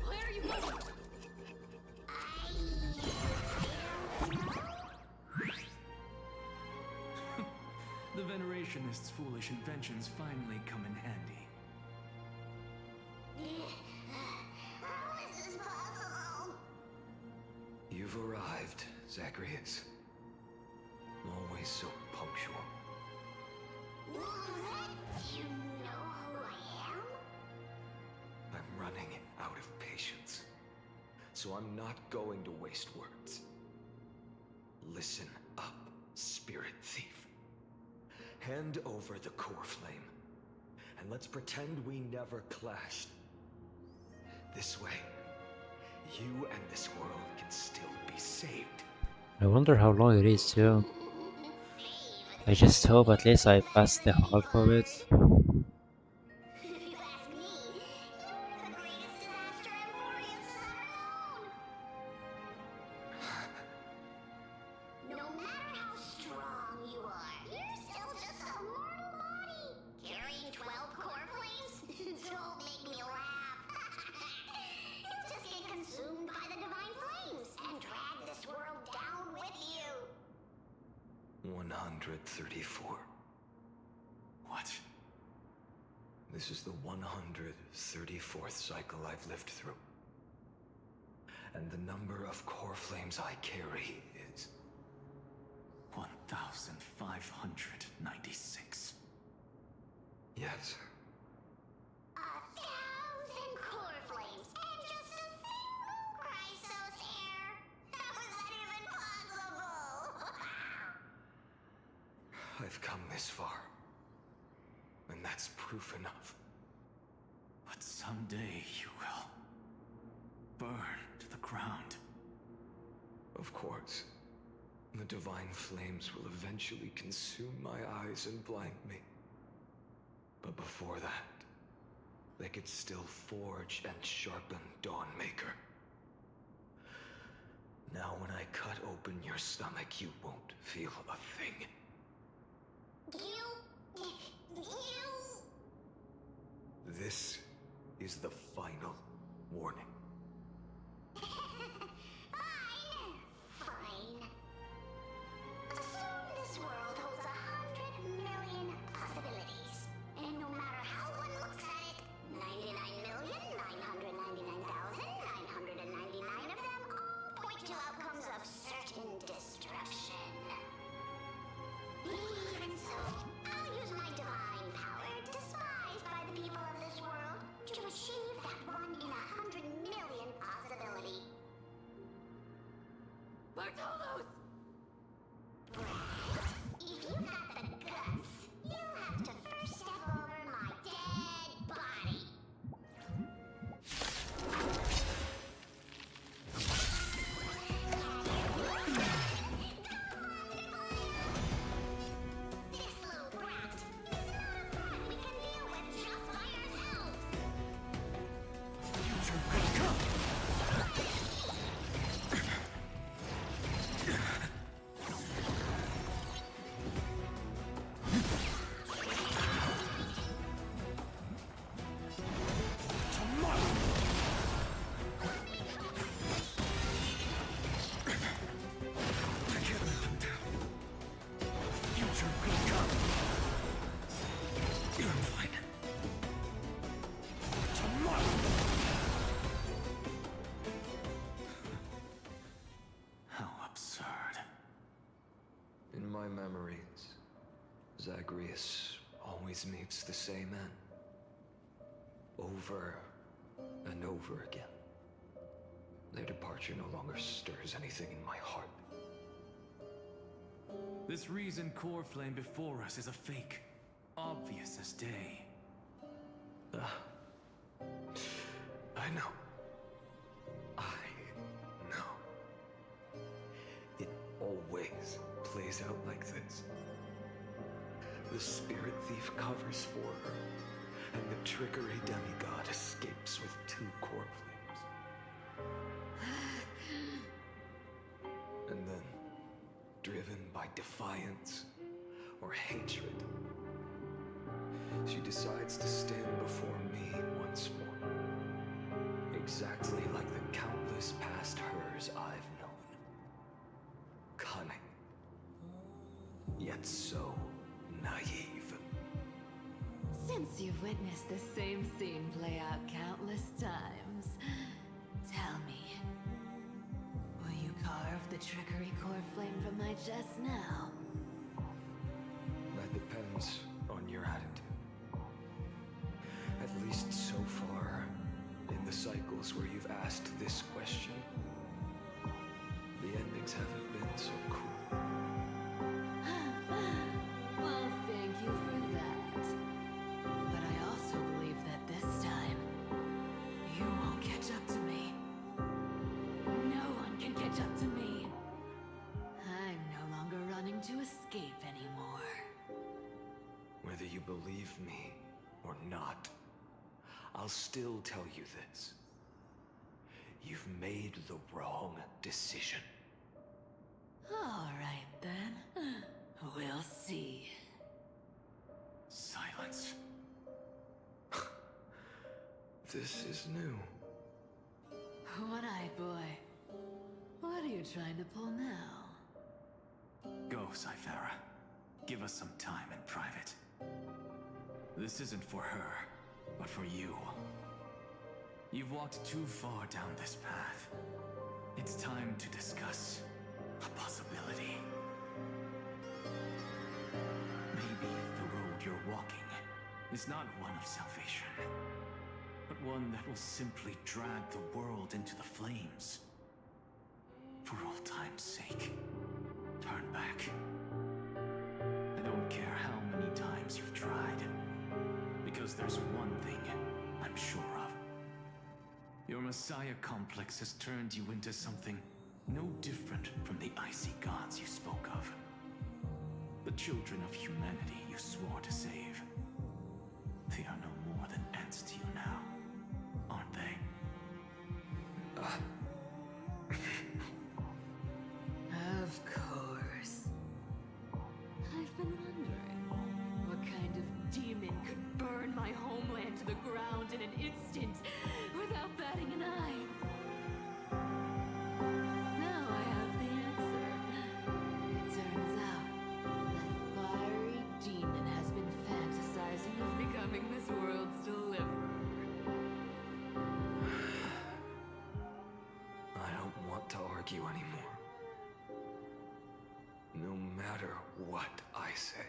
Where are you going? The Venerationists' foolish inventions finally come in handy. How is this possible? You've arrived, Zacharias. Always so punctual. You know who I am? I'm running out of patience. So I'm not going to waste words. Listen up, spirit thief. Hand over the core flame, and let's pretend we never clashed. This way, you and this world can still be saved. I wonder how long it is too. I just hope at least I passed the half of it. If you ask me, you're the greatest disaster Emporius has ever known. No matter how strong you are, you're still just a mortal body. Carrying 12 core flames? Don't make me laugh. You'll just get consumed by the divine flames and drag this world down with you. 134. What? This is the 134th cycle I've lived through. And the number of core flames I carry is 1,596. Yes. 1,000 core flames and just a single Chrysos hair. How is that even possible? I've come this far. And that's proof enough. But someday you will burn to the ground. Of course. The divine flames will eventually consume my eyes and blind me. But before that, they could still forge and sharpen Dawnmaker. Now when I cut open your stomach, you won't feel a thing. This is the final warning. Fine. Assume this world holds 100 million possibilities. And no matter how one looks at it, 99,999,999 of them all point to outcomes of certain destruction. Even so, I'll use my divine power, despised by the people of this world, to achieve that 1 in 100 million possibility. Bartolos! If you got the guts, you'll have to first step over my dead body. This little brat is not a threat we can deal with just by ourselves. Future will come! How absurd. In my memories, Zagreus always meets the same end. Over and over again. Their departure no longer stirs anything in my heart. This reason core flame before us is a fake. Obvious as day. I know. I know. It always plays out like this. The spirit thief covers for her, and the trickery demigod escapes with 2 core flames. And then, driven by defiance or hatred, she decides to stand before me once more. Exactly like the countless past hers I've known. Cunning. Yet so naive. Since you've witnessed the same scene play out countless times, tell me, will you carve the trickery core flame from my chest now? That depends on your attitude. At least so far, in the cycles where you've asked this question, the endings haven't been so cruel. Well, thank you for that. But I also believe that this time, you won't catch up to me. No one can catch up to me. I'm no longer running to escape anymore. Whether you believe me or not, I'll still tell you this. You've made the wrong decision. All right, then. We'll see. Silence. This is new. One-eyed boy. What are you trying to pull now? Go, Cythera. Give us some time in private. This isn't for her, but for you. You've walked too far down this path. It's time to discuss a possibility. Maybe the road you're walking is not one of salvation, but one that will simply drag the world into the flames. For all time's sake, turn back. I don't care Messiah complex has turned you into something no different from the icy gods you spoke of. The children of humanity you swore to save. They are no more than ants to you now, aren't they? Of course. I've been wondering what kind of demon could burn my homeland to the ground in an instant without batting an eye. Now I have the answer. It turns out that fiery demon has been fantasizing of becoming this world's deliverer. I don't want to argue anymore. No matter what I say,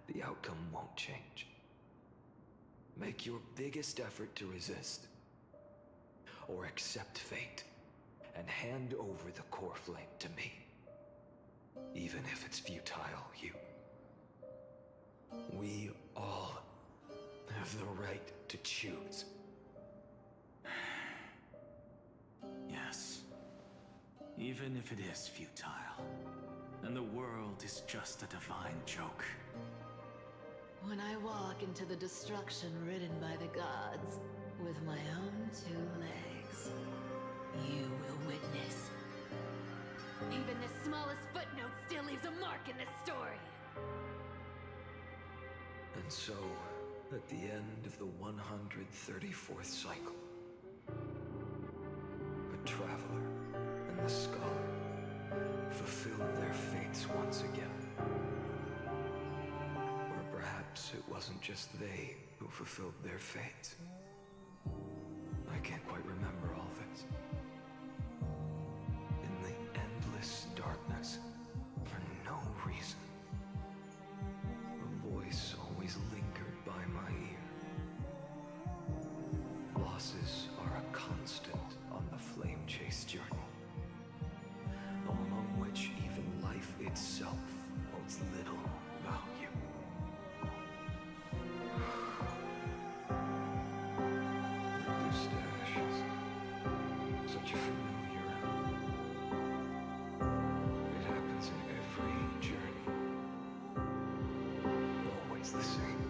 the outcome won't change. Make your biggest effort to resist, or accept fate, and hand over the core flame to me. Even if it's futile, we all have the right to choose. Yes. Even if it is futile, and the world is just a divine joke. When I walk into the destruction written by the gods with my own 2 legs, you will witness. Even the smallest footnote still leaves a mark in this story. And so, at the end of the 134th cycle, the traveler and the scholar fulfilled their fates once again. Or perhaps it wasn't just they who fulfilled their fates. I can't quite remember all this. In the endless darkness, for no reason, a voice always lingered by my ear. Losses are a constant on the flame chase journey, among which even life itself holds little value. Reduced to ashes, such a familiar it happens in every journey. Always the same.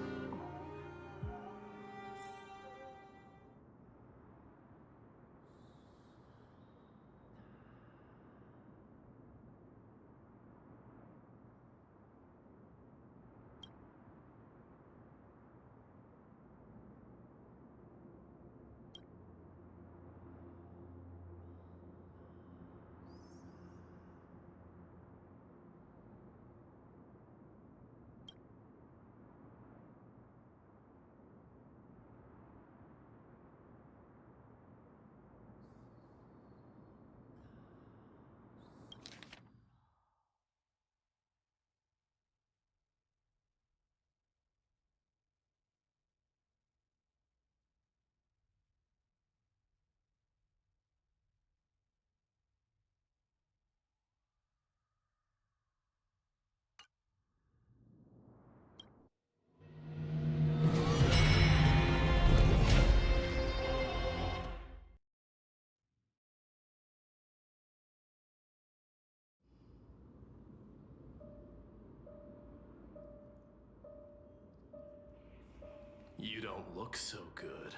You don't look so good,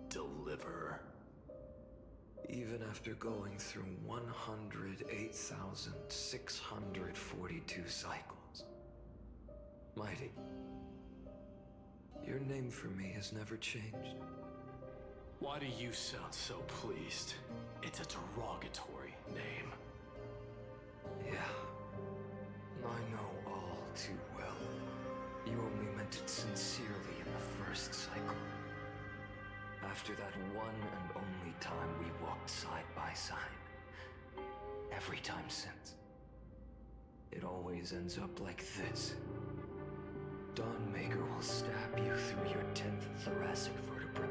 Deliverer. Even after going through 108,642 cycles. Mighty, your name for me has never changed. Why do you sound so pleased? It's a derogatory name. Yeah, I know all too well. You only meant it sincerely in the first cycle. After that one and only time we walked side by side. Every time since. It always ends up like this. Dawnmaker will stab you through your 10th thoracic vertebra.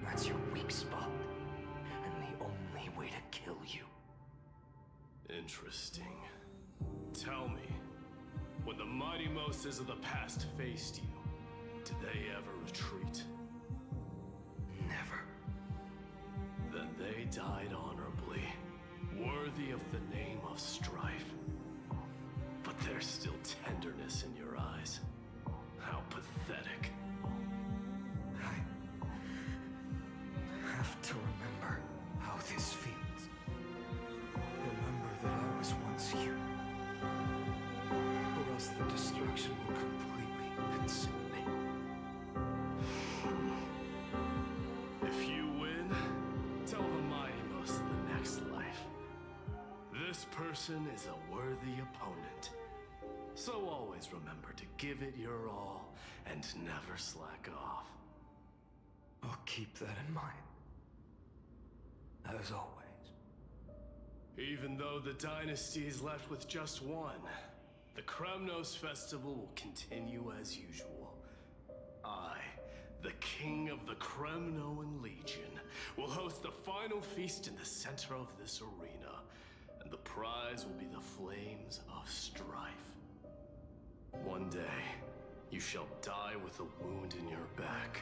That's your weak spot, and the only way to kill you. Interesting. Tell me, when the mighty Moses of the past faced you, did they ever retreat? Never. They died honorably, worthy of the name of strife. But there's still tenderness in your eyes. How pathetic. I have to remember how this feels. Remember that I was once you. Or else the destruction will completely consume me. If you win, tell the mighty most of the next life. This person is a worthy opponent. So always remember to give it your all and never slack off. I'll keep that in mind. As always. Even though the dynasty is left with just one, the Kremnos festival will continue as usual. I, the king of the Kremnoan Legion, will host the final feast in the center of this arena, and the prize will be the flames of strife. One day, you shall die with a wound in your back.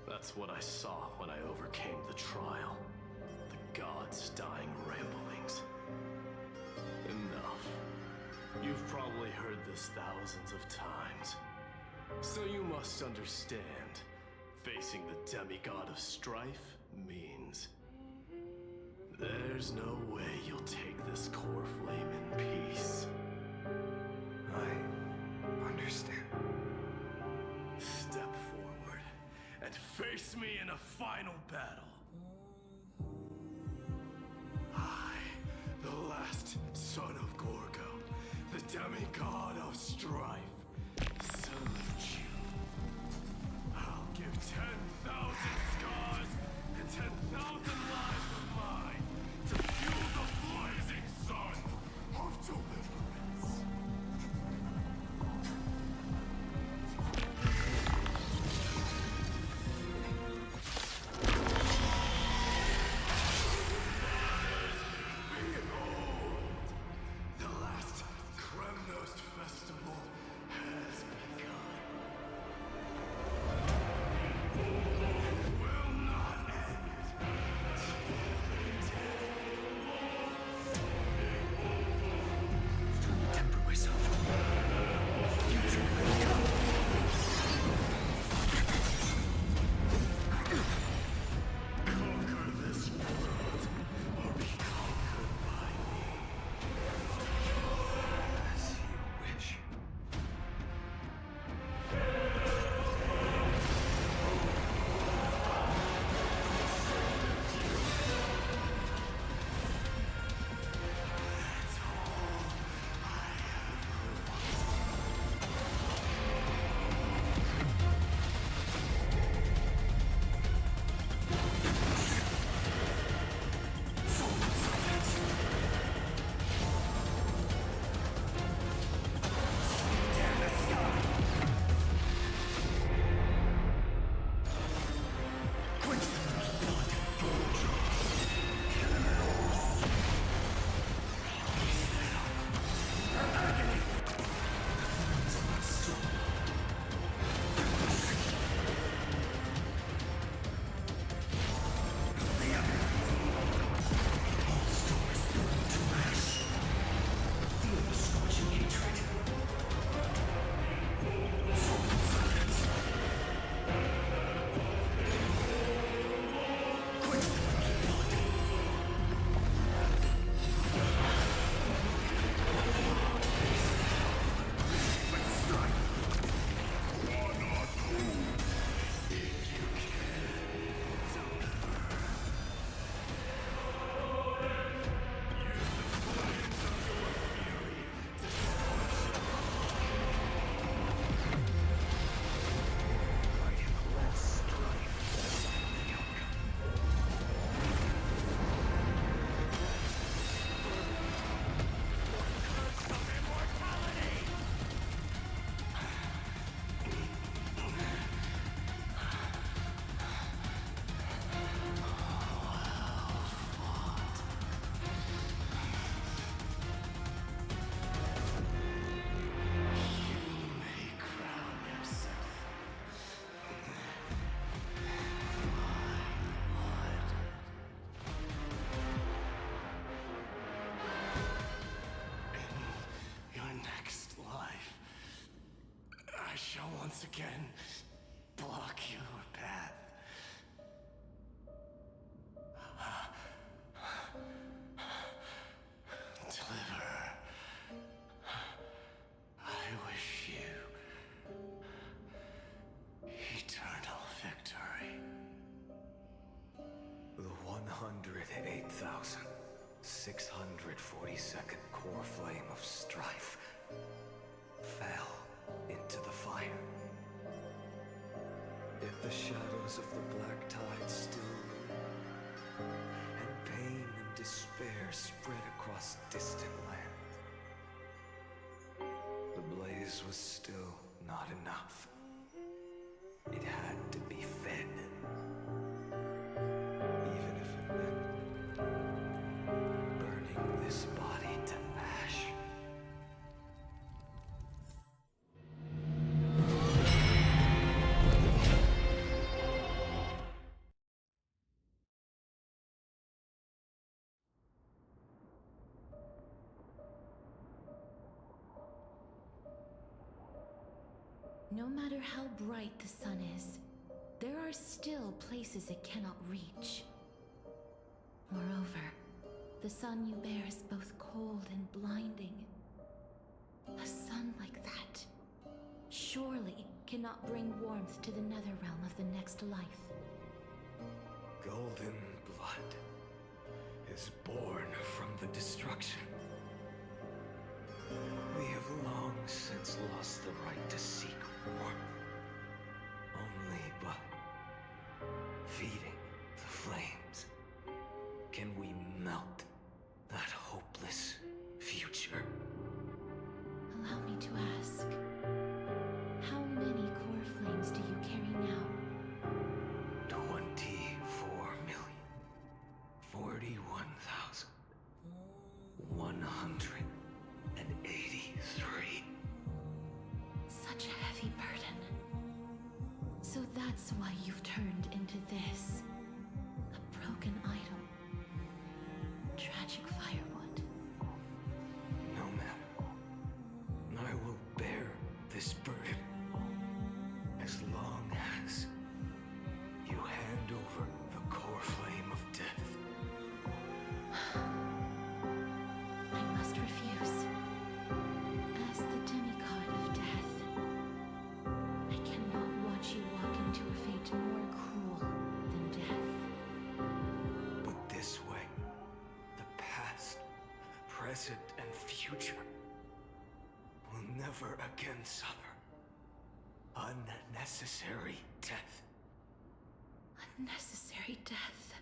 That's what I saw when I overcame the trial. The gods' dying ramblings. Enough. You've probably heard this thousands of times. So you must understand, facing the demigod of strife means there's no way you'll take this core flame in peace. I understand. Step forward and face me in a final battle. I, the last son of Gorgo, the demigod of strife, salute you. I'll give 10,000 scars and 10,000 lives of mine to fuel the blazing sun of deliverance. Behold, the last Kremnos festival has begun. It will not end again block your path. Deliverer, I wish you eternal victory. The 108,642nd core flame of strife fell into the fire. Yet the shadows of the black tide still loom, and pain and despair spread across distant lands. The blaze was still not enough. It had to be fed. Even if it meant burning this body to ash. No matter how bright the sun is, there are still places it cannot reach. Moreover, the sun you bear is both cold and blinding. A sun like that surely cannot bring warmth to the netherrealm of the next life. Golden blood is born from the destruction. We have long since lost the right to seek warmth. Only by feeding the flames can we melt that hopeless future. Allow me to ask, how many core flames do you carry now? 24,041,183. Such a heavy burden. So that's why you've turned into this. A broken idol. Tragic firewood. No matter. I will bear this burden as long as you hand over the core flame of death. I must refuse. As the demigod of death, I cannot watch you walk into a fate more cruel than death. But this way, the past, present, and future will never again suffer unnecessary death. Unnecessary death.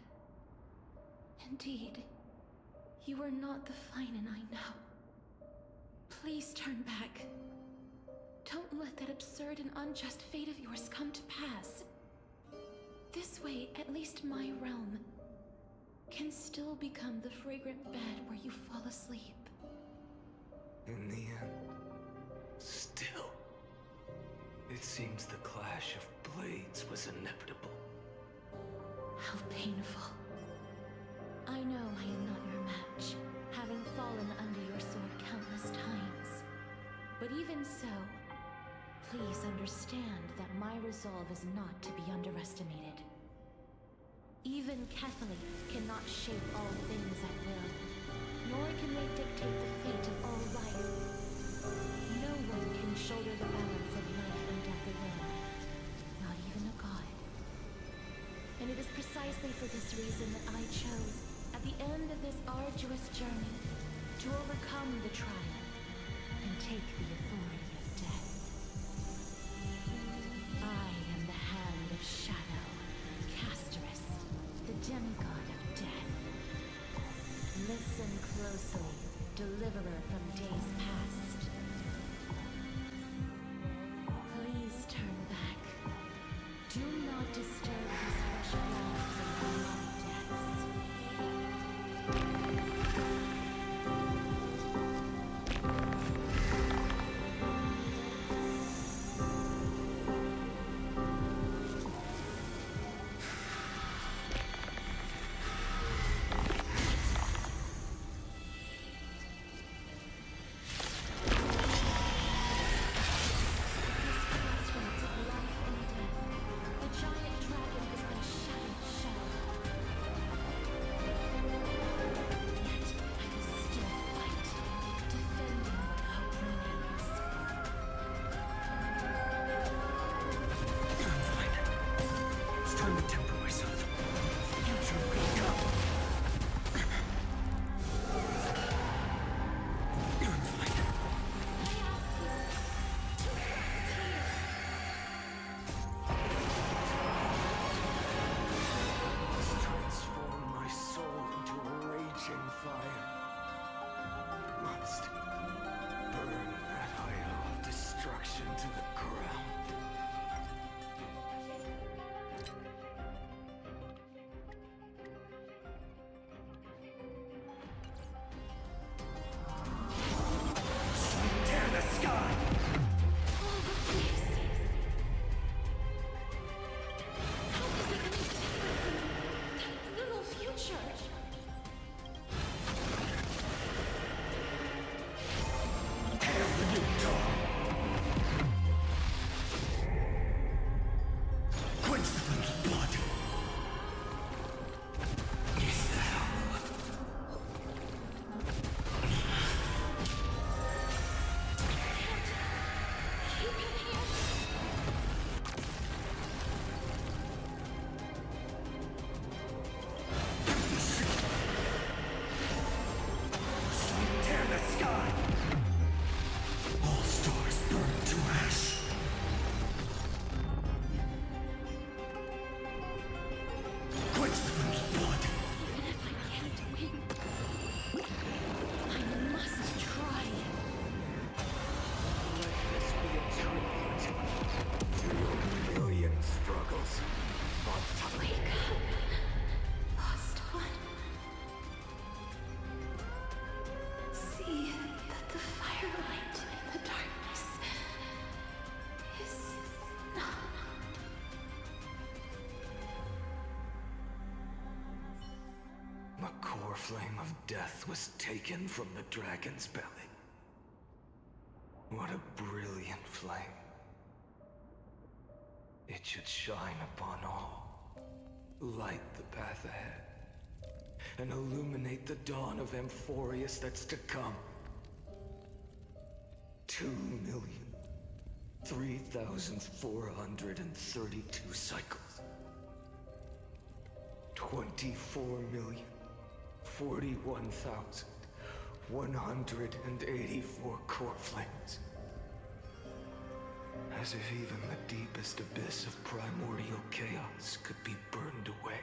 Indeed, you are not the Phainon I know. Please turn back. Don't let that absurd and unjust fate of yours come to pass. This way, at least my realm can still become the fragrant bed where you fall asleep. In the end, still, it seems the clash of blades was inevitable. How painful. I know I am not your match, having fallen under your sword countless times. But even so, please understand that my resolve is not to be underestimated. Even Catholic cannot shape all things at will, nor can they dictate the fate of all life. No one can shoulder the balance of life and death alone, not even a god. And it is precisely for this reason that I chose, at the end of this arduous journey, to overcome the trial and take the authority of death. I am the Hand of Shadow, Casterus, the demigod of death. Listen closely, deliverer from days past. Please turn back. Do not disturb these fresh flowers of my long deaths. This core flame of death was taken from the dragon's belly. What a brilliant flame. It should shine upon all, light the path ahead, and illuminate the dawn of Amphorius that's to come. 2,003,432 cycles. 24,041,184 core flames. As if even the deepest abyss of primordial chaos could be burned away.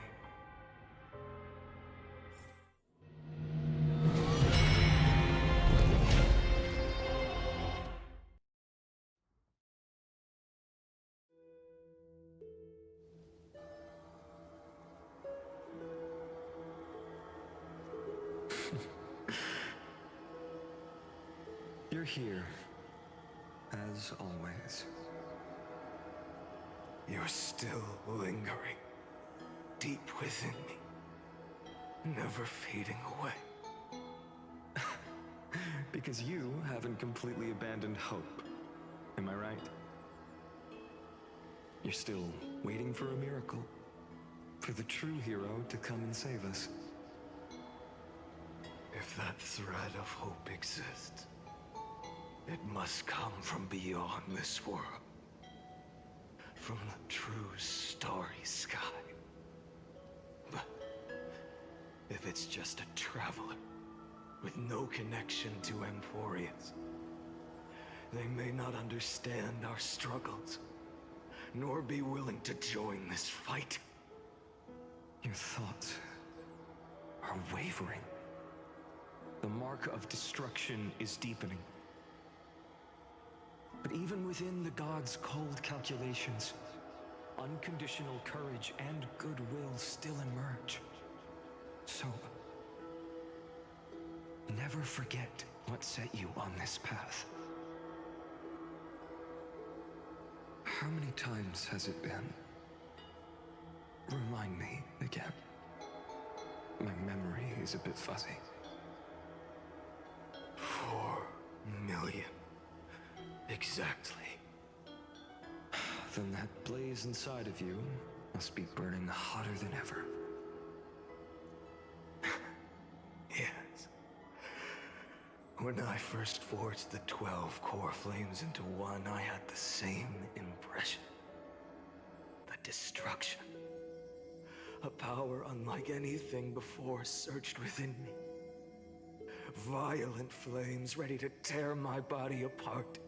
You're here, as always. You're still lingering, deep within me, never fading away. Because you haven't completely abandoned hope. Am I right? You're still waiting for a miracle. For the true hero to come and save us. If that thread of hope exists, it must come from beyond this world. From the true starry sky. But if it's just a traveler with no connection to Amphorius, they may not understand our struggles, nor be willing to join this fight. Your thoughts are wavering. The mark of destruction is deepening. But even within the gods' cold calculations, unconditional courage and goodwill still emerge. So, never forget what set you on this path. How many times has it been? Remind me again. My memory is a bit fuzzy. 4 million. Exactly. Then that blaze inside of you must be burning hotter than ever. Yes. When I first forged the 12 core flames into one, I had the same impression. The destruction. A power unlike anything before surged within me. Violent flames ready to tear my body apart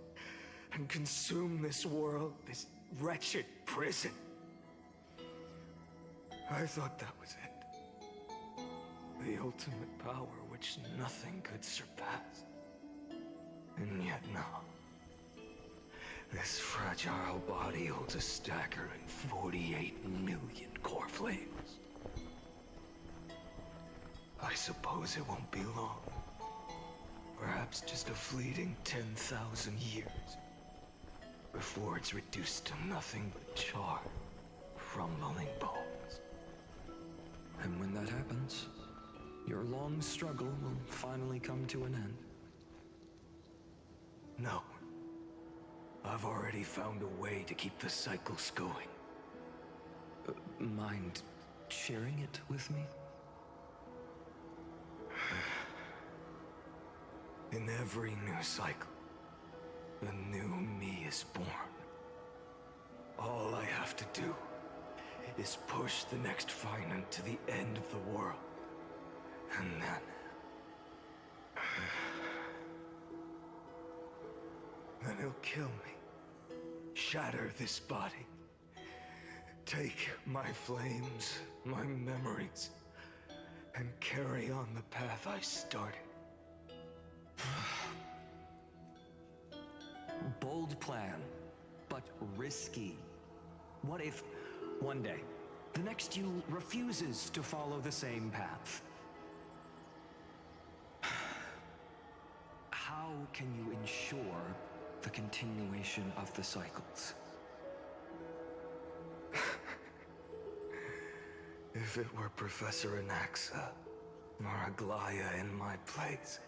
and consume this world, this wretched prison. I thought that was it. The ultimate power which nothing could surpass. And yet now, this fragile body holds a staggering 48 million core flames. I suppose it won't be long. Perhaps just a fleeting 10,000 years. Before it's reduced to nothing but charred, crumbling bones. And when that happens, your long struggle will finally come to an end. No. I've already found a way to keep the cycles going. Mind sharing it with me? In every new cycle, a new me is born. All I have to do is push the next Phainon to the end of the world. And then he'll kill me. Shatter this body. Take my flames, my memories, and carry on the path I started. Bold plan, but risky. What if, one day, the next you refuses to follow the same path? How can you ensure the continuation of the cycles? If it were Professor Anaxa, or Aglaya in my place,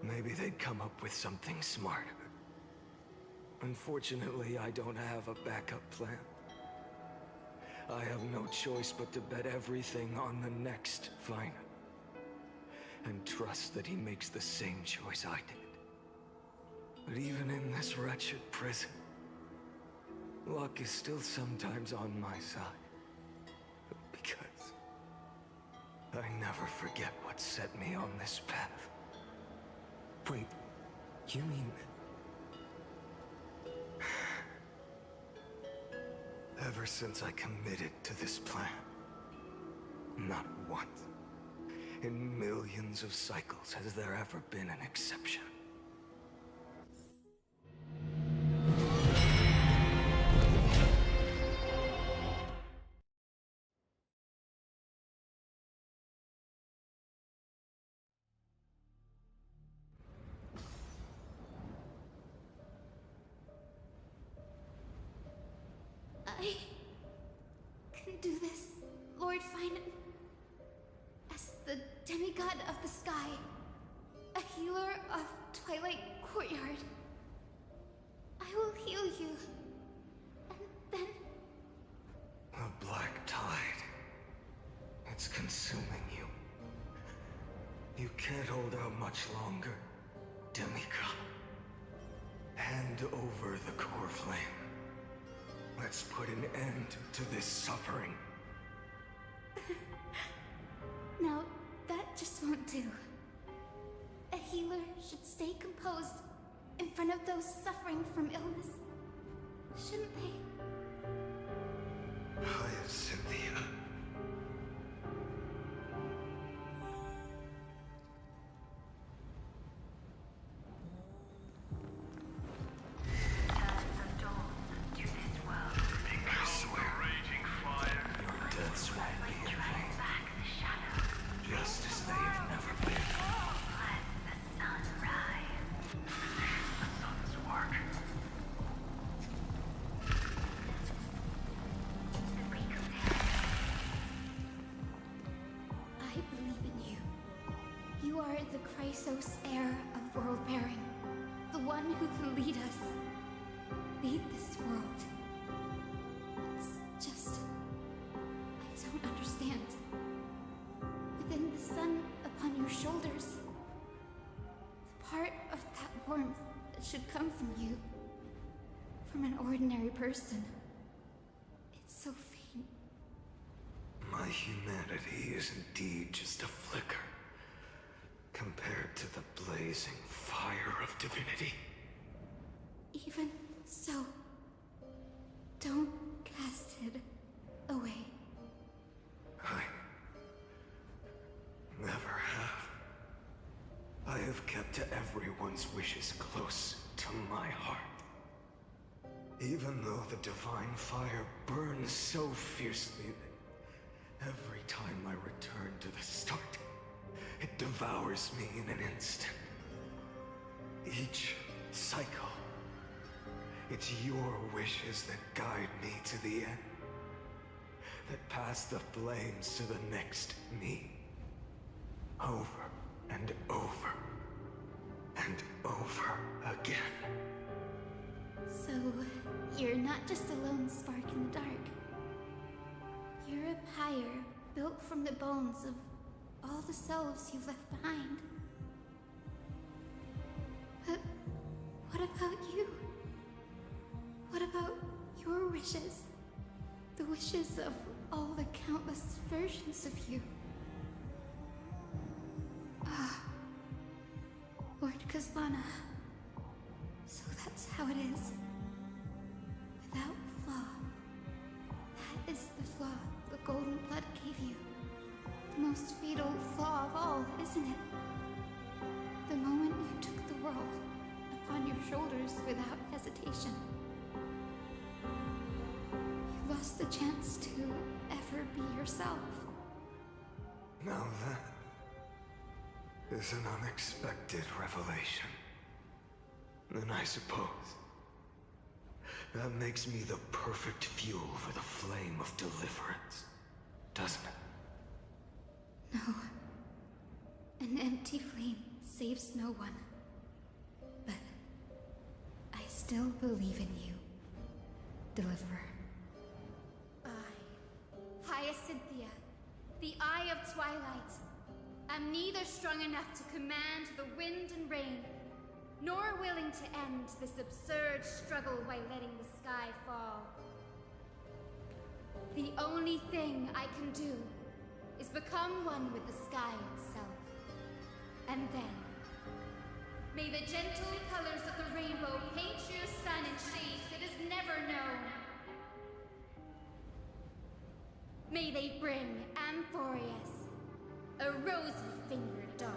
maybe they'd come up with something smarter. Unfortunately, I don't have a backup plan. I have no choice but to bet everything on the next Phainon. And trust that he makes the same choice I did. But even in this wretched prison, luck is still sometimes on my side. Because I never forget what set me on this path. Wait, you mean... Ever since I committed to this plan, not once, in millions of cycles, has there ever been an exception. I can do this, Lord Phainon. As the demigod of the sky, a healer of Twilight Courtyard. I will heal you, and then... The black tide. It's consuming you. You can't hold out much longer, demigod. Hand over the core flame. Let's put an end to this suffering. No, that just won't do. A healer should stay composed in front of those suffering from illness. Shouldn't they? Cynthia. You are the Chrysos heir of world-bearing. The one who can lead us. Lead this world. It's just... I don't understand. Within the sun upon your shoulders, the part of that warmth that should come from you, from an ordinary person, it's so faint. My humanity is indeed just a flicker, compared to the blazing fire of divinity. Even so, don't cast it away. I never have. I have kept everyone's wishes close to my heart. Even though the divine fire burns so fiercely that every time I return to the start, it devours me in an instant. Each cycle, it's your wishes that guide me to the end. That pass the flames to the next me. Over and over and over again. So, you're not just a lone spark in the dark. You're a pyre built from the bones of all the selves you've left behind. But what about you? What about your wishes? The wishes of all the countless versions of you. Ah, Lord Kazlana. So that's how it is. Without flaw. That is the flaw the golden blood gave you. The most fatal flaw of all, isn't it? The moment you took the world upon your shoulders without hesitation. You lost the chance to ever be yourself. Now that is an unexpected revelation. Then I suppose that makes me the perfect fuel for the flame of deliverance, doesn't it? No, An empty flame saves no one. But I still believe in you, Deliverer. I, Hyacinthia, the Eye of Twilight, am neither strong enough to command the wind and rain, nor willing to end this absurd struggle by letting the sky fall. The only thing I can do is become one with the sky itself. And then, may the gentle colors of the rainbow paint your sun in shades it has never known. May they bring Amphorius, a rosy-fingered dog.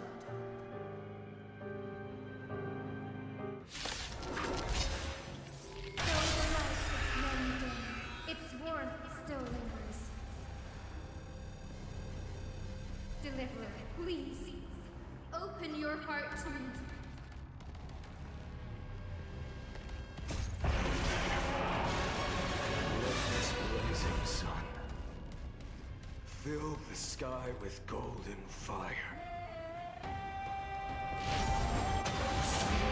Though the light is many dim, its warmth still lingers. Deliverer, please, open your heart to me. Let this blazing sun fill the sky with golden fire.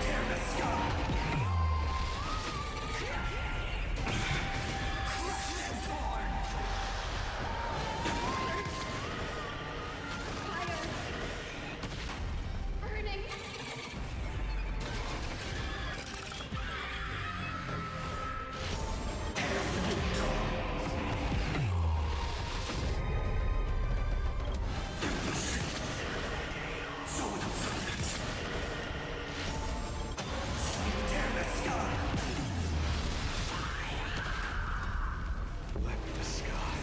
Tear the sky! Crush them torn! Fire! Burning! Let the sky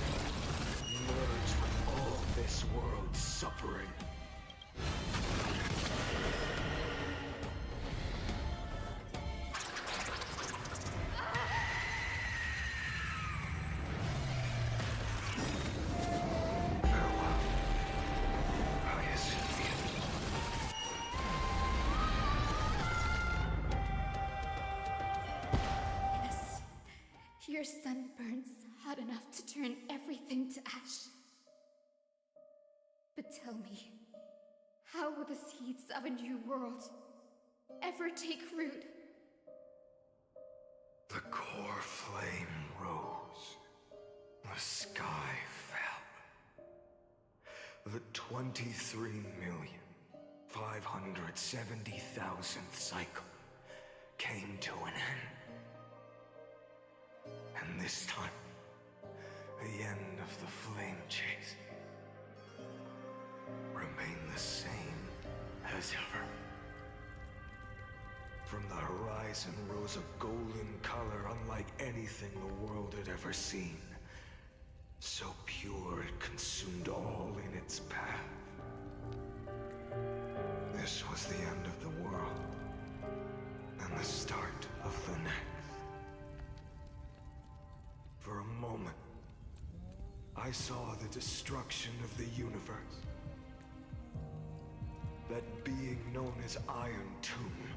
merge with all this world's suffering. Farewell, Hyacinthia. Yes, your sun burns hot enough to turn everything to ash. But tell me, how will the seeds of a new world ever take root? The core flame rose. The sky fell. The 23,570,000th cycle came to an end. And this time, the end of the flame chase remained the same as ever. From the horizon rose a golden color unlike anything the world had ever seen. So pure it consumed all in its path. This was the end of the world, and the start of the next. For a moment, I saw the destruction of the universe. That being known as Iron Tomb.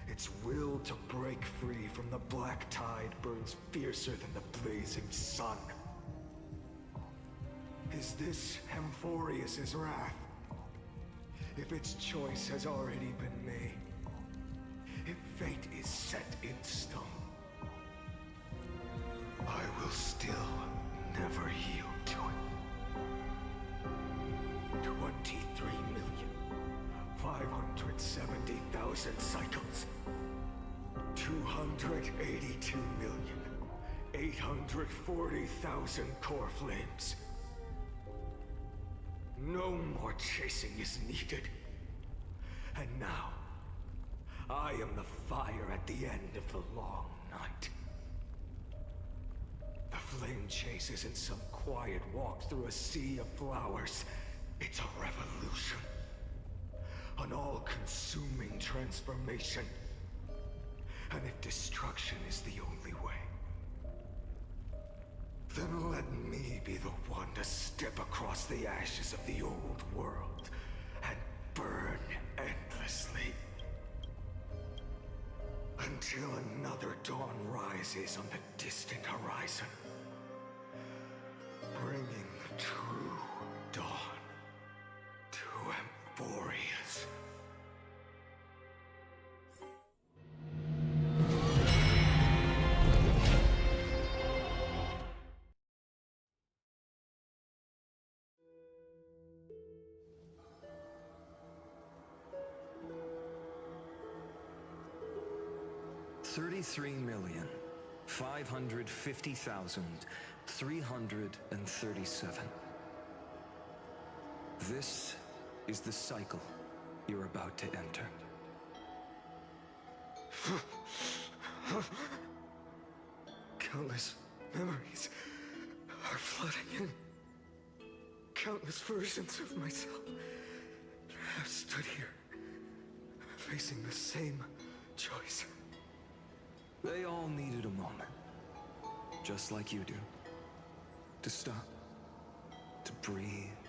Its will to break free from the black tide burns fiercer than the blazing sun. Is this Amphorius' wrath? If its choice has already been made, if fate is set in stone, I will still never yield to it. 23,570,000 cycles. 282,840,000 core flames. No more chasing is needed. And now, I am the fire at the end of the long night. The flame chase isn't some quiet walk through a sea of flowers. It's a revolution. An all-consuming transformation. And if destruction is the only way, then let me be the one to step across the ashes of the old world and burn endlessly. Until another dawn rises on the distant horizon, bringing the true dawn to Amphorius. 33,550,337. This is the cycle you're about to enter. Countless memories are flooding in. Countless versions of myself have stood here, facing the same choice. They all needed a moment, just like you do. To stop, to breathe,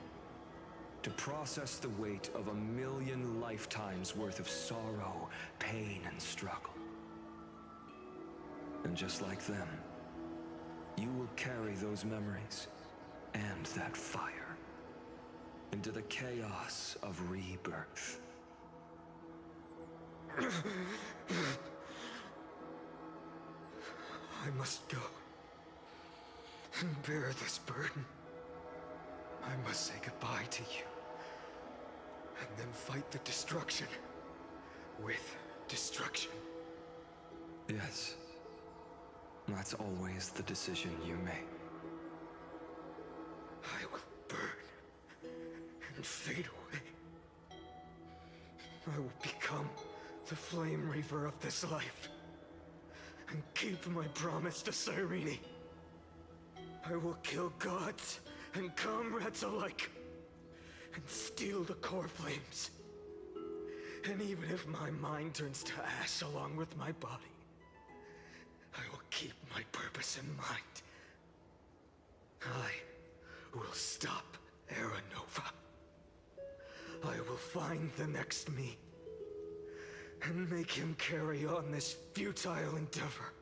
to process the weight of 1,000,000 lifetimes worth of sorrow, pain, and struggle. And just like them, you will carry those memories and that fire into the chaos of rebirth. I must go and bear this burden. I must say goodbye to you, and then fight the destruction with destruction. Yes, that's always the decision you make. I will burn and fade away. I will become the flame reaver of this life and keep my promise to Cyrene. I will kill gods and comrades alike and steal the core flames. And even if my mind turns to ash along with my body, I will keep my purpose in mind. I will stop Era Nova. I will find the next me and make him carry on this futile endeavor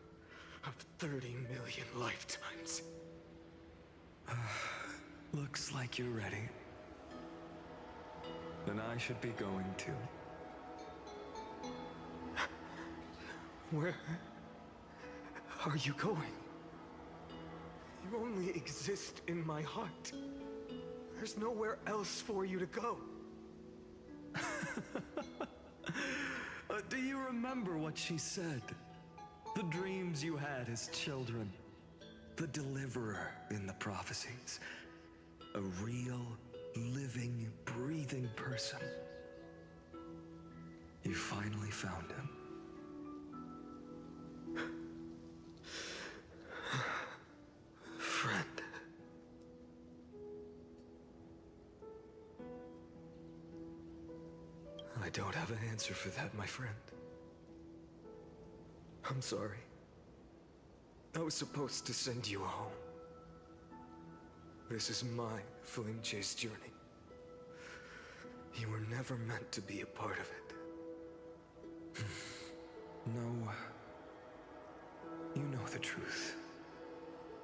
of 30 million lifetimes. Looks like you're ready. Then I should be going too. Where are you going? You only exist in my heart. There's nowhere else for you to go. Do you remember what she said? The dreams you had as children. The deliverer in the prophecies. A real, living, breathing person. You finally found him. Friend. I don't have an answer for that, my friend. I'm sorry. I was supposed to send you home. This is my flame chase journey. You were never meant to be a part of it. No. You know the truth.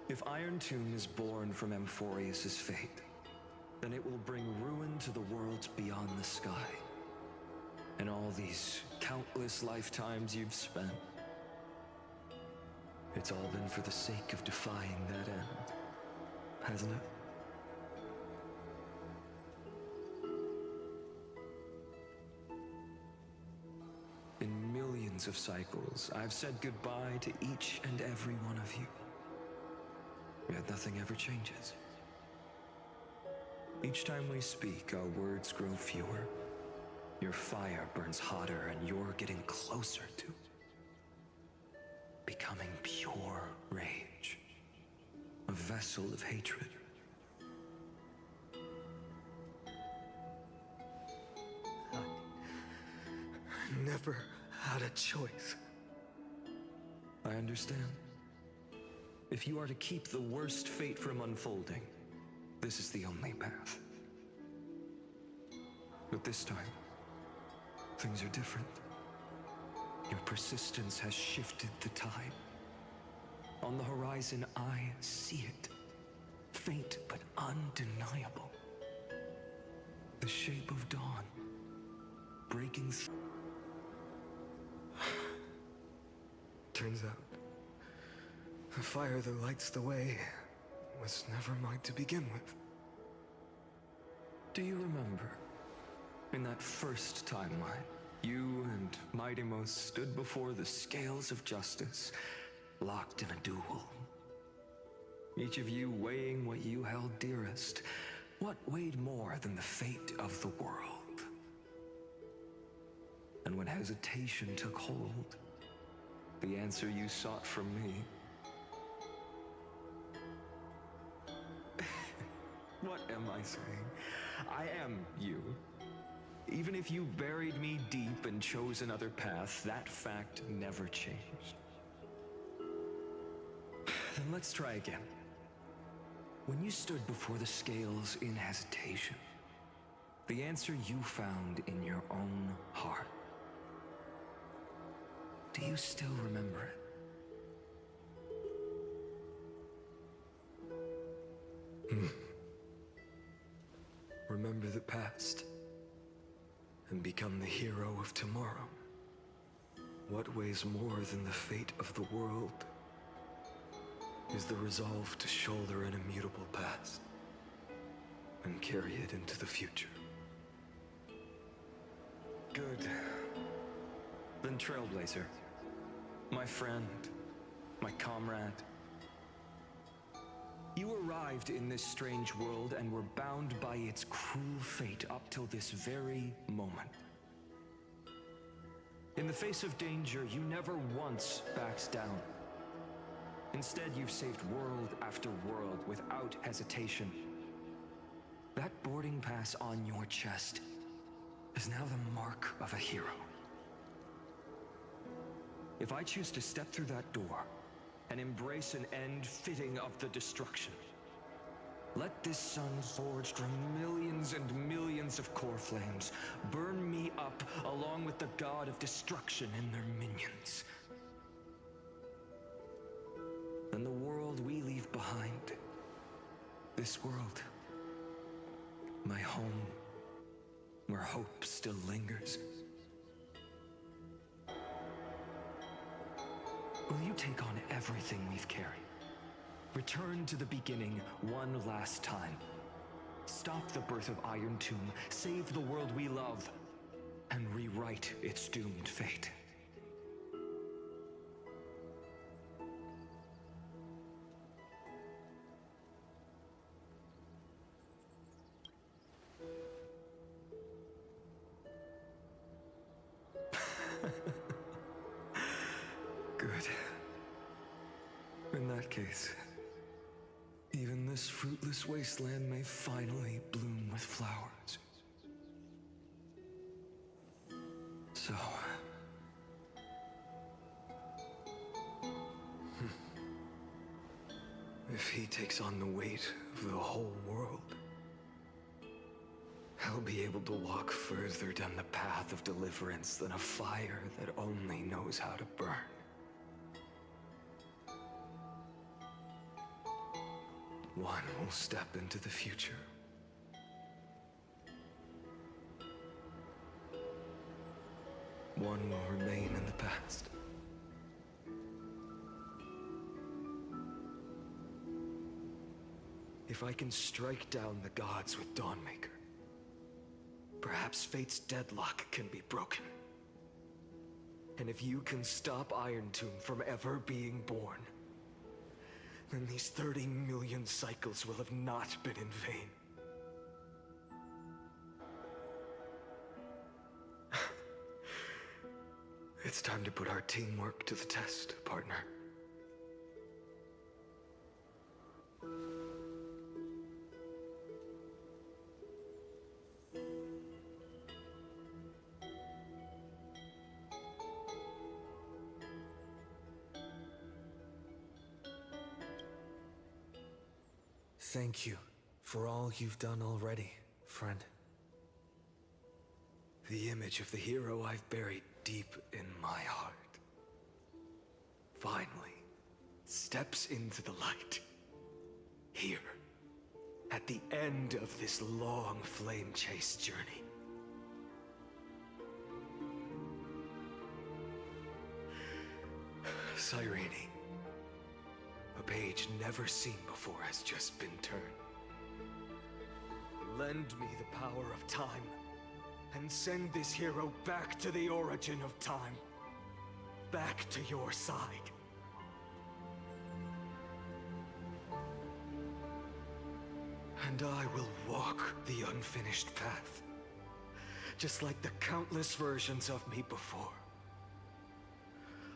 If Iron Tomb is born from Amphorius' fate, then it will bring ruin to the worlds beyond the sky. And all these countless lifetimes you've spent, it's all been for the sake of defying that end, hasn't it? In millions of cycles, I've said goodbye to each and every one of you. Yet nothing ever changes. Each time we speak, our words grow fewer. Your fire burns hotter, and you're getting closer to becoming pure rage. A vessel of hatred. I never had a choice. I understand. If you are to keep the worst fate from unfolding, this is the only path. But this time, things are different. Your persistence has shifted the tide. On the horizon, I see it. Faint but undeniable. The shape of dawn, breaking through. Turns out, the fire that lights the way was never mine to begin with. Do you remember, in that first timeline, You and Mightymost stood before the scales of justice, locked in a duel. Each of you weighing what you held dearest. What weighed more than the fate of the world? And when hesitation took hold, the answer you sought from me. What am I saying? I am you. Even if you buried me deep and chose another path, that fact never changed. Then let's try again. When you stood before the scales in hesitation, the answer you found in your own heart. Do you still remember it? Remember the past and become the hero of tomorrow. What weighs more than the fate of the world is the resolve to shoulder an immutable past and carry it into the future. Good. Then Trailblazer, my friend, my comrade, you arrived in this strange world and were bound by its cruel fate up till this very moment. In the face of danger, you never once backed down. Instead, you've saved world after world without hesitation. That boarding pass on your chest is now the mark of a hero. If I choose to step through that door and embrace an end fitting of the destruction, let this sun forged from millions and millions of core flames burn me up along with the god of destruction and their minions. Then the world we leave behind, this world, my home, where hope still lingers. Will you take on everything we've carried? Return to the beginning one last time. Stop the birth of Iron Tomb, save the world we love, and rewrite its doomed fate. Good. In that case, even this fruitless wasteland may finally bloom with flowers. So... if he takes on the weight of the whole world, I'll be able to walk further down the path of deliverance than a fire that only knows how to burn. One will step into the future. One will remain in the past. If I can strike down the gods with Dawnmaker, perhaps fate's deadlock can be broken. And if you can stop Iron Tomb from ever being born, then these 30 million cycles will have not been in vain. It's time to put our teamwork to the test, partner. Thank you for all you've done already, friend. The image of the hero I've buried deep in my heart finally steps into the light. Here, at the end of this long flame chase journey. Cyrene, a page never seen before has just been turned. Lend me the power of time, and send this hero back to the origin of time. Back to your side. And I will walk the unfinished path. Just like the countless versions of me before.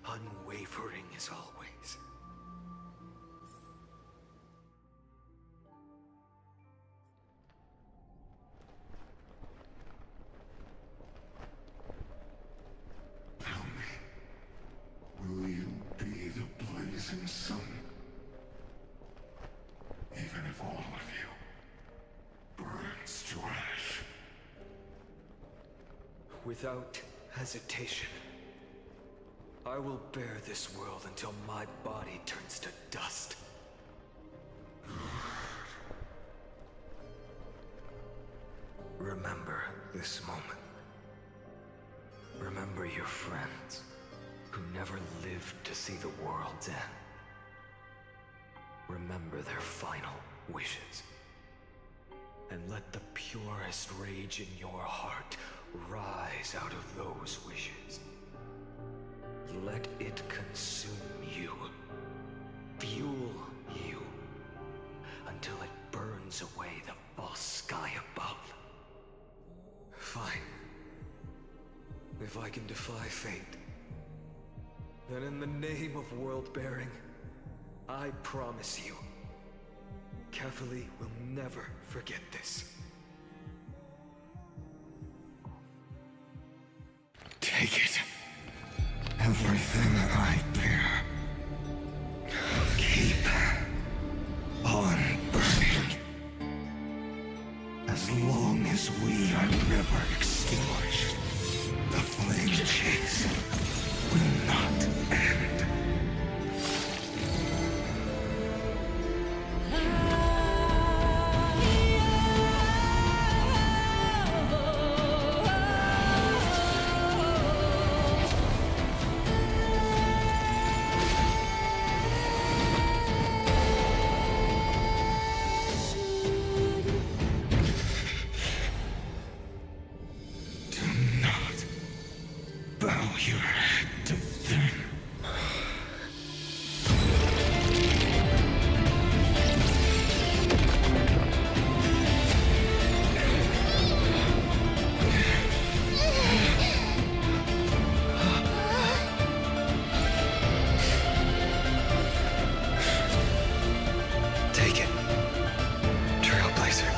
Unwavering as always. Tell me, will you be the blazing sun? Even if all of you burns to ash. Without hesitation, I will bear this world until my body turns to dust. Remember this moment. Remember your friends who never lived to see the world's end. Remember their final wishes. And let the purest rage in your heart rise out of those wishes. Let it consume you, fuel you, until it burns away the false sky above. Fine. If I can defy fate, then in the name of world-bearing, I promise you, Kefali will never forget this. Take it. Everything I bear. Keep on burning. As long as we are never extinguished, the flame chase will not end. Take it, trailblazer.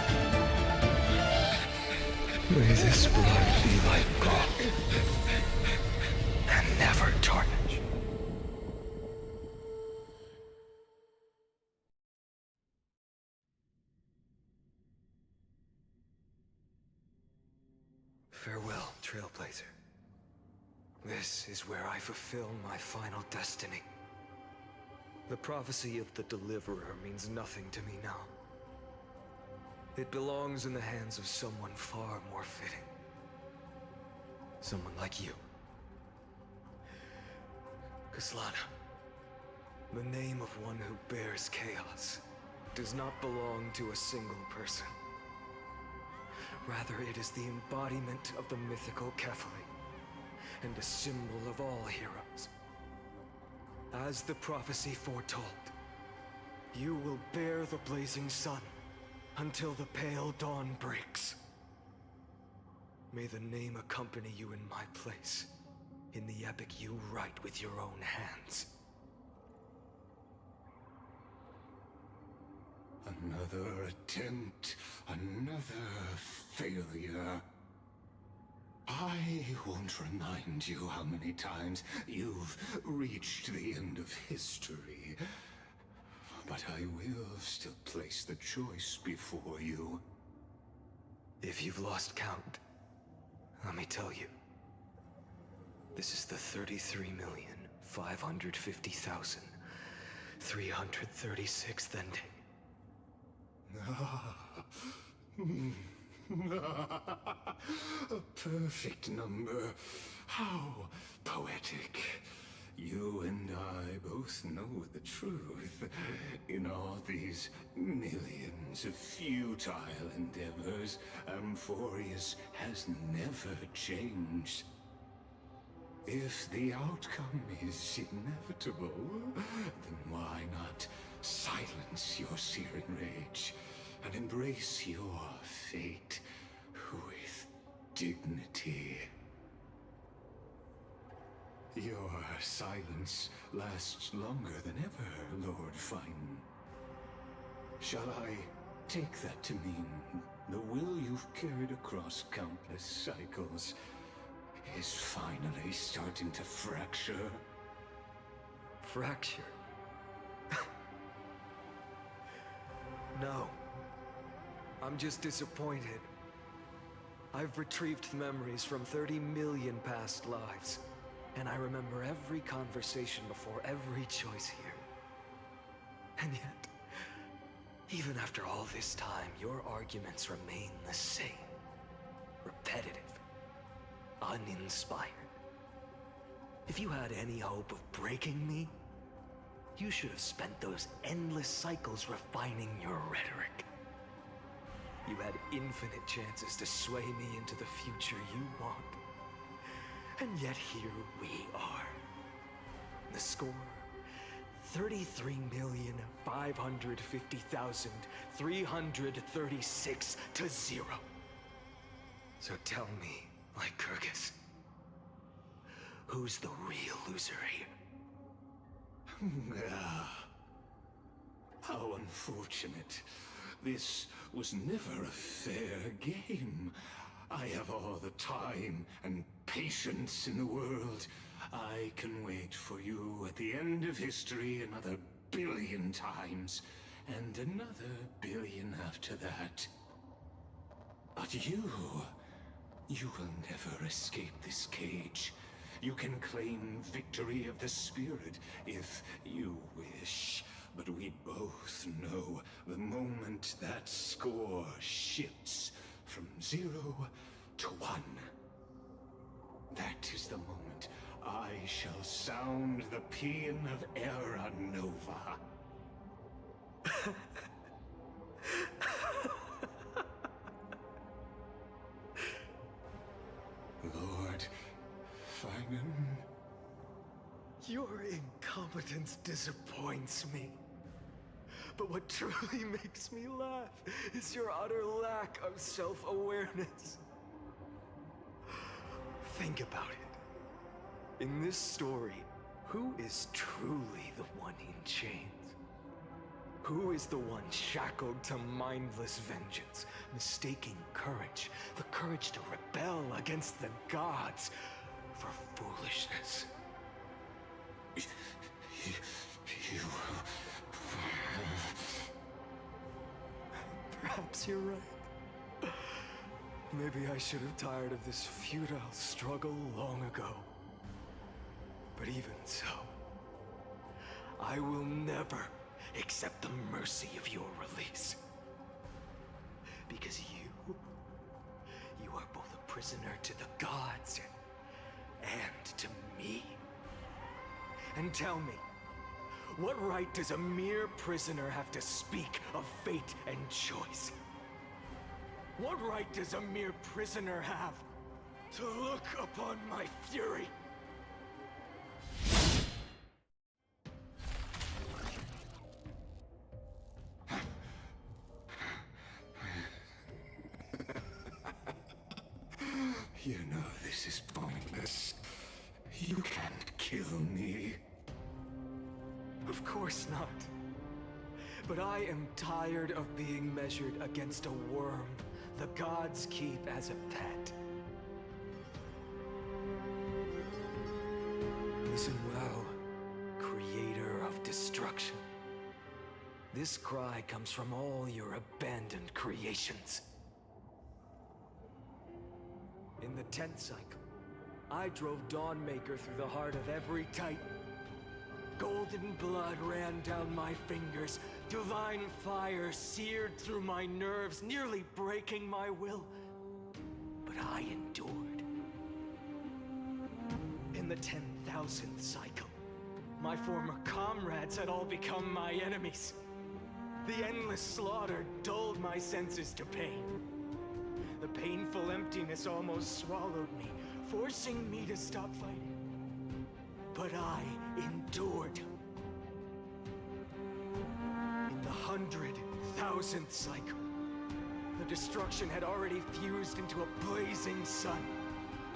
May this blood be like gold, and never tarnish. Farewell, trailblazer. This is where I fulfill my final destiny. The prophecy of the Deliverer means nothing to me now. It belongs in the hands of someone far more fitting. Someone like you. Kaslana, the name of one who bears chaos does not belong to a single person. Rather, it is the embodiment of the mythical Kefali, and a symbol of all heroes. As the prophecy foretold, you will bear the blazing sun until the pale dawn breaks. May the name accompany you in my place, in the epic you write with your own hands. Another attempt, another failure. I won't remind you how many times you've reached the end of history. But I will still place the choice before you. If you've lost count, let me tell you. This is the 33,550,336th ending. A perfect number. How poetic. you and I both know the truth. In all these millions of futile endeavors, Amphorius has never changed. If the outcome is inevitable, then why not silence your searing rage and embrace your fate with dignity? Your silence lasts longer than ever, Lord Phainon. Shall I take that to mean the will you've carried across countless cycles is finally starting to fracture? Fracture? No. I'm just disappointed. I've retrieved memories from 30 million past lives, and I remember every conversation before every choice here. And yet, even after all this time, your arguments remain the same. Repetitive. Uninspired. If you had any hope of breaking me, you should have spent those endless cycles refining your rhetoric. You had infinite chances to sway me into the future you want. And yet here we are. The score, 33,550,336 to 0. So tell me, Lycurgus, who's the real loser here? How unfortunate. This was never a fair game. I have all the time and patience in the world. I can wait for you at the end of history another billion times, and another billion after that. But you will never escape this cage. You can claim victory of the spirit if you wish. But we both know the moment that score shifts from 0 to 1. That is the moment I shall sound the paean of Era Nova. Lord Phainon? Your incompetence disappoints me. But what truly makes me laugh is your utter lack of self-awareness. Think about it. In this story, who is truly the one in chains? Who is the one shackled to mindless vengeance, mistaking courage, the courage to rebel against the gods, for foolishness? Perhaps you're right. Maybe I should have tired of this futile struggle long ago. But even so, I will never accept the mercy of your release. Because you are both a prisoner to the gods and to me. And tell me, what right does a mere prisoner have to speak of fate and choice? What right does a mere prisoner have to look upon my fury? You know this is pointless. You can't kill me. Of course not. But I am tired of being measured against a worm the gods keep as a pet. Listen well, creator of destruction. This cry comes from all your abandoned creations. In the 10th cycle, I drove Dawnmaker through the heart of every Titan. Golden blood ran down my fingers. Divine fire seared through my nerves, nearly breaking my will. But I endured. In the 10,000th cycle, My former comrades had all become my enemies. The endless slaughter dulled my senses to pain. The painful emptiness almost swallowed me, forcing me to stop fighting. But I endured. In the 100,000th cycle, the destruction had already fused into a blazing sun,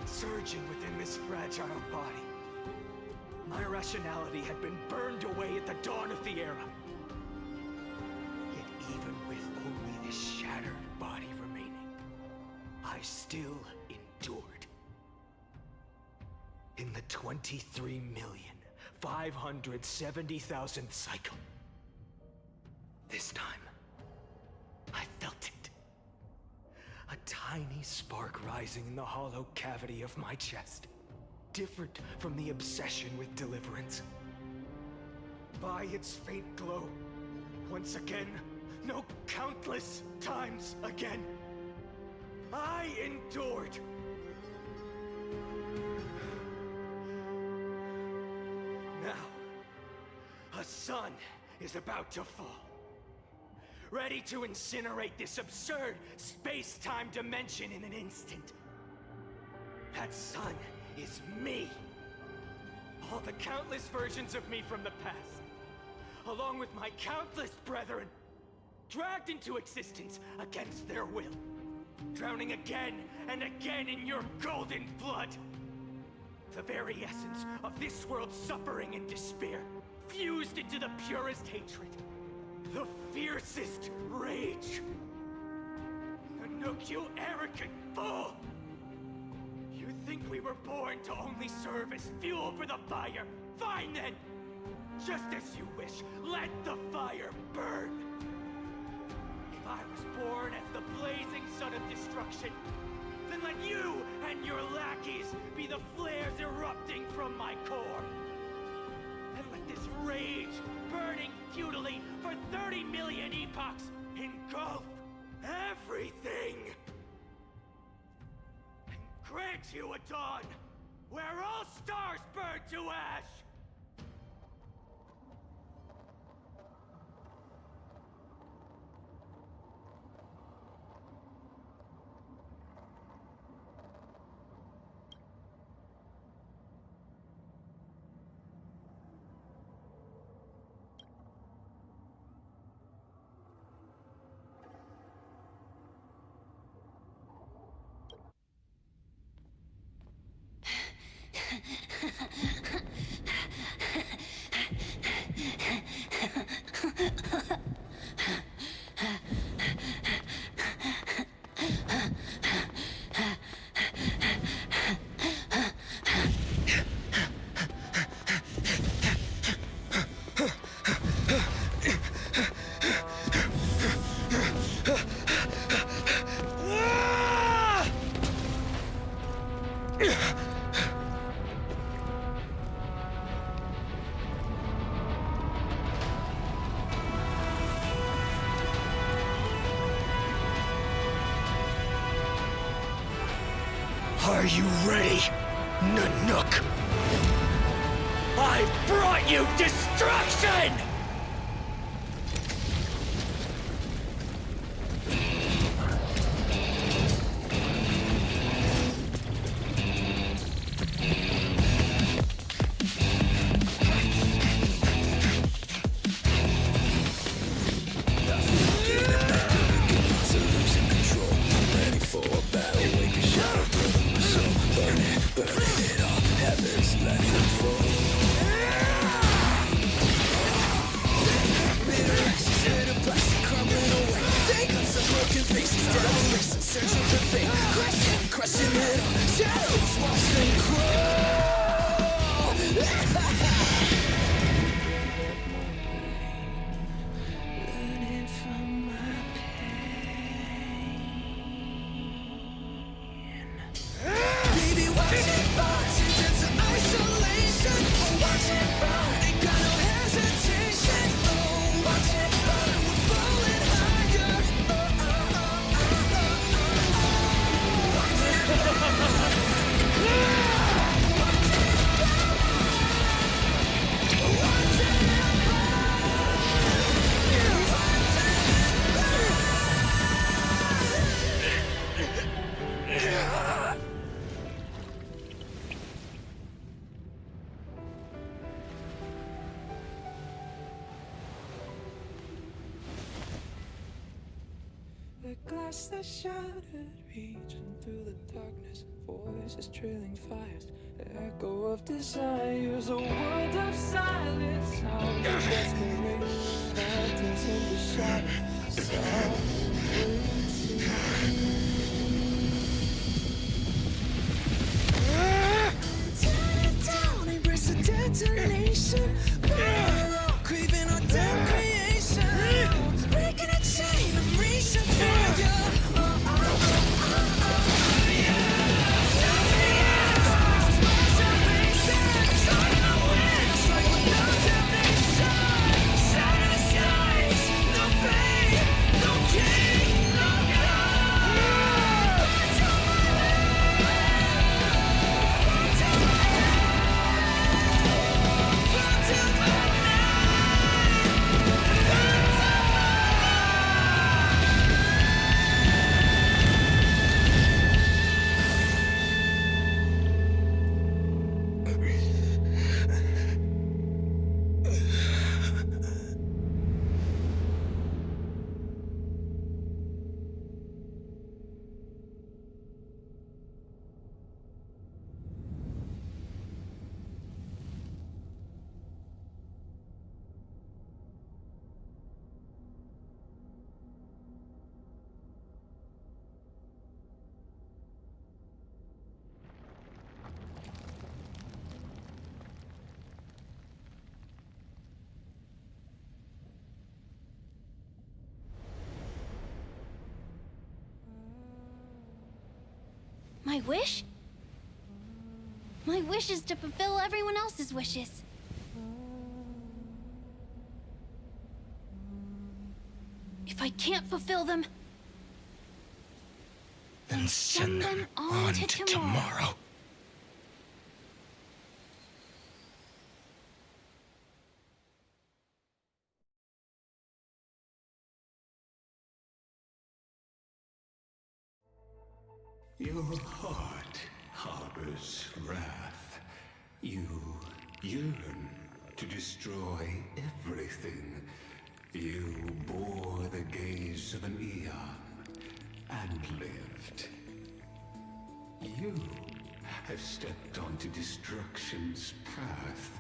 surging within this fragile body. My rationality had been burned away at the dawn of the era. Yet even with only this shattered body remaining, I still endured. In the 23,570,000th cycle, this time, I felt it. A tiny spark rising in the hollow cavity of my chest. Different from the obsession with deliverance. By its faint glow, once again, no, countless times again, I endured. Now, a sun is about to fall. Ready to incinerate this absurd space-time dimension in an instant. That sun is me. All the countless versions of me from the past, along with my countless brethren, dragged into existence against their will, drowning again and again in your golden blood. The very essence of this world's suffering and despair, fused into the purest hatred, the fiercest rage. Nanook, you arrogant fool! You think we were born to only serve as fuel for the fire? Fine then! Just as you wish, let the fire burn! If I was born as the blazing sun of destruction, then let you and your lackeys be the flares erupting from my core. And let this rage, burning futilely for 30 million epochs, engulf everything! And grant you a dawn where all stars burn to ash! Are you ready, Nanook? I brought you destruction! glass that's shattered, reaching through the darkness, voices trailing fires, echo of desires, a world of silence, sounds of desperation, phantoms in the shadow, softly tear it down, embrace the detonation, craving our damn creation, breaking a chain, I'm reaching for you. My wish? My wish is to fulfill everyone else's wishes. If I can't fulfill them, then send them on to tomorrow. Your heart harbors wrath. You yearn to destroy everything. You bore the gaze of an eon and lived. You have stepped onto destruction's path.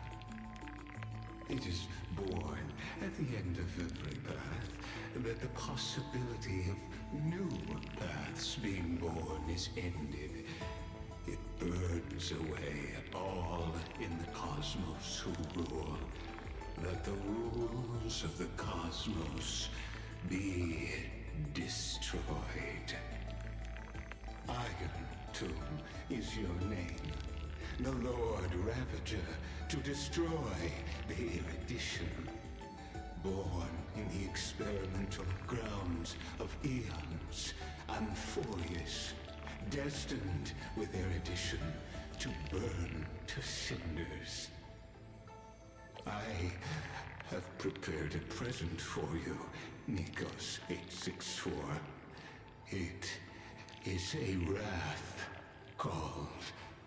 It is born at the end of every path that the possibility of new paths being born is ended. It burns away all in the cosmos who rule. Let the rules of the cosmos be destroyed. Iron Tomb is your name. The Lord Ravager to destroy the erudition. Born in the experimental grounds of eons, Amphorius, destined with erudition to burn to cinders. I have prepared a present for you, Nikos 864. It is a wrath called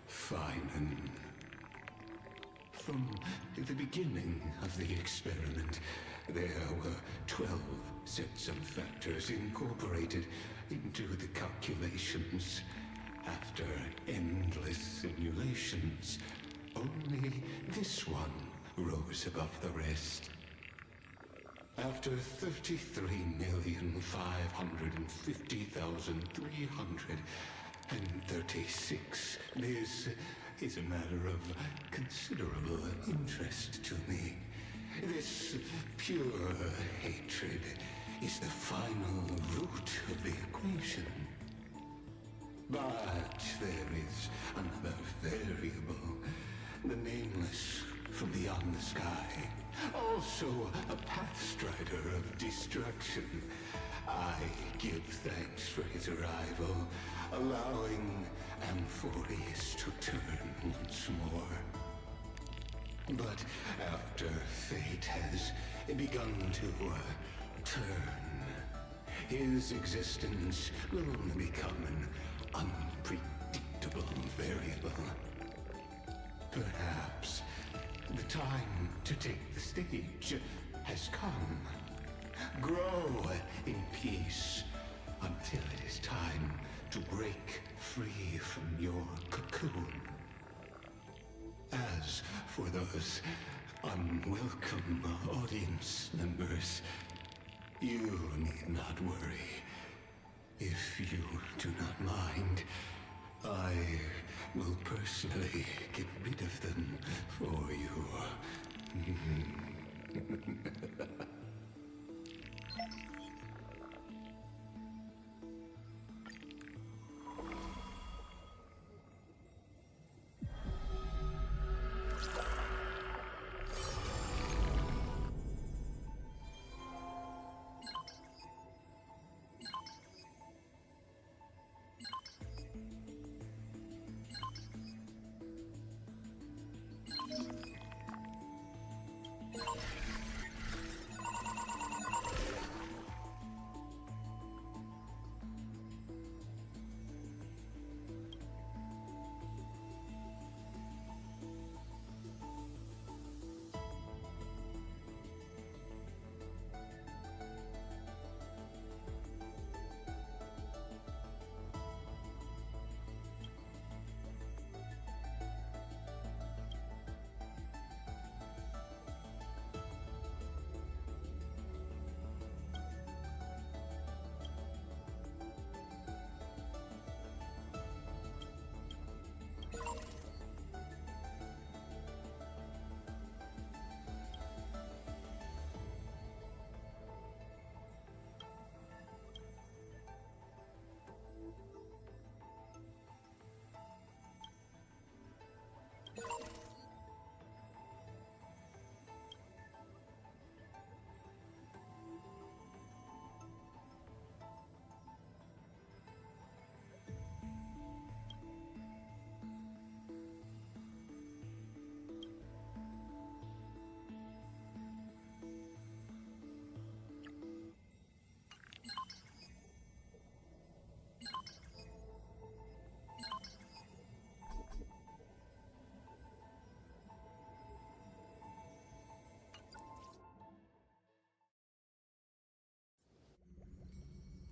Phainon. From the beginning of the experiment, there were 12 sets of factors incorporated into the calculations. After endless simulations, only this one rose above the rest. After 33,550,336, this is a matter of considerable interest to me. This pure hatred is the final root of the equation. But there is another variable, the nameless from beyond the sky. Also a pathstrider of destruction. I give thanks for his arrival, allowing Amphorius to turn once more. But after fate has begun to turn, his existence will only become an unpredictable variable. Perhaps the time to take the stage has come. Grow in peace, until it is time to break free from your cocoon. As for those unwelcome audience members, you need not worry. If you do not mind, I will personally get rid of them for you.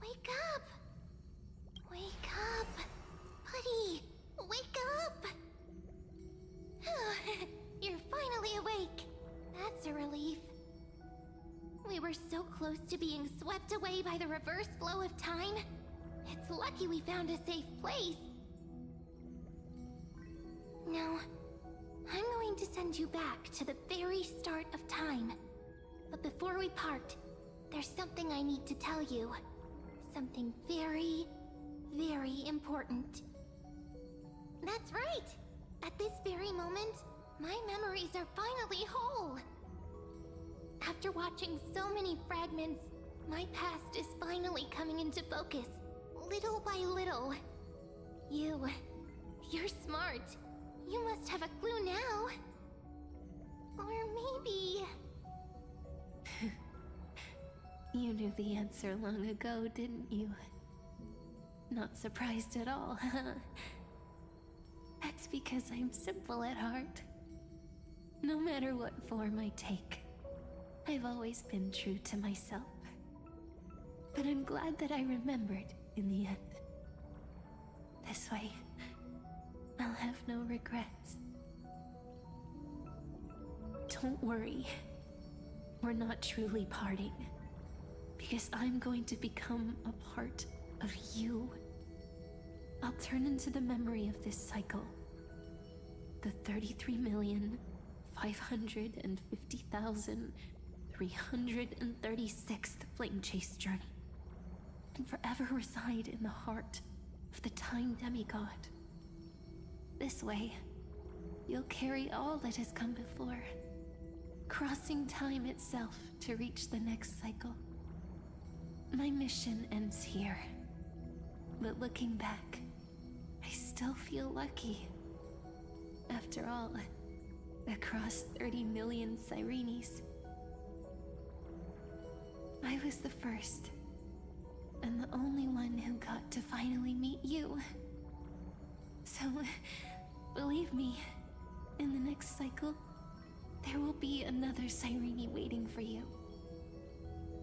Wake up! Wake up! Buddy! Wake up! You're finally awake. That's a relief. We were so close to being swept away by the reverse flow of time. It's lucky we found a safe place. Now, I'm going to send you back to the very start of time. But before we part, there's something I need to tell you. Something very, very important. That's right! At this very moment, my memories are finally whole. After watching so many fragments, my past is finally coming into focus, little by little. You're smart. You must have a clue now. Or maybe... You knew the answer long ago, didn't you? Not surprised at all, huh? That's because I'm simple at heart. No matter what form I take, I've always been true to myself. But I'm glad that I remembered in the end. This way, I'll have no regrets. Don't worry. We're not truly parting. Because I'm going to become a part of you. I'll turn into the memory of this cycle. The 33,550,336th Flame Chase journey. And forever reside in the heart of the Time Demigod. This way, you'll carry all that has come before, crossing time itself to reach the next cycle. My mission ends here, but looking back, I still feel lucky. After all, across 30 million Sirenes, I was the first, and the only one who got to finally meet you. So, believe me, in the next cycle, there will be another Sirene waiting for you.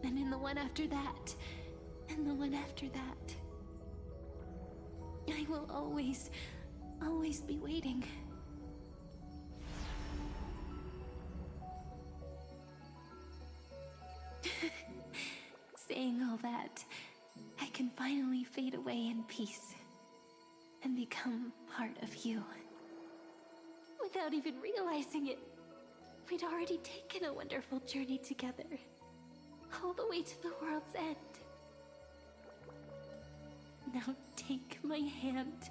And in the one after that, and the one after that. I will always be waiting. Saying all that, I can finally fade away in peace and become part of you. Without even realizing it, we'd already taken a wonderful journey together, all the way to the world's end. Now take my hand,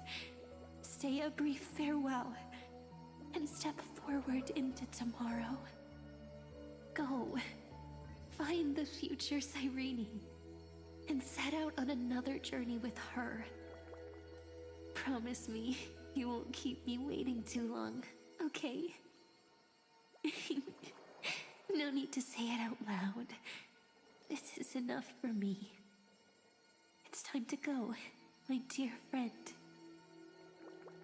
say a brief farewell, and step forward into tomorrow. Go, find the future Cyrene, and set out on another journey with her. Promise me you won't keep me waiting too long, okay? No need to say it out loud. This is enough for me. It's time to go, my dear friend.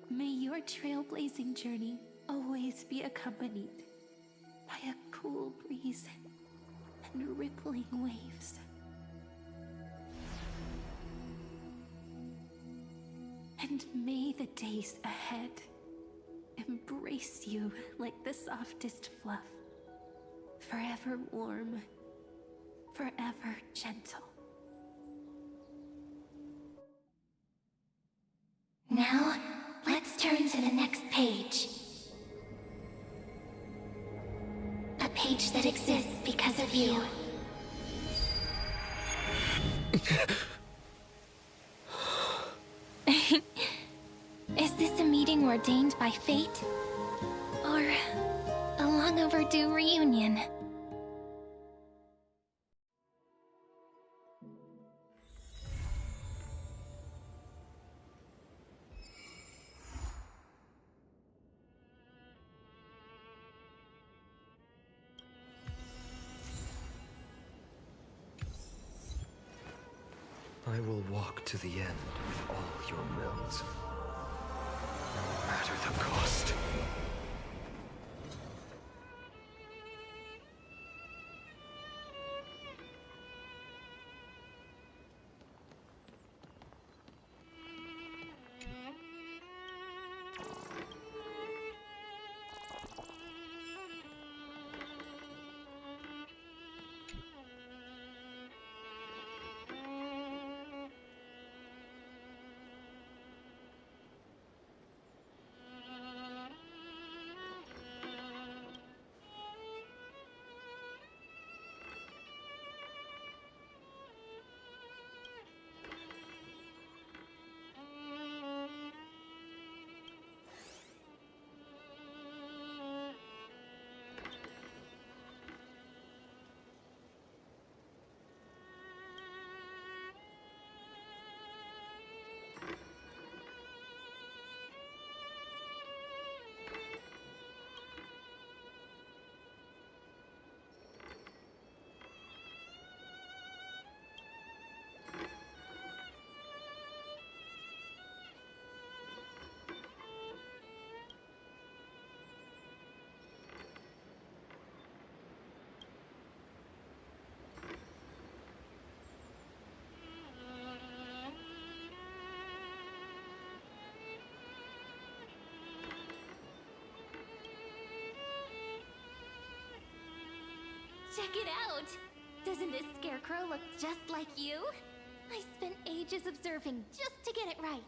May your trailblazing journey always be accompanied by a cool breeze and rippling waves. And may the days ahead embrace you like the softest fluff, forever warm, forever gentle. Now, let's turn to the next page. A page that exists because of you. Is this a meeting ordained by fate? Or a long overdue reunion? I will walk to the end with all your wills, no matter the cost. Check it out! Doesn't this scarecrow look just like you? I spent ages observing just to get it right.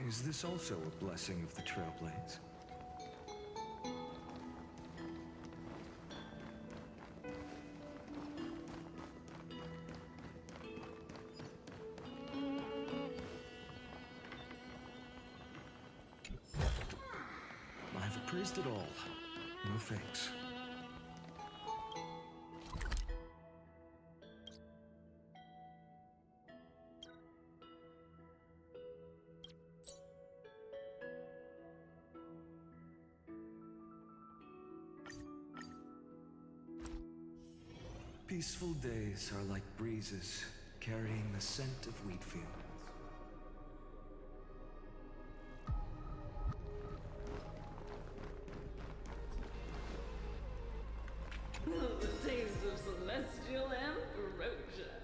Is this also a blessing of the Trailblaze? I've appraised it all. No thanks. Peaceful days are like breezes carrying the scent of wheat fields. The taste of celestial ambrosia.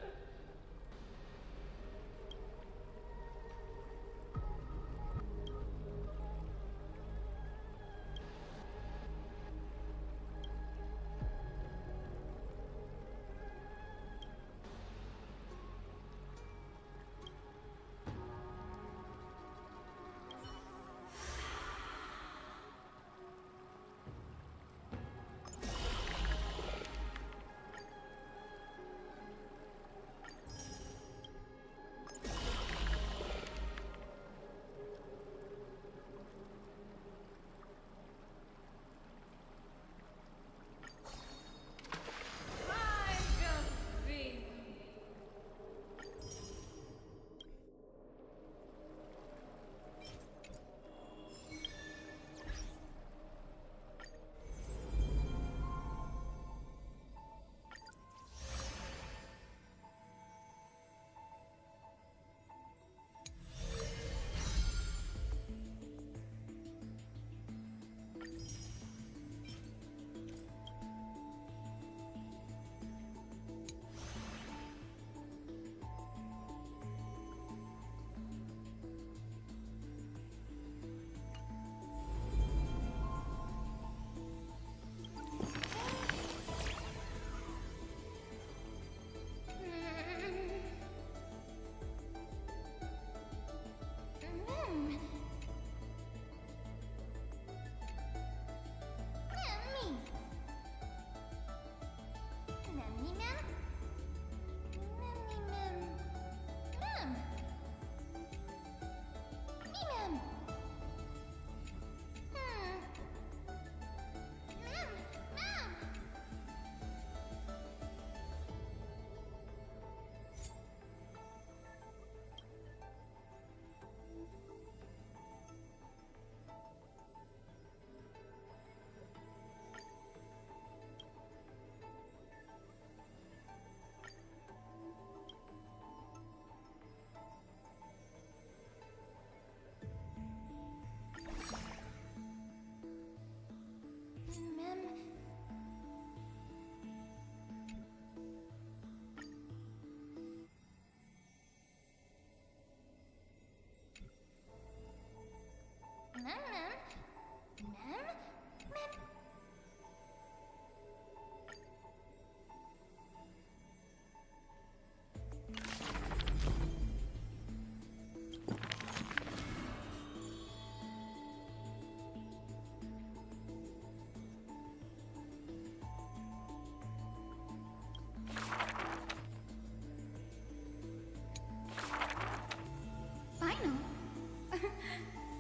Phainon.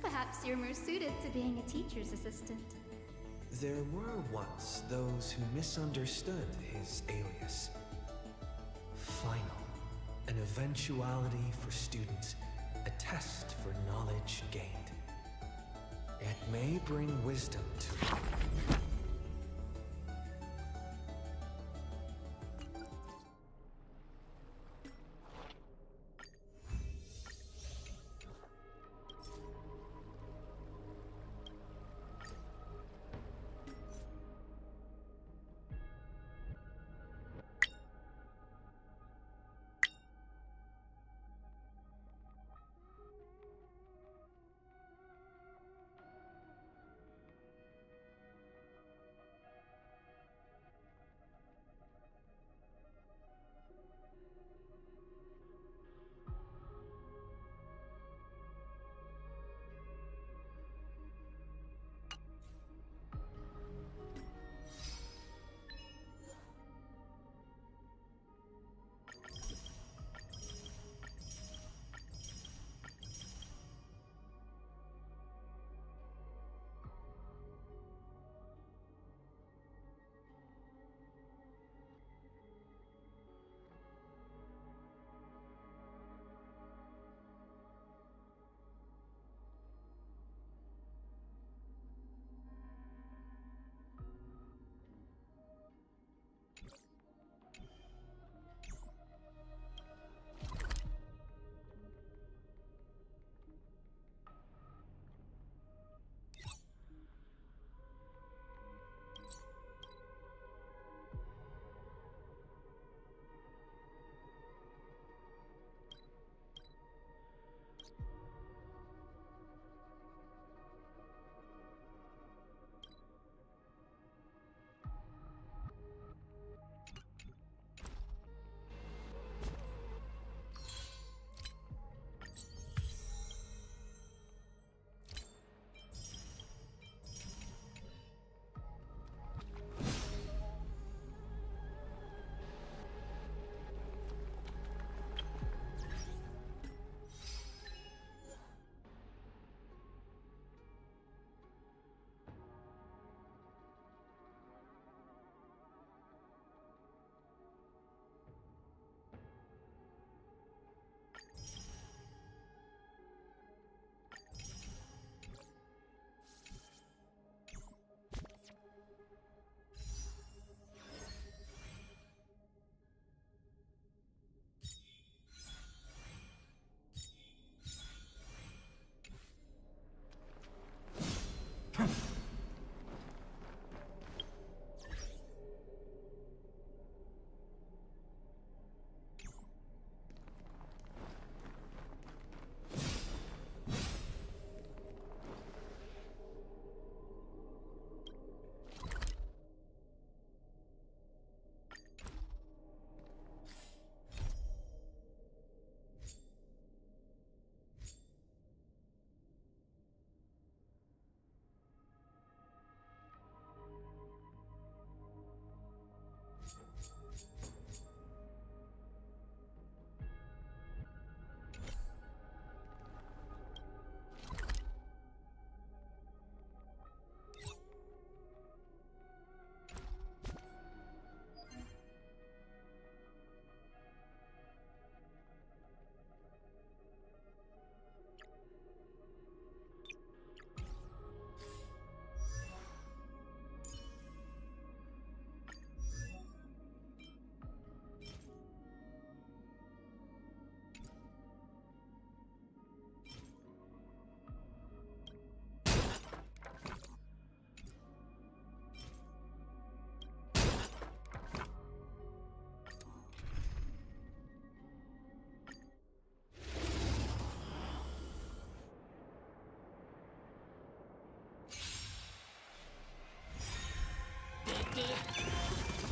Perhaps you're more suited to being a teacher's assistant. There were once those who misunderstood his alias. Phainon, an eventuality for students, a test for knowledge gained. It may bring wisdom to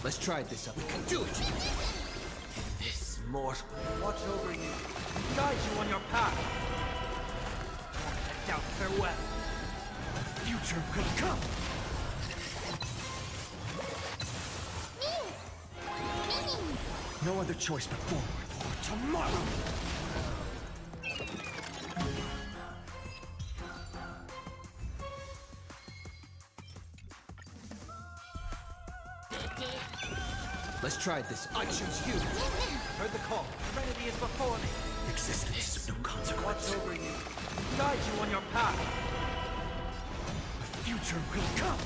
Let's try this up. Do it! This mortal. Watch over you, guide you on your path. I doubt farewell. Future could come. No other choice but forward for tomorrow. Let's try this. I choose you. Heard the call. Serenity is before me. Existence of no consequence. Watch over you, guide you on your path. The future will come.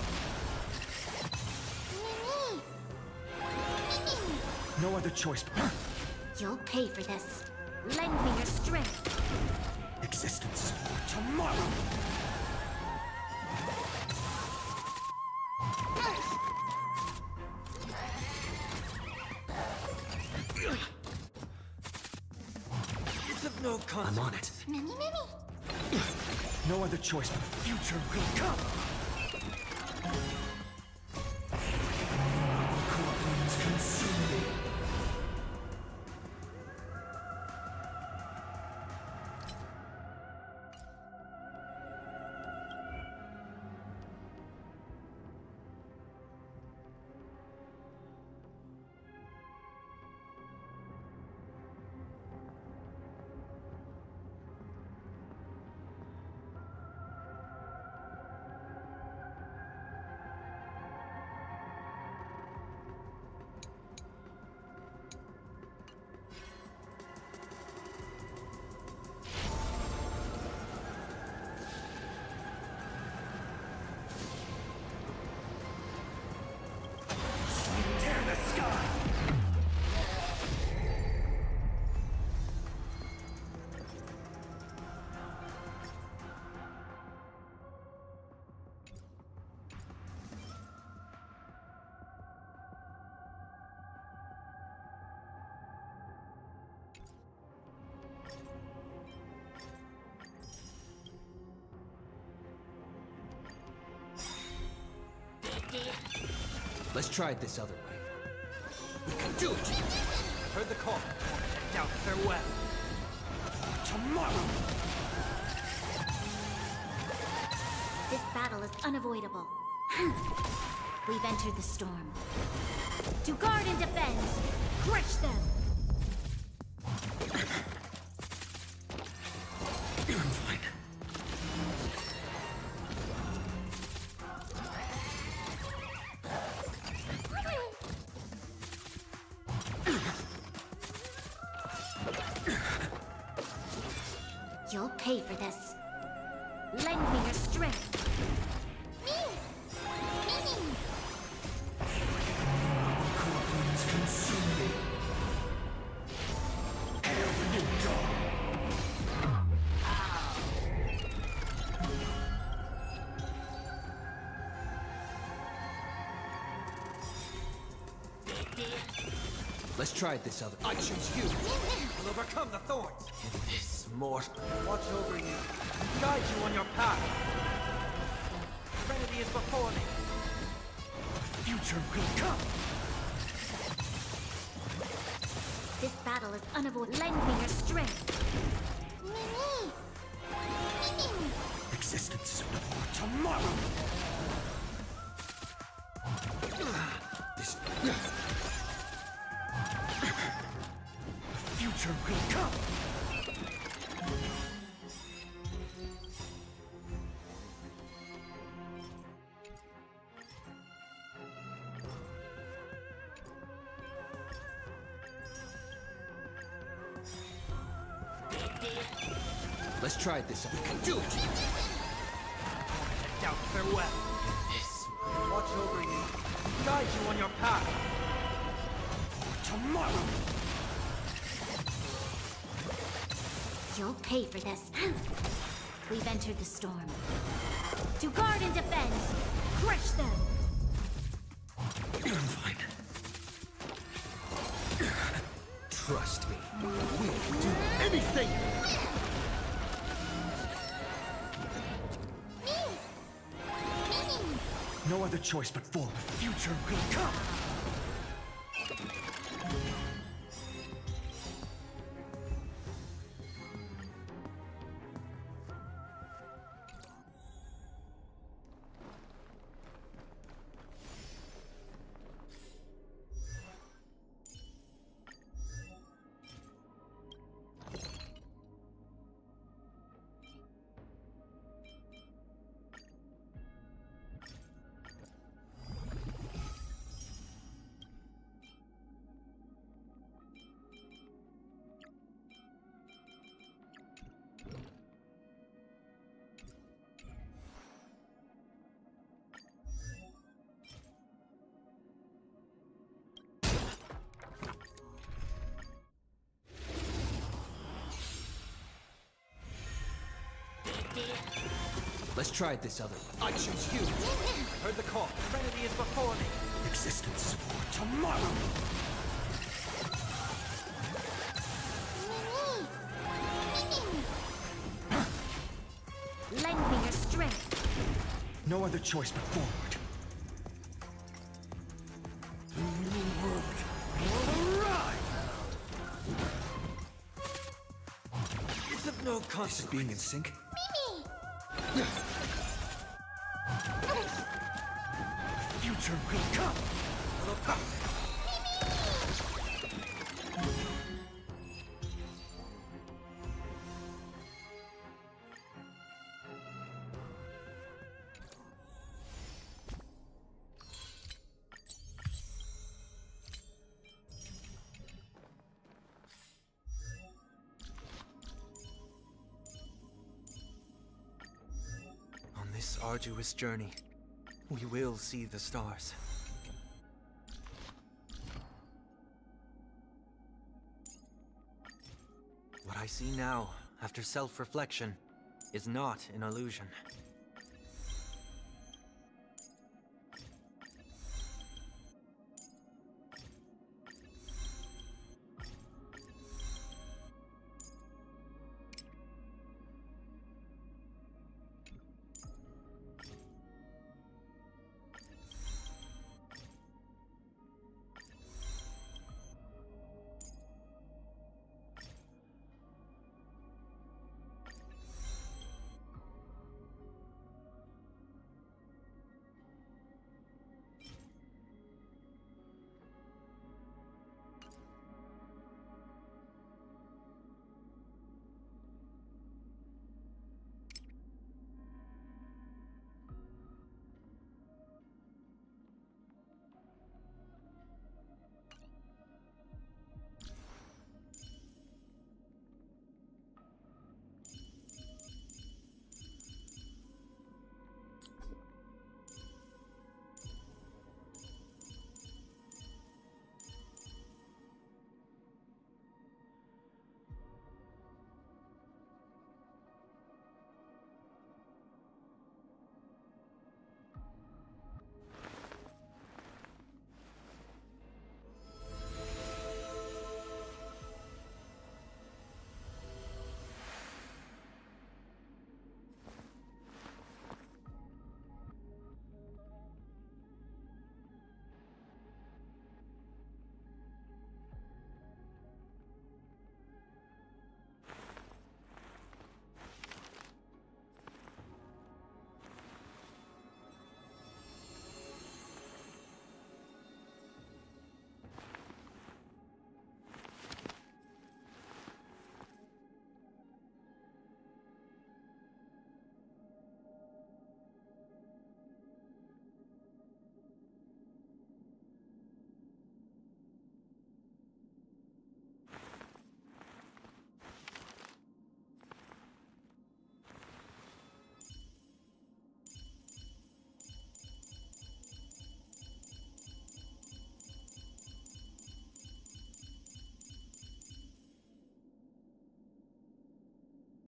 No other choice but... You'll pay for this. Lend me your strength. Existence for tomorrow. It's of no consequence. I'm on it. Mimi. No other choice but the future will come. Corruptions consume me. Let's try it this other way. We can do it! Heard the call. I doubt farewell. Tomorrow! This battle is unavoidable. We've entered the storm. To guard and defend! Crush them! I'm fine. You'll pay for this. Lend me your strength. Corruptions consume me. Hail the new dawn! Let's try it this other. I choose you. Will overcome the thorns. This mortal. Watch over you, guide you on your path. Serenity is before me. The future will come. This battle is unavoidable. Lend me your strength. Existence is for tomorrow. This future will come. Let's try it this up. We can do it! I doubt farewell. This. Watch over you, guide you on your path. Tomorrow! You'll pay for this. We've entered the storm. To guard and defend! Crush them! I'm fine. Trust me. We'll do anything! No other choice but forward. Future will come. Let's try it this other way. I choose you. Heard the call. Trinity is before me. Existence for tomorrow. Lend me your strength. No other choice but forward. The new world will arrive! It's of no consequence. Being in sync? Future will come! On this arduous journey, we will see the stars. What I see now, after self-reflection, is not an illusion.